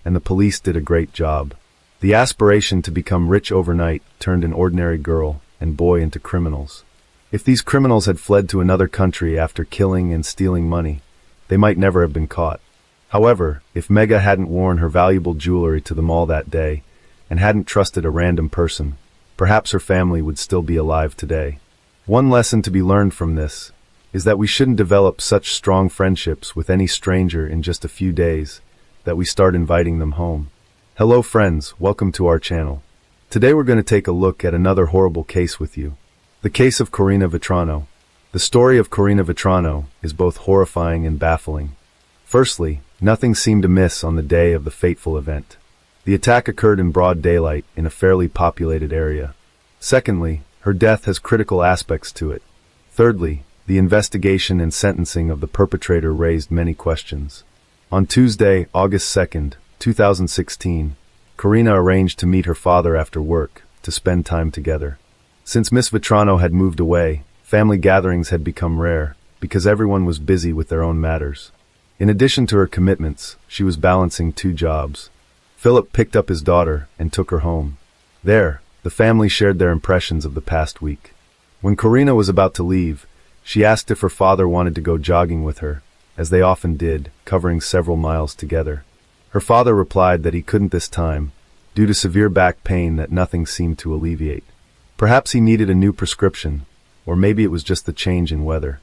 and the police did a great job. The aspiration to become rich overnight turned an ordinary girl and boy into criminals. If these criminals had fled to another country after killing and stealing money, they might never have been caught. However, if Megha hadn't worn her valuable jewelry to the mall that day and hadn't trusted a random person, perhaps her family would still be alive today. One lesson to be learned from this is that we shouldn't develop such strong friendships with any stranger in just a few days that we start inviting them home. Hello friends, welcome to our channel. Today we're going to take a look at another horrible case with you. The case of Corina Vetrano. The story of Corina Vetrano is both horrifying and baffling. Firstly, nothing seemed amiss on the day of the fateful event. The attack occurred in broad daylight in a fairly populated area. Secondly, her death has critical aspects to it. Thirdly, the investigation and sentencing of the perpetrator raised many questions. On Tuesday, August 2nd, 2016, Corina arranged to meet her father after work to spend time together. Since Miss Vetrano had moved away, family gatherings had become rare because everyone was busy with their own matters. In addition to her commitments, she was balancing 2 jobs. Philip picked up his daughter and took her home. There, the family shared their impressions of the past week. When Corina was about to leave, she asked if her father wanted to go jogging with her, as they often did, covering several miles together. Her father replied that he couldn't this time, due to severe back pain that nothing seemed to alleviate. Perhaps he needed a new prescription, or maybe it was just the change in weather.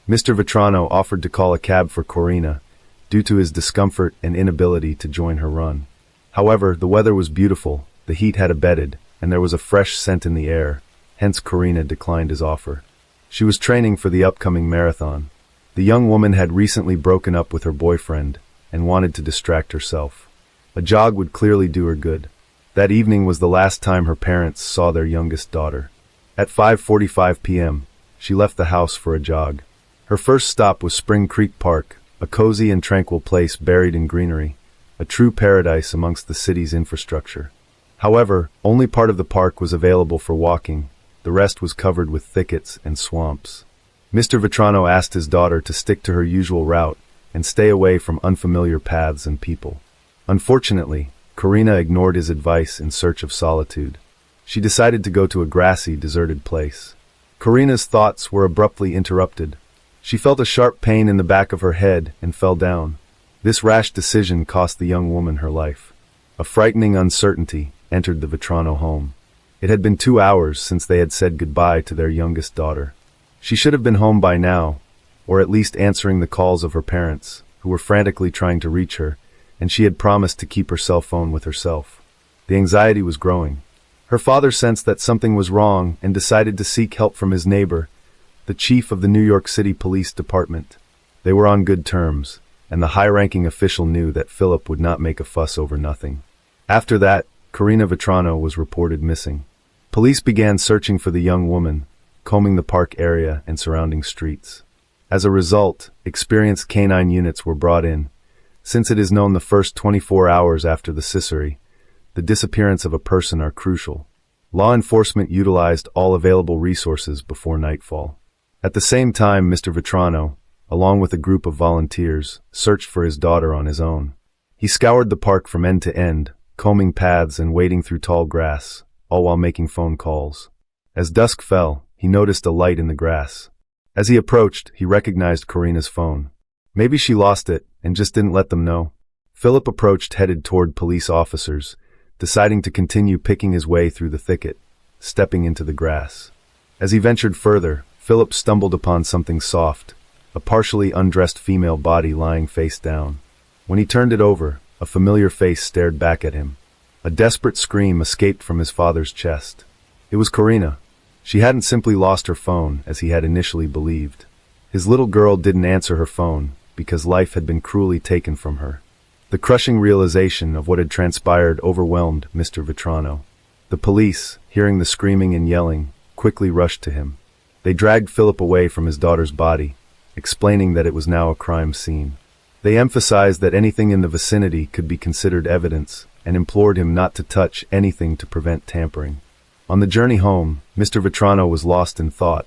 Mr. Vetrano offered to call a cab for Corina, due to his discomfort and inability to join her run. However, the weather was beautiful, the heat had abated, and there was a fresh scent in the air, hence Corina declined his offer. She was training for the upcoming marathon. The young woman had recently broken up with her boyfriend and wanted to distract herself. A jog would clearly do her good. That evening was the last time her parents saw their youngest daughter. At 5:45 p.m., she left the house for a jog. Her first stop was Spring Creek Park, a cozy and tranquil place buried in greenery, a true paradise amongst the city's infrastructure. However, only part of the park was available for walking. The rest was covered with thickets and swamps. Mr. Vetrano asked his daughter to stick to her usual route and stay away from unfamiliar paths and people. Unfortunately, Karina ignored his advice in search of solitude. She decided to go to a grassy, deserted place. Karina's thoughts were abruptly interrupted. She felt a sharp pain in the back of her head and fell down. This rash decision cost the young woman her life. A frightening uncertainty entered the Vetrano home. It had been 2 hours since they had said goodbye to their youngest daughter. She should have been home by now, or at least answering the calls of her parents, who were frantically trying to reach her, and she had promised to keep her cell phone with herself. The anxiety was growing. Her father sensed that something was wrong and decided to seek help from his neighbor, the chief of the New York City Police Department. They were on good terms, and the high-ranking official knew that Philip would not make a fuss over nothing. After that, Karina Vetrano was reported missing. Police began searching for the young woman, combing the park area and surrounding streets. As a result, experienced canine units were brought in. Since it is known the first 24 hours after the scissori, the disappearance of a person are crucial. Law enforcement utilized all available resources before nightfall. At the same time, Mr. Vetrano, along with a group of volunteers, searched for his daughter on his own. He scoured the park from end to end, combing paths and wading through tall grass, all while making phone calls. As dusk fell, he noticed a light in the grass. As he approached, he recognized Karina's phone. Maybe she lost it and just didn't let them know. Philip approached, headed toward police officers, deciding to continue picking his way through the thicket, stepping into the grass. As he ventured further, Philip stumbled upon something soft, a partially undressed female body lying face down. When he turned it over, a familiar face stared back at him. A desperate scream escaped from his father's chest. It was Karina. She hadn't simply lost her phone, as he had initially believed. His little girl didn't answer her phone, because life had been cruelly taken from her. The crushing realization of what had transpired overwhelmed Mr. Vetrano. The police, hearing the screaming and yelling, quickly rushed to him. They dragged Philip away from his daughter's body, explaining that it was now a crime scene. They emphasized that anything in the vicinity could be considered evidence, and implored him not to touch anything to prevent tampering. On the journey home, Mr. Vetrano was lost in thought,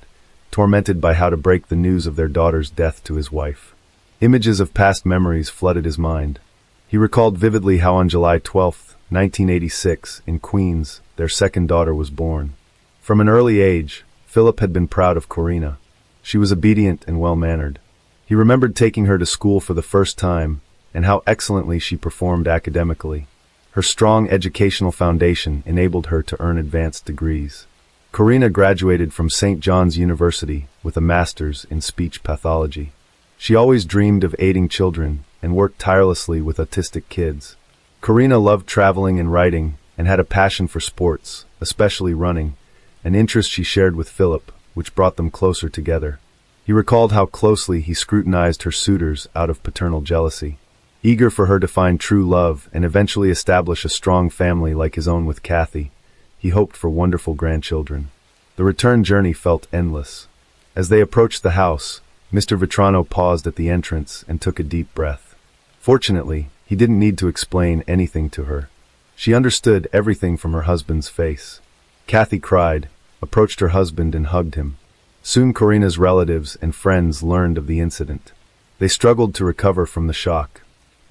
tormented by how to break the news of their daughter's death to his wife. Images of past memories flooded his mind. He recalled vividly how on July 12, 1986, in Queens, their second daughter was born. From an early age, Philip had been proud of Karina. She was obedient and well-mannered. He remembered taking her to school for the first time, and how excellently she performed academically. Her strong educational foundation enabled her to earn advanced degrees. Karina graduated from St. John's University with a master's in speech pathology. She always dreamed of aiding children and worked tirelessly with autistic kids. Karina loved traveling and writing and had a passion for sports, especially running, an interest she shared with Philip, which brought them closer together. He recalled how closely he scrutinized her suitors out of paternal jealousy. Eager for her to find true love and eventually establish a strong family like his own with Kathy, he hoped for wonderful grandchildren. The return journey felt endless. As they approached the house, Mr. Vetrano paused at the entrance and took a deep breath. Fortunately, he didn't need to explain anything to her. She understood everything from her husband's face. Kathy cried, approached her husband and hugged him. Soon Karina's relatives and friends learned of the incident. They struggled to recover from the shock.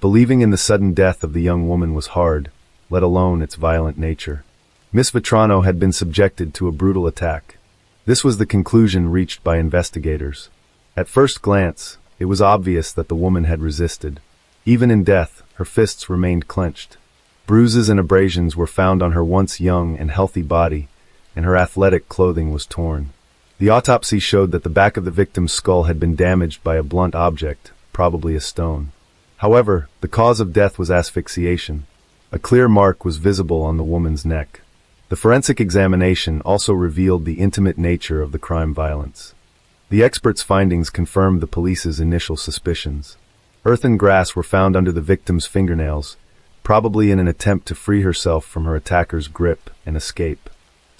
Believing in the sudden death of the young woman was hard, let alone its violent nature. Miss Vetrano had been subjected to a brutal attack. This was the conclusion reached by investigators. At first glance, it was obvious that the woman had resisted. Even in death, her fists remained clenched. Bruises and abrasions were found on her once young and healthy body, and her athletic clothing was torn. The autopsy showed that the back of the victim's skull had been damaged by a blunt object, probably a stone. However, the cause of death was asphyxiation. A clear mark was visible on the woman's neck. The forensic examination also revealed the intimate nature of the crime violence. The experts' findings confirmed the police's initial suspicions. Earth and grass were found under the victim's fingernails, probably in an attempt to free herself from her attacker's grip and escape.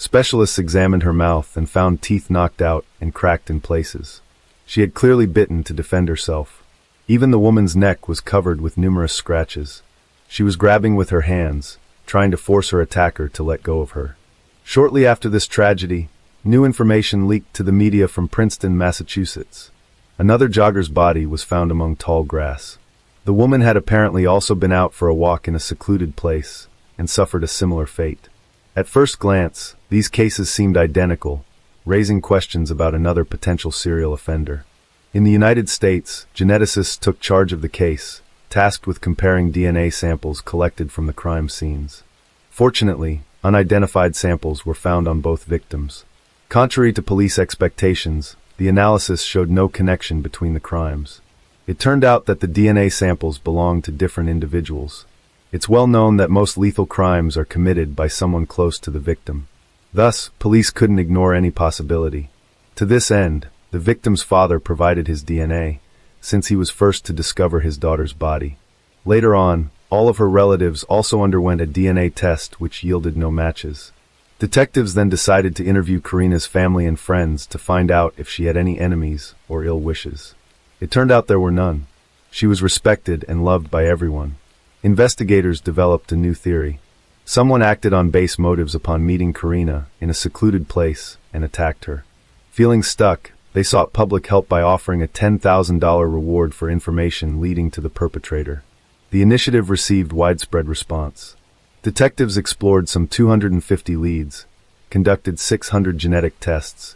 Specialists examined her mouth and found teeth knocked out and cracked in places. She had clearly bitten to defend herself. Even the woman's neck was covered with numerous scratches. She was grabbing with her hands, trying to force her attacker to let go of her. Shortly after this tragedy, new information leaked to the media from Princeton, Massachusetts. Another jogger's body was found among tall grass. The woman had apparently also been out for a walk in a secluded place and suffered a similar fate. At first glance, these cases seemed identical, raising questions about another potential serial offender. In the United States, geneticists took charge of the case, tasked with comparing DNA samples collected from the crime scenes. Fortunately, unidentified samples were found on both victims. Contrary to police expectations, the analysis showed no connection between the crimes. It turned out that the DNA samples belonged to different individuals. It's well known that most lethal crimes are committed by someone close to the victim. Thus, police couldn't ignore any possibility. To this end, the victim's father provided his DNA, since he was first to discover his daughter's body. Later on, all of her relatives also underwent a DNA test which yielded no matches. Detectives then decided to interview Karina's family and friends to find out if she had any enemies or ill wishes. It turned out there were none. She was respected and loved by everyone. Investigators developed a new theory. Someone acted on base motives upon meeting Karina in a secluded place and attacked her. Feeling stuck, they sought public help by offering a $10,000 reward for information leading to the perpetrator. The initiative received widespread response. Detectives explored some 250 leads, conducted 600 genetic tests,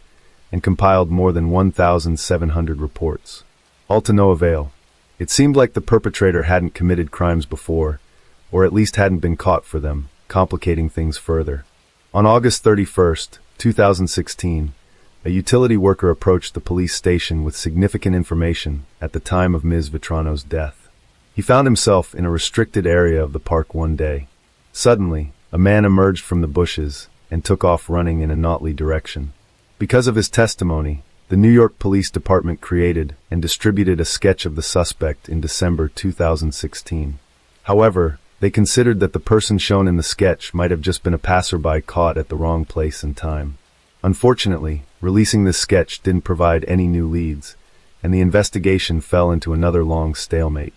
and compiled more than 1,700 reports. All to no avail. It seemed like the perpetrator hadn't committed crimes before, or at least hadn't been caught for them, complicating things further. On August 31, 2016, a utility worker approached the police station with significant information at the time of Ms. Vitrano's death. He found himself in a restricted area of the park one day. Suddenly, a man emerged from the bushes and took off running in a Notley direction. Because of his testimony, the New York Police Department created and distributed a sketch of the suspect in December 2016. However, they considered that the person shown in the sketch might have just been a passerby caught at the wrong place and time. Unfortunately, releasing this sketch didn't provide any new leads, and the investigation fell into another long stalemate.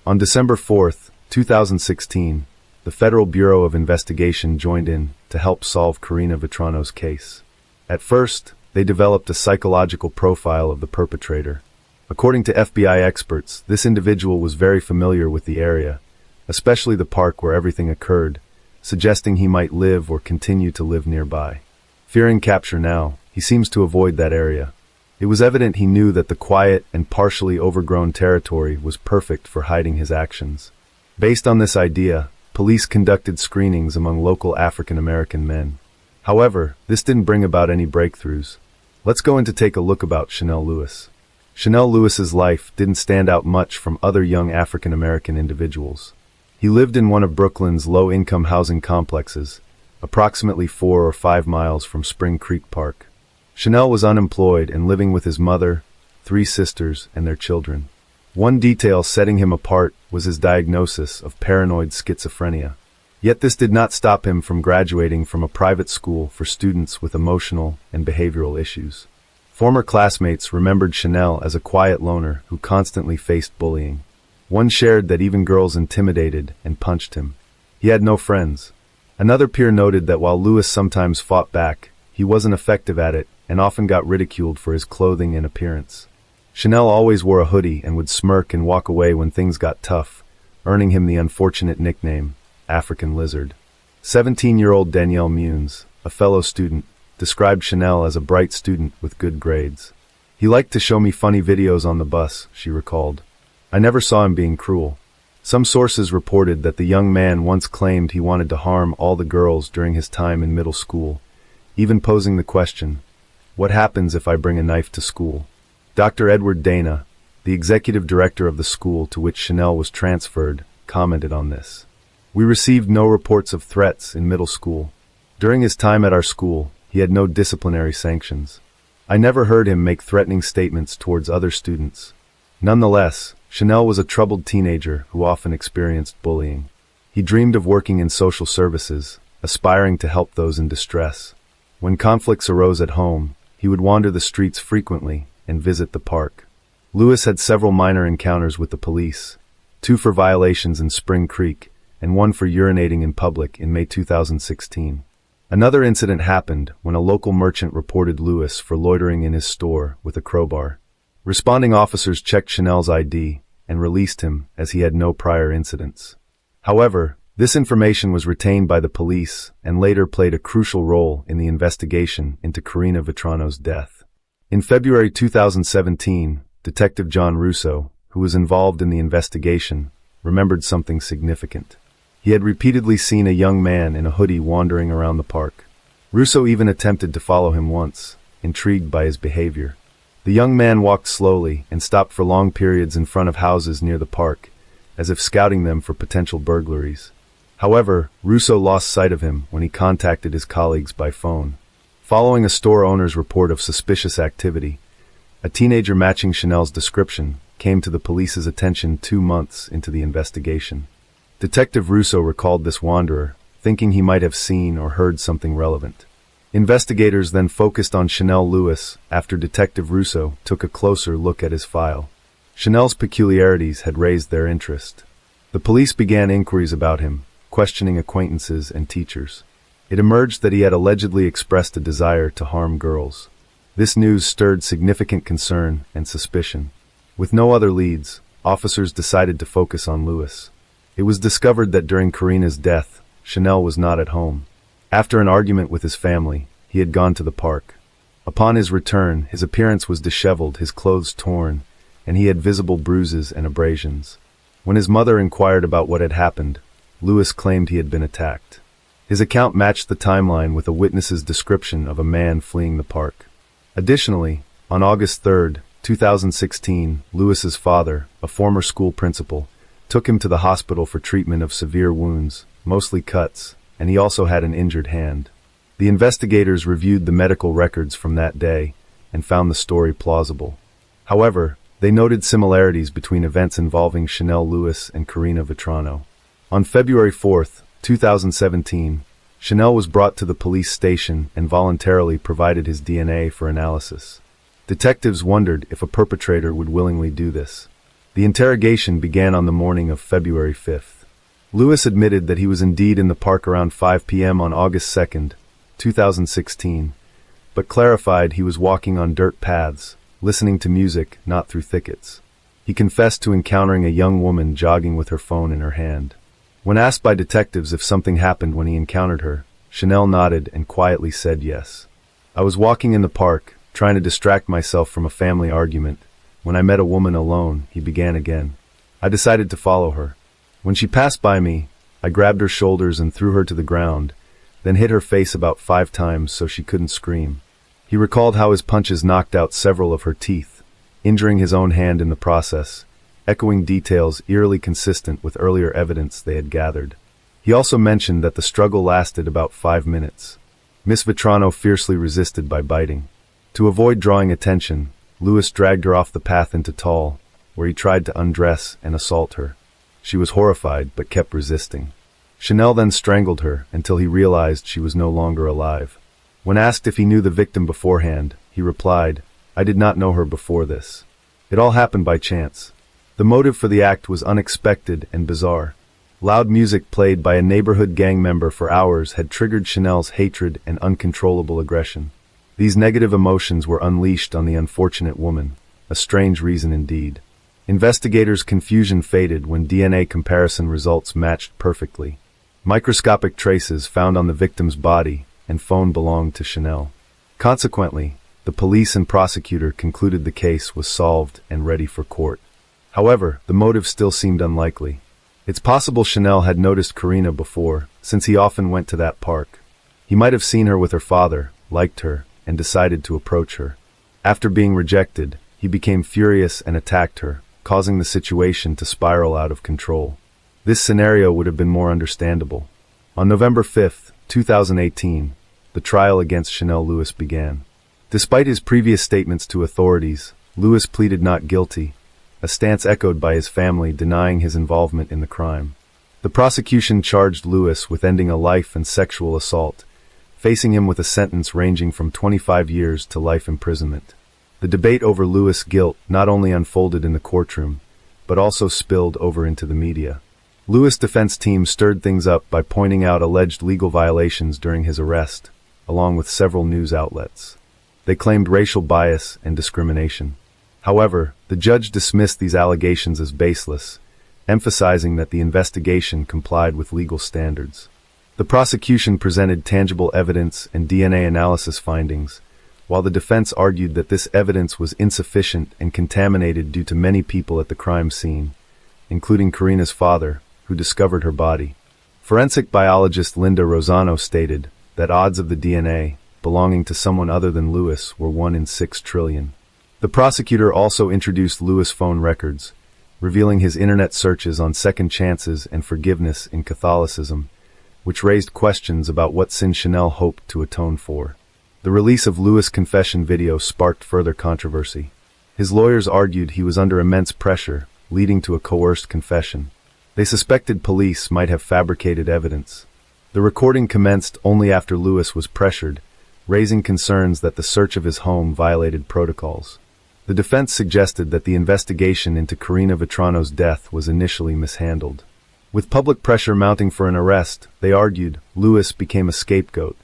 On December 4, 2016, the Federal Bureau of Investigation joined in to help solve Karina Vitrano's case. At first, they developed a psychological profile of the perpetrator. According to FBI experts, this individual was very familiar with the area, especially the park where everything occurred, suggesting he might live or continue to live nearby. Fearing capture now, he seems to avoid that area. It was evident he knew that the quiet and partially overgrown territory was perfect for hiding his actions. Based on this idea, police conducted screenings among local African American men. However, this didn't bring about any breakthroughs. Let's go in to take a look about Chanel Lewis. Chanel Lewis's life didn't stand out much from other young African American individuals. He lived in one of Brooklyn's low-income housing complexes, approximately 4 or 5 miles from Spring Creek Park. Chanel was unemployed and living with his mother, 3 sisters, and their children. One detail setting him apart was his diagnosis of paranoid schizophrenia. Yet this did not stop him from graduating from a private school for students with emotional and behavioral issues. Former classmates remembered Chanel as a quiet loner who constantly faced bullying. One shared that even girls intimidated and punched him. He had no friends. Another peer noted that while Lewis sometimes fought back, he wasn't effective at it and often got ridiculed for his clothing and appearance. Chanel always wore a hoodie and would smirk and walk away when things got tough, earning him the unfortunate nickname, African Lizard. 17-year-old Danielle Munes, a fellow student, described Chanel as a bright student with good grades. He liked to show me funny videos on the bus, she recalled. I never saw him being cruel. Some sources reported that the young man once claimed he wanted to harm all the girls during his time in middle school, even posing the question, "What happens if I bring a knife to school?" Dr. Edward Dana, the executive director of the school to which Chanel was transferred, commented on this. "We received no reports of threats in middle school. During his time at our school, he had no disciplinary sanctions. I never heard him make threatening statements towards other students." Nonetheless, Chanel was a troubled teenager who often experienced bullying. He dreamed of working in social services, aspiring to help those in distress. When conflicts arose at home, he would wander the streets frequently and visit the park. Lewis had several minor encounters with the police, 2 for violations in Spring Creek and 1 for urinating in public in May 2016. Another incident happened when a local merchant reported Lewis for loitering in his store with a crowbar. Responding officers checked Chanel's ID and released him as he had no prior incidents. However, this information was retained by the police and later played a crucial role in the investigation into Karina Vetrano's death. In February 2017, Detective John Russo, who was involved in the investigation, remembered something significant. He had repeatedly seen a young man in a hoodie wandering around the park. Russo even attempted to follow him once, intrigued by his behavior. The young man walked slowly and stopped for long periods in front of houses near the park, as if scouting them for potential burglaries. However, Russo lost sight of him when he contacted his colleagues by phone. Following a store owner's report of suspicious activity, a teenager matching Chanel's description came to the police's attention 2 months into the investigation. Detective Russo recalled this wanderer, thinking he might have seen or heard something relevant. Investigators then focused on Chanel Lewis after Detective Russo took a closer look at his file. Chanel's peculiarities had raised their interest. The police began inquiries about him, questioning acquaintances and teachers. It emerged that he had allegedly expressed a desire to harm girls. This news stirred significant concern and suspicion. With no other leads, officers decided to focus on Lewis. It was discovered that during Karina's death, Chanel was not at home. After an argument with his family, he had gone to the park. Upon his return, his appearance was disheveled, his clothes torn, and he had visible bruises and abrasions. When his mother inquired about what had happened, Lewis claimed he had been attacked. His account matched the timeline with a witness's description of a man fleeing the park. Additionally, on August 3, 2016, Lewis's father, a former school principal, took him to the hospital for treatment of severe wounds, mostly cuts, and he also had an injured hand. The investigators reviewed the medical records from that day and found the story plausible. However, they noted similarities between events involving Chanel Lewis and Karina Vetrano. On February 4, 2017, Chanel was brought to the police station and voluntarily provided his DNA for analysis. Detectives wondered if a perpetrator would willingly do this. The interrogation began on the morning of February 5th. Lewis admitted that he was indeed in the park around 5 p.m. on August 2nd, 2016, but clarified he was walking on dirt paths, listening to music, not through thickets. He confessed to encountering a young woman jogging with her phone in her hand. When asked by detectives if something happened when he encountered her, Chanel nodded and quietly said yes. "I was walking in the park, trying to distract myself from a family argument, when I met a woman alone," he began again. "I decided to follow her. When she passed by me, I grabbed her shoulders and threw her to the ground, then hit her face about 5 times so she couldn't scream." He recalled how his punches knocked out several of her teeth, injuring his own hand in the process, echoing details eerily consistent with earlier evidence they had gathered. He also mentioned that the struggle lasted about 5 minutes. Miss Vetrano fiercely resisted by biting. To avoid drawing attention, Lewis dragged her off the path into Tall, where he tried to undress and assault her. She was horrified but kept resisting. Chanel then strangled her until he realized she was no longer alive. When asked if he knew the victim beforehand, he replied, "I did not know her before this. It all happened by chance." The motive for the act was unexpected and bizarre. Loud music played by a neighborhood gang member for hours had triggered Chanel's hatred and uncontrollable aggression. These negative emotions were unleashed on the unfortunate woman, a strange reason indeed. Investigators' confusion faded when DNA comparison results matched perfectly. Microscopic traces found on the victim's body and phone belonged to Chanel. Consequently, the police and prosecutor concluded the case was solved and ready for court. However, the motive still seemed unlikely. It's possible Chanel had noticed Karina before, since he often went to that park. He might have seen her with her father, liked her, and decided to approach her. After being rejected, he became furious and attacked her, causing the situation to spiral out of control. This scenario would have been more understandable. On November 5, 2018, the trial against Chanel Lewis began. Despite his previous statements to authorities, Lewis pleaded not guilty, a stance echoed by his family denying his involvement in the crime. The prosecution charged Lewis with ending a life and sexual assault, facing him with a sentence ranging from 25 years to life imprisonment. The debate over Lewis' guilt not only unfolded in the courtroom, but also spilled over into the media. Lewis' defense team stirred things up by pointing out alleged legal violations during his arrest, along with several news outlets. They claimed racial bias and discrimination. However, the judge dismissed these allegations as baseless, emphasizing that the investigation complied with legal standards. The prosecution presented tangible evidence and DNA analysis findings, while the defense argued that this evidence was insufficient and contaminated due to many people at the crime scene, including Karina's father, who discovered her body. Forensic biologist Linda Rosano stated that odds of the DNA belonging to someone other than Lewis were 1 in 6 trillion. The prosecutor also introduced Lewis' phone records, revealing his internet searches on second chances and forgiveness in Catholicism, which raised questions about what sin Chanel hoped to atone for. The release of Lewis' confession video sparked further controversy. His lawyers argued he was under immense pressure, leading to a coerced confession. They suspected police might have fabricated evidence. The recording commenced only after Lewis was pressured, raising concerns that the search of his home violated protocols. The defense suggested that the investigation into Karina Vetrano's death was initially mishandled. With public pressure mounting for an arrest, they argued, Lewis became a scapegoat.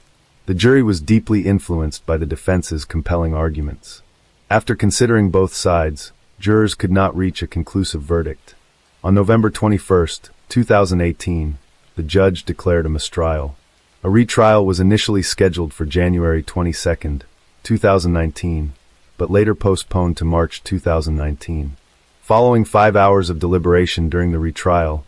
The jury was deeply influenced by the defense's compelling arguments. After considering both sides, jurors could not reach a conclusive verdict. On November 21, 2018, the judge declared a mistrial. A retrial was initially scheduled for January 22, 2019, but later postponed to March 2019. Following 5 hours of deliberation during the retrial,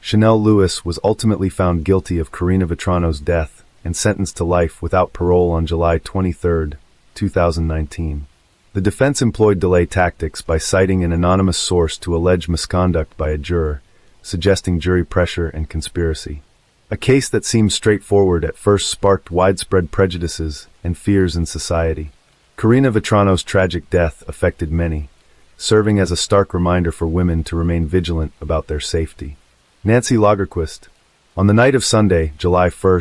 Chanel Lewis was ultimately found guilty of Karina Vetrano's death and sentenced to life without parole on July 23, 2019. The defense employed delay tactics by citing an anonymous source to allege misconduct by a juror, suggesting jury pressure and conspiracy. A case that seemed straightforward at first sparked widespread prejudices and fears in society. Karina Vetrano's tragic death affected many, serving as a stark reminder for women to remain vigilant about their safety. Nancy Lagerquist. On the night of Sunday, July 1,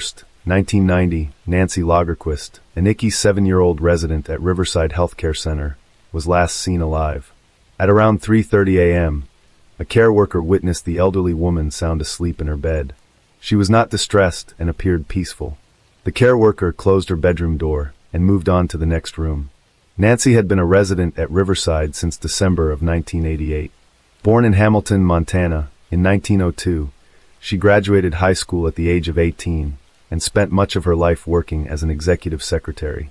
1990, Nancy Lagerquist, a Nikki 7-year-old resident at Riverside Healthcare Center, was last seen alive. At around 3:30 a.m., a care worker witnessed the elderly woman sound asleep in her bed. She was not distressed and appeared peaceful. The care worker closed her bedroom door and moved on to the next room. Nancy had been a resident at Riverside since December of 1988. Born in Hamilton, Montana, in 1902, she graduated high school at the age of 18 and spent much of her life working as an executive secretary.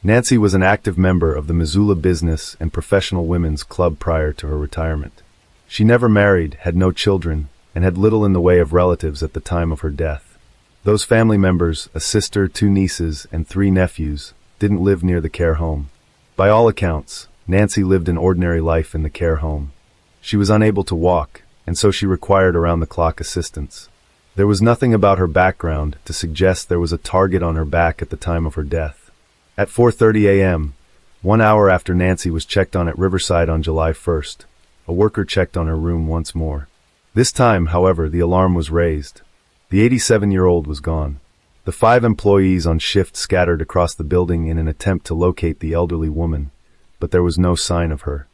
Nancy was an active member of the Missoula Business and Professional Women's Club prior to her retirement. She never married, had no children, and had little in the way of relatives at the time of her death. Those family members, a sister, 2 nieces, and 3 nephews, didn't live near the care home. By all accounts, Nancy lived an ordinary life in the care home. She was unable to walk, and so she required around-the-clock assistance. There was nothing about her background to suggest there was a target on her back at the time of her death. At 4:30 a.m., 1 hour after Nancy was checked on at Riverside on July 1st, a worker checked on her room once more. This time, however, the alarm was raised. The 87-year-old was gone. The 5 employees on shift scattered across the building in an attempt to locate the elderly woman, but there was no sign of her.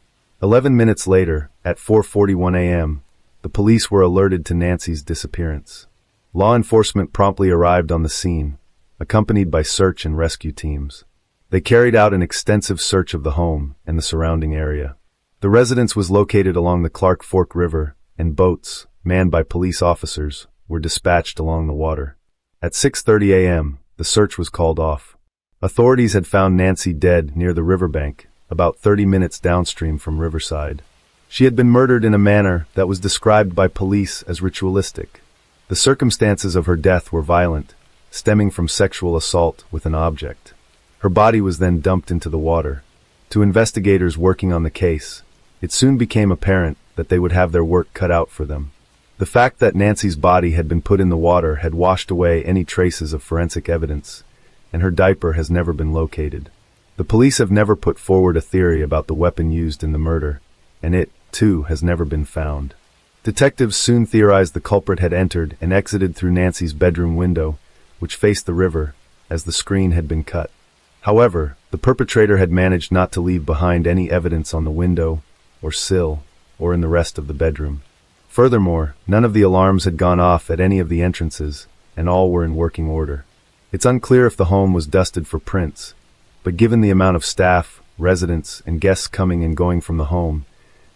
11 minutes later, at 4:41 a.m., the police were alerted to Nancy's disappearance. Law enforcement promptly arrived on the scene, accompanied by search and rescue teams. They carried out an extensive search of the home and the surrounding area. The residence was located along the Clark Fork River, and boats, manned by police officers, were dispatched along the water. At 6:30 a.m., the search was called off. Authorities had found Nancy dead near the riverbank, about 30 minutes downstream from Riverside. She had been murdered in a manner that was described by police as ritualistic. The circumstances of her death were violent, stemming from sexual assault with an object. Her body was then dumped into the water. To investigators working on the case, it soon became apparent that they would have their work cut out for them. The fact that Nancy's body had been put in the water had washed away any traces of forensic evidence, and her diaper has never been located. The police have never put forward a theory about the weapon used in the murder, and it, too, has never been found. Detectives soon theorized the culprit had entered and exited through Nancy's bedroom window, which faced the river, as the screen had been cut. However, the perpetrator had managed not to leave behind any evidence on the window, or sill, or in the rest of the bedroom. Furthermore, none of the alarms had gone off at any of the entrances, and all were in working order. It's unclear if the home was dusted for prints, but given the amount of staff, residents, and guests coming and going from the home,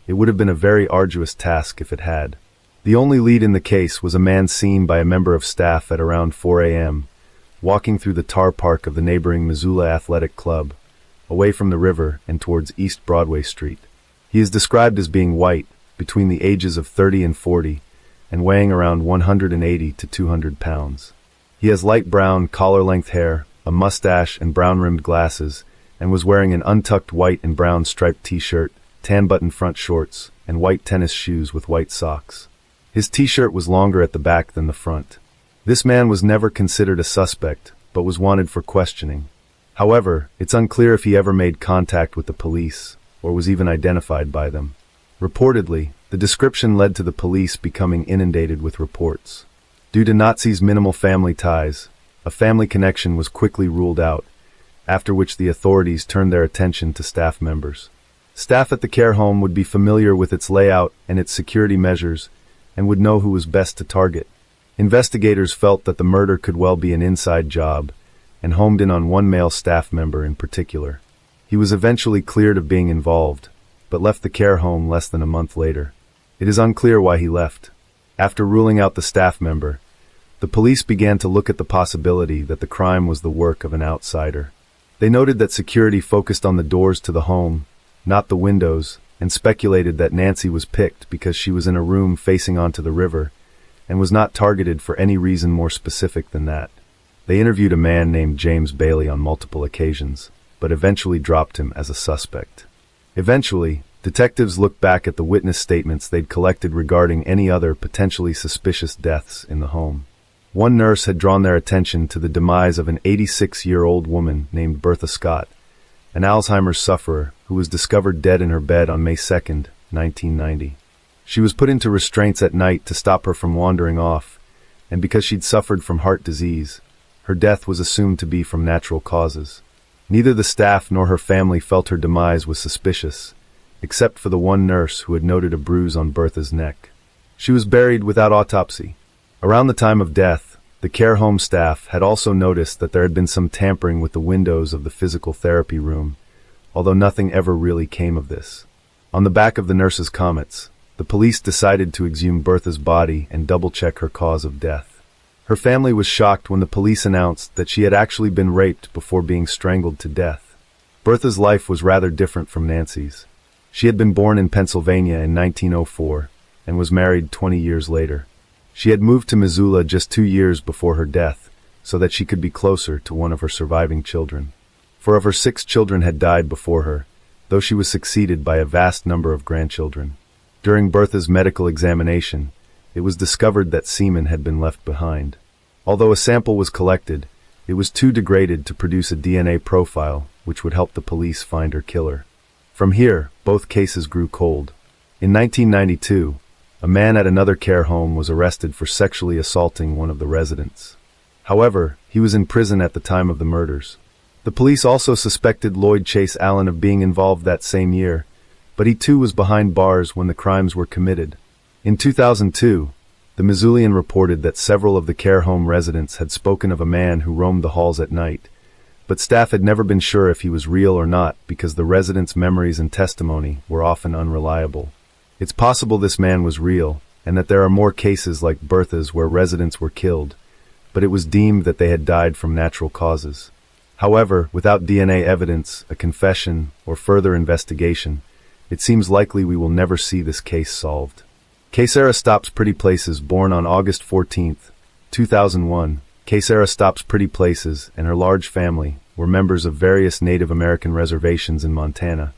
it would have been a very arduous task if it had. The only lead in the case was a man seen by a member of staff at around 4 a.m., walking through the tar park of the neighboring Missoula Athletic Club, away from the river and towards East Broadway Street. He is described as being white, between the ages of 30 and 40, and weighing around 180 to 200 pounds. He has light brown, collar-length hair, a mustache and brown-rimmed glasses, and was wearing an untucked white and brown striped t-shirt, tan-button front shorts, and white tennis shoes with white socks. His t-shirt was longer at the back than the front. This man was never considered a suspect, but was wanted for questioning. However, it's unclear if he ever made contact with the police, or was even identified by them. Reportedly, the description led to the police becoming inundated with reports. Due to Nazi's minimal family ties, a family connection was quickly ruled out, after which the authorities turned their attention to staff members. Staff at the care home would be familiar with its layout and its security measures, and would know who was best to target. Investigators felt that the murder could well be an inside job, and homed in on one male staff member in particular. He was eventually cleared of being involved, but left the care home less than a month later. It is unclear why he left. After ruling out the staff member, the police began to look at the possibility that the crime was the work of an outsider. They noted that security focused on the doors to the home, not the windows, and speculated that Nancy was picked because she was in a room facing onto the river, and was not targeted for any reason more specific than that. They interviewed a man named James Bailey on multiple occasions, but eventually dropped him as a suspect. Eventually, detectives looked back at the witness statements they'd collected regarding any other potentially suspicious deaths in the home. One nurse had drawn their attention to the demise of an 86-year-old woman named Bertha Scott, an Alzheimer's sufferer who was discovered dead in her bed on May 2, 1990. She was put into restraints at night to stop her from wandering off, and because she'd suffered from heart disease, her death was assumed to be from natural causes. Neither the staff nor her family felt her demise was suspicious, except for the one nurse who had noted a bruise on Bertha's neck. She was buried without autopsy. Around the time of death, the care home staff had also noticed that there had been some tampering with the windows of the physical therapy room, although nothing ever really came of this. On the back of the nurse's comments, the police decided to exhume Bertha's body and double-check her cause of death. Her family was shocked when the police announced that she had actually been raped before being strangled to death. Bertha's life was rather different from Nancy's. She had been born in Pennsylvania in 1904 and was married 20 years later. She had moved to Missoula just 2 years before her death so that she could be closer to one of her surviving children. 4 of her 6 children had died before her, though she was succeeded by a vast number of grandchildren. During Bertha's medical examination, it was discovered that semen had been left behind. Although a sample was collected, it was too degraded to produce a DNA profile which would help the police find her killer. From here, both cases grew cold. In 1992, a man at another care home was arrested for sexually assaulting one of the residents. However, he was in prison at the time of the murders. The police also suspected Lloyd Chase Allen of being involved that same year, but he too was behind bars when the crimes were committed. In 2002, the Missoulian reported that several of the care home residents had spoken of a man who roamed the halls at night, but staff had never been sure if he was real or not because the residents' memories and testimony were often unreliable. It's possible this man was real, and that there are more cases like Bertha's where residents were killed, but it was deemed that they had died from natural causes. However, without DNA evidence, a confession, or further investigation, it seems likely we will never see this case solved. Kaysara Stops Pretty Places, born on August 14, 2001, Kaysara Stops Pretty Places and her large family were members of various Native American reservations in Montana,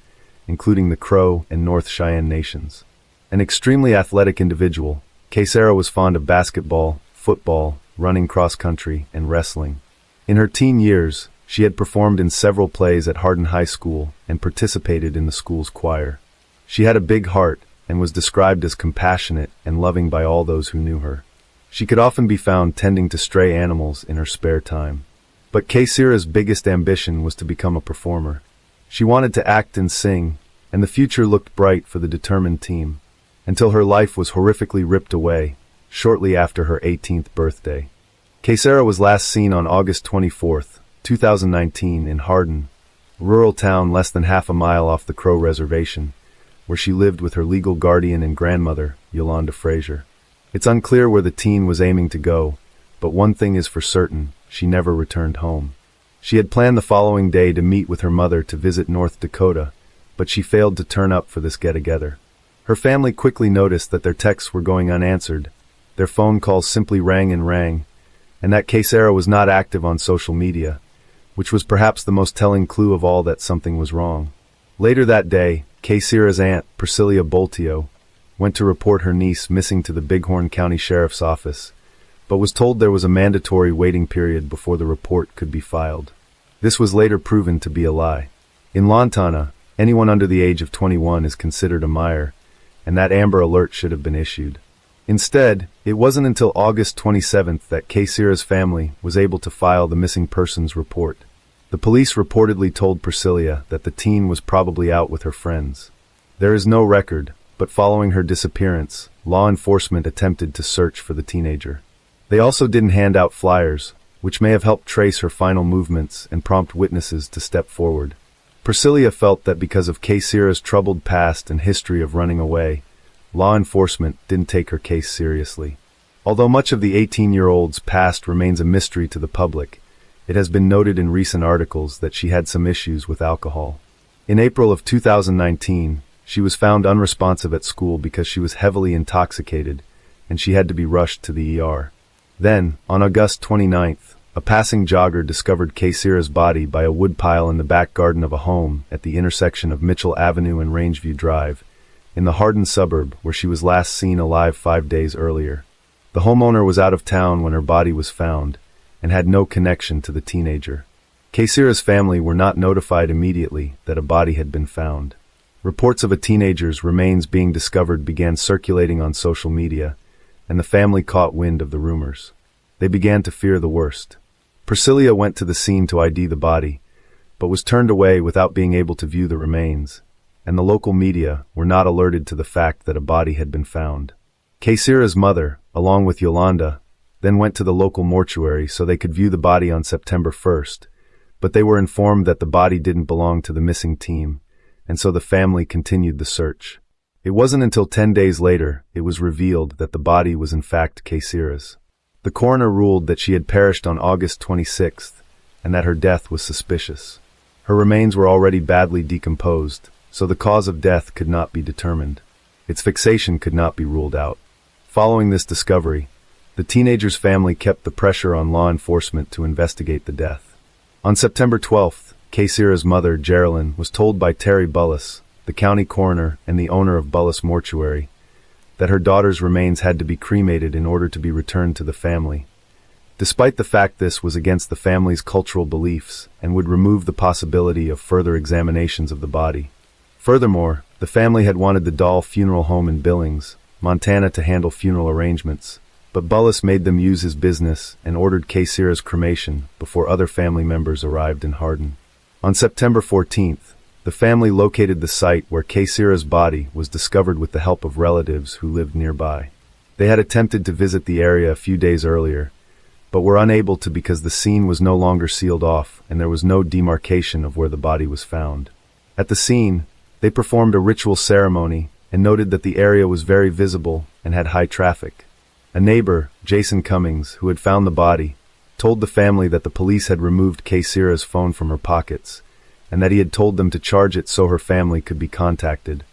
including the Crow and North Cheyenne nations. An extremely athletic individual, Kaysara was fond of basketball, football, running cross-country, and wrestling. In her teen years, she had performed in several plays at Hardin High School and participated in the school's choir. She had a big heart and was described as compassionate and loving by all those who knew her. She could often be found tending to stray animals in her spare time. But Kaysira's biggest ambition was to become a performer. She wanted to act and sing, and the future looked bright for the determined team, until her life was horrifically ripped away, shortly after her 18th birthday. Kaysira was last seen on August 24, 2019 in Hardin, a rural town less than half a mile off the Crow Reservation, where she lived with her legal guardian and grandmother, Yolanda Frazier. It's unclear where the teen was aiming to go, but one thing is for certain, she never returned home. She had planned the following day to meet with her mother to visit North Dakota, but she failed to turn up for this get-together. Her family quickly noticed that their texts were going unanswered, their phone calls simply rang, and that Kaysira was not active on social media, which was perhaps the most telling clue of all that something was wrong. Later that day, Kaysira's aunt, Priscilla Boltio, went to report her niece missing to the Bighorn County Sheriff's Office, but was told there was a mandatory waiting period before the report could be filed. This was later proven to be a lie. In Montana, anyone under the age of 21 is considered a minor, and that Amber Alert should have been issued. Instead, it wasn't until August 27th that Kaysira's family was able to file the missing persons report. The police reportedly told Priscilla that the teen was probably out with her friends. There is no record, but following her disappearance, law enforcement attempted to search for the teenager. They also didn't hand out flyers, which may have helped trace her final movements and prompt witnesses to step forward. Priscilla felt that because of Kaysira's troubled past and history of running away, law enforcement didn't take her case seriously. Although much of the 18-year-old's past remains a mystery to the public, it has been noted in recent articles that she had some issues with alcohol. In April of 2019, she was found unresponsive at school because she was heavily intoxicated, and she had to be rushed to the ER. Then, on August 29th, a passing jogger discovered Kaysira's body by a woodpile in the back garden of a home at the intersection of Mitchell Avenue and Rangeview Drive, in the Hardin suburb where she was last seen alive 5 days earlier. The homeowner was out of town when her body was found, and had no connection to the teenager. Kaysira's family were not notified immediately that a body had been found. Reports of a teenager's remains being discovered began circulating on social media, and the family caught wind of the rumors. They began to fear the worst. Priscilla went to the scene to ID the body, but was turned away without being able to view the remains, and the local media were not alerted to the fact that a body had been found. Kaysira's mother, along with Yolanda, then went to the local mortuary so they could view the body on September 1st, but they were informed that the body didn't belong to the missing team, and so the family continued the search. It wasn't until 10 days later it was revealed that the body was in fact Kaysira's. The coroner ruled that she had perished on August 26th, and that her death was suspicious. Her remains were already badly decomposed, so the cause of death could not be determined. Its fixation could not be ruled out. Following this discovery, the teenager's family kept the pressure on law enforcement to investigate the death. On September 12th, Kaysira's mother, Geraldine, was told by Terry Bullis, the county coroner and the owner of Bullis Mortuary, that her daughter's remains had to be cremated in order to be returned to the family. Despite the fact this was against the family's cultural beliefs and would remove the possibility of further examinations of the body. Furthermore, the family had wanted the Dahl Funeral Home in Billings, Montana to handle funeral arrangements, but Bullis made them use his business and ordered Kaysira's cremation before other family members arrived in Hardin. On September 14th, the family located the site where Kaysira's body was discovered with the help of relatives who lived nearby. They had attempted to visit the area a few days earlier, but were unable to because the scene was no longer sealed off and there was no demarcation of where the body was found. At the scene, they performed a ritual ceremony and noted that the area was very visible and had high traffic. A neighbor, Jason Cummings, who had found the body, told the family that the police had removed Kaysira's phone from her pockets, and that he had told them to charge it so her family could be contacted,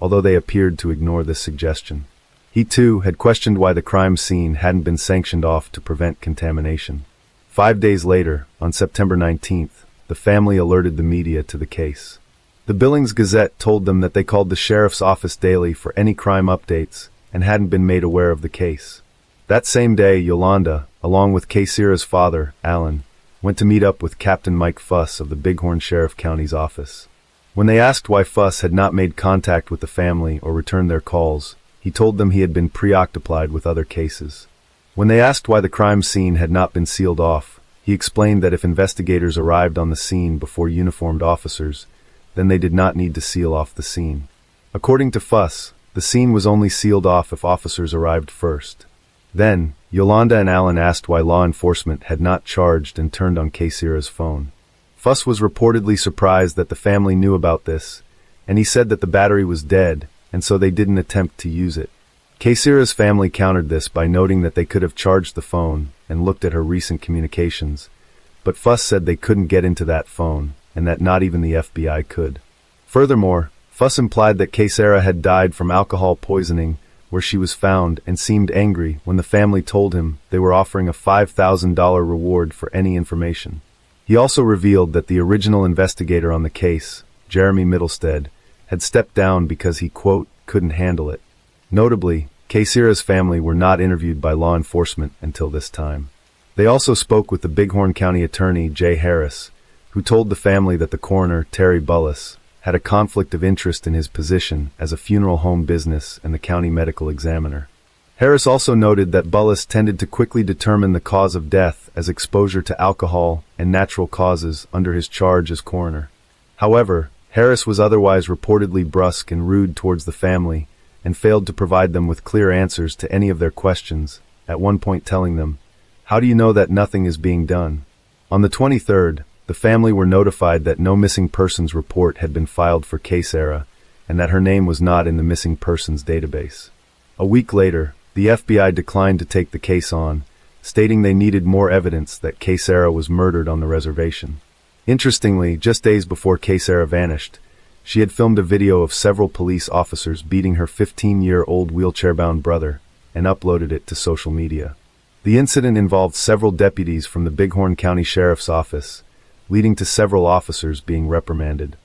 although they appeared to ignore this suggestion. He too had questioned why the crime scene hadn't been sanctioned off to prevent contamination. 5 days later, on September 19th, the family alerted the media to the case. The Billings Gazette told them that they called the sheriff's office daily for any crime updates and hadn't been made aware of the case. That same day, Yolanda, along with Kaysira's father, Alan, went to meet up with Captain Mike Fuss of the Bighorn Sheriff County's office. When they asked why Fuss had not made contact with the family or returned their calls, he told them he had been preoccupied with other cases. When they asked why the crime scene had not been sealed off, he He explained that if investigators arrived on the scene before uniformed officers, then they did not need to seal off the scene. According to Fuss, the scene was only sealed off if officers arrived first. Then, Yolanda and Alan asked why law enforcement had not charged and turned on Kaysira's phone. Fuss was reportedly surprised that the family knew about this, and he said that the battery was dead, and so they didn't attempt to use it. Kaysira's family countered this by noting that they could have charged the phone and looked at her recent communications, but Fuss said they couldn't get into that phone, and that not even the FBI could. Furthermore, Fuss implied that Kaysira had died from alcohol poisoning where she was found and seemed angry when the family told him they were offering a $5,000 reward for any information. He also revealed that the original investigator on the case, Jeremy Middlestead, had stepped down because he, quote, couldn't handle it. Notably, Kaysira's family were not interviewed by law enforcement until this time. They also spoke with the Bighorn County Attorney, Jay Harris, who told the family that the coroner, Terry Bullis, had a conflict of interest in his position as a funeral home business and the county medical examiner. Harris also noted that Bullis tended to quickly determine the cause of death as exposure to alcohol and natural causes under his charge as coroner. However, Harris was otherwise reportedly brusque and rude towards the family and failed to provide them with clear answers to any of their questions, at one point telling them, "How do you know that nothing is being done?" On the 23rd, the family were notified that no missing persons report had been filed for Kaysira and that her name was not in the missing persons database. A week later, the FBI declined to take the case on, stating they needed more evidence that Kaysira was murdered on the reservation. Interestingly, just days before Kaysira vanished, she had filmed a video of several police officers beating her 15-year-old wheelchair-bound brother and uploaded it to social media. The incident involved several deputies from the Bighorn County Sheriff's Office, leading to several officers being reprimanded.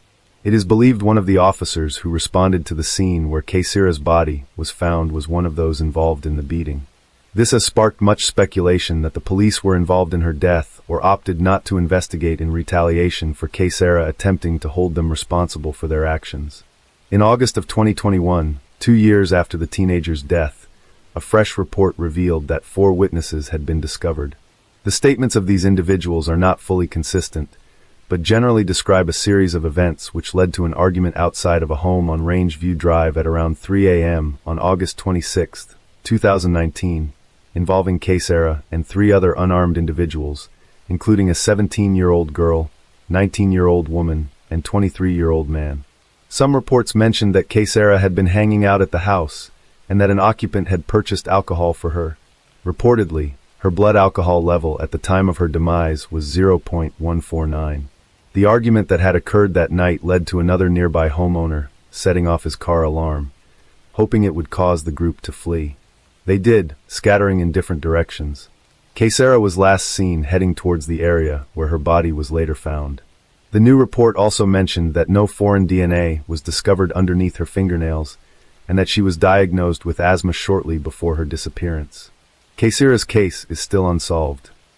It is believed one of the officers who responded to the scene where Kaysira's body was found was one of those involved in the beating. This has sparked much speculation that the police were involved in her death or opted not to investigate in retaliation for Kaysira attempting to hold them responsible for their actions. In August of 2021, 2 years after the teenager's death, a fresh report revealed that 4 witnesses had been discovered. The statements of these individuals are not fully consistent, but generally describe a series of events which led to an argument outside of a home on Rangeview Drive at around 3 a.m. on August 26, 2019, involving Kaysira and 3 other unarmed individuals, including a 17-year-old girl, 19-year-old woman, and 23-year-old man. Some reports mentioned that Kaysira had been hanging out at the house and that an occupant had purchased alcohol for her. Reportedly, her blood alcohol level at the time of her demise was 0.149. The argument that had occurred that night led to another nearby homeowner setting off his car alarm, hoping it would cause the group to flee. They did, scattering in different directions. Kaysira was last seen heading towards the area where her body was later found. The new report also mentioned that no foreign DNA was discovered underneath her fingernails and that she was diagnosed with asthma shortly before her disappearance. Kaysira's case is still unsolved.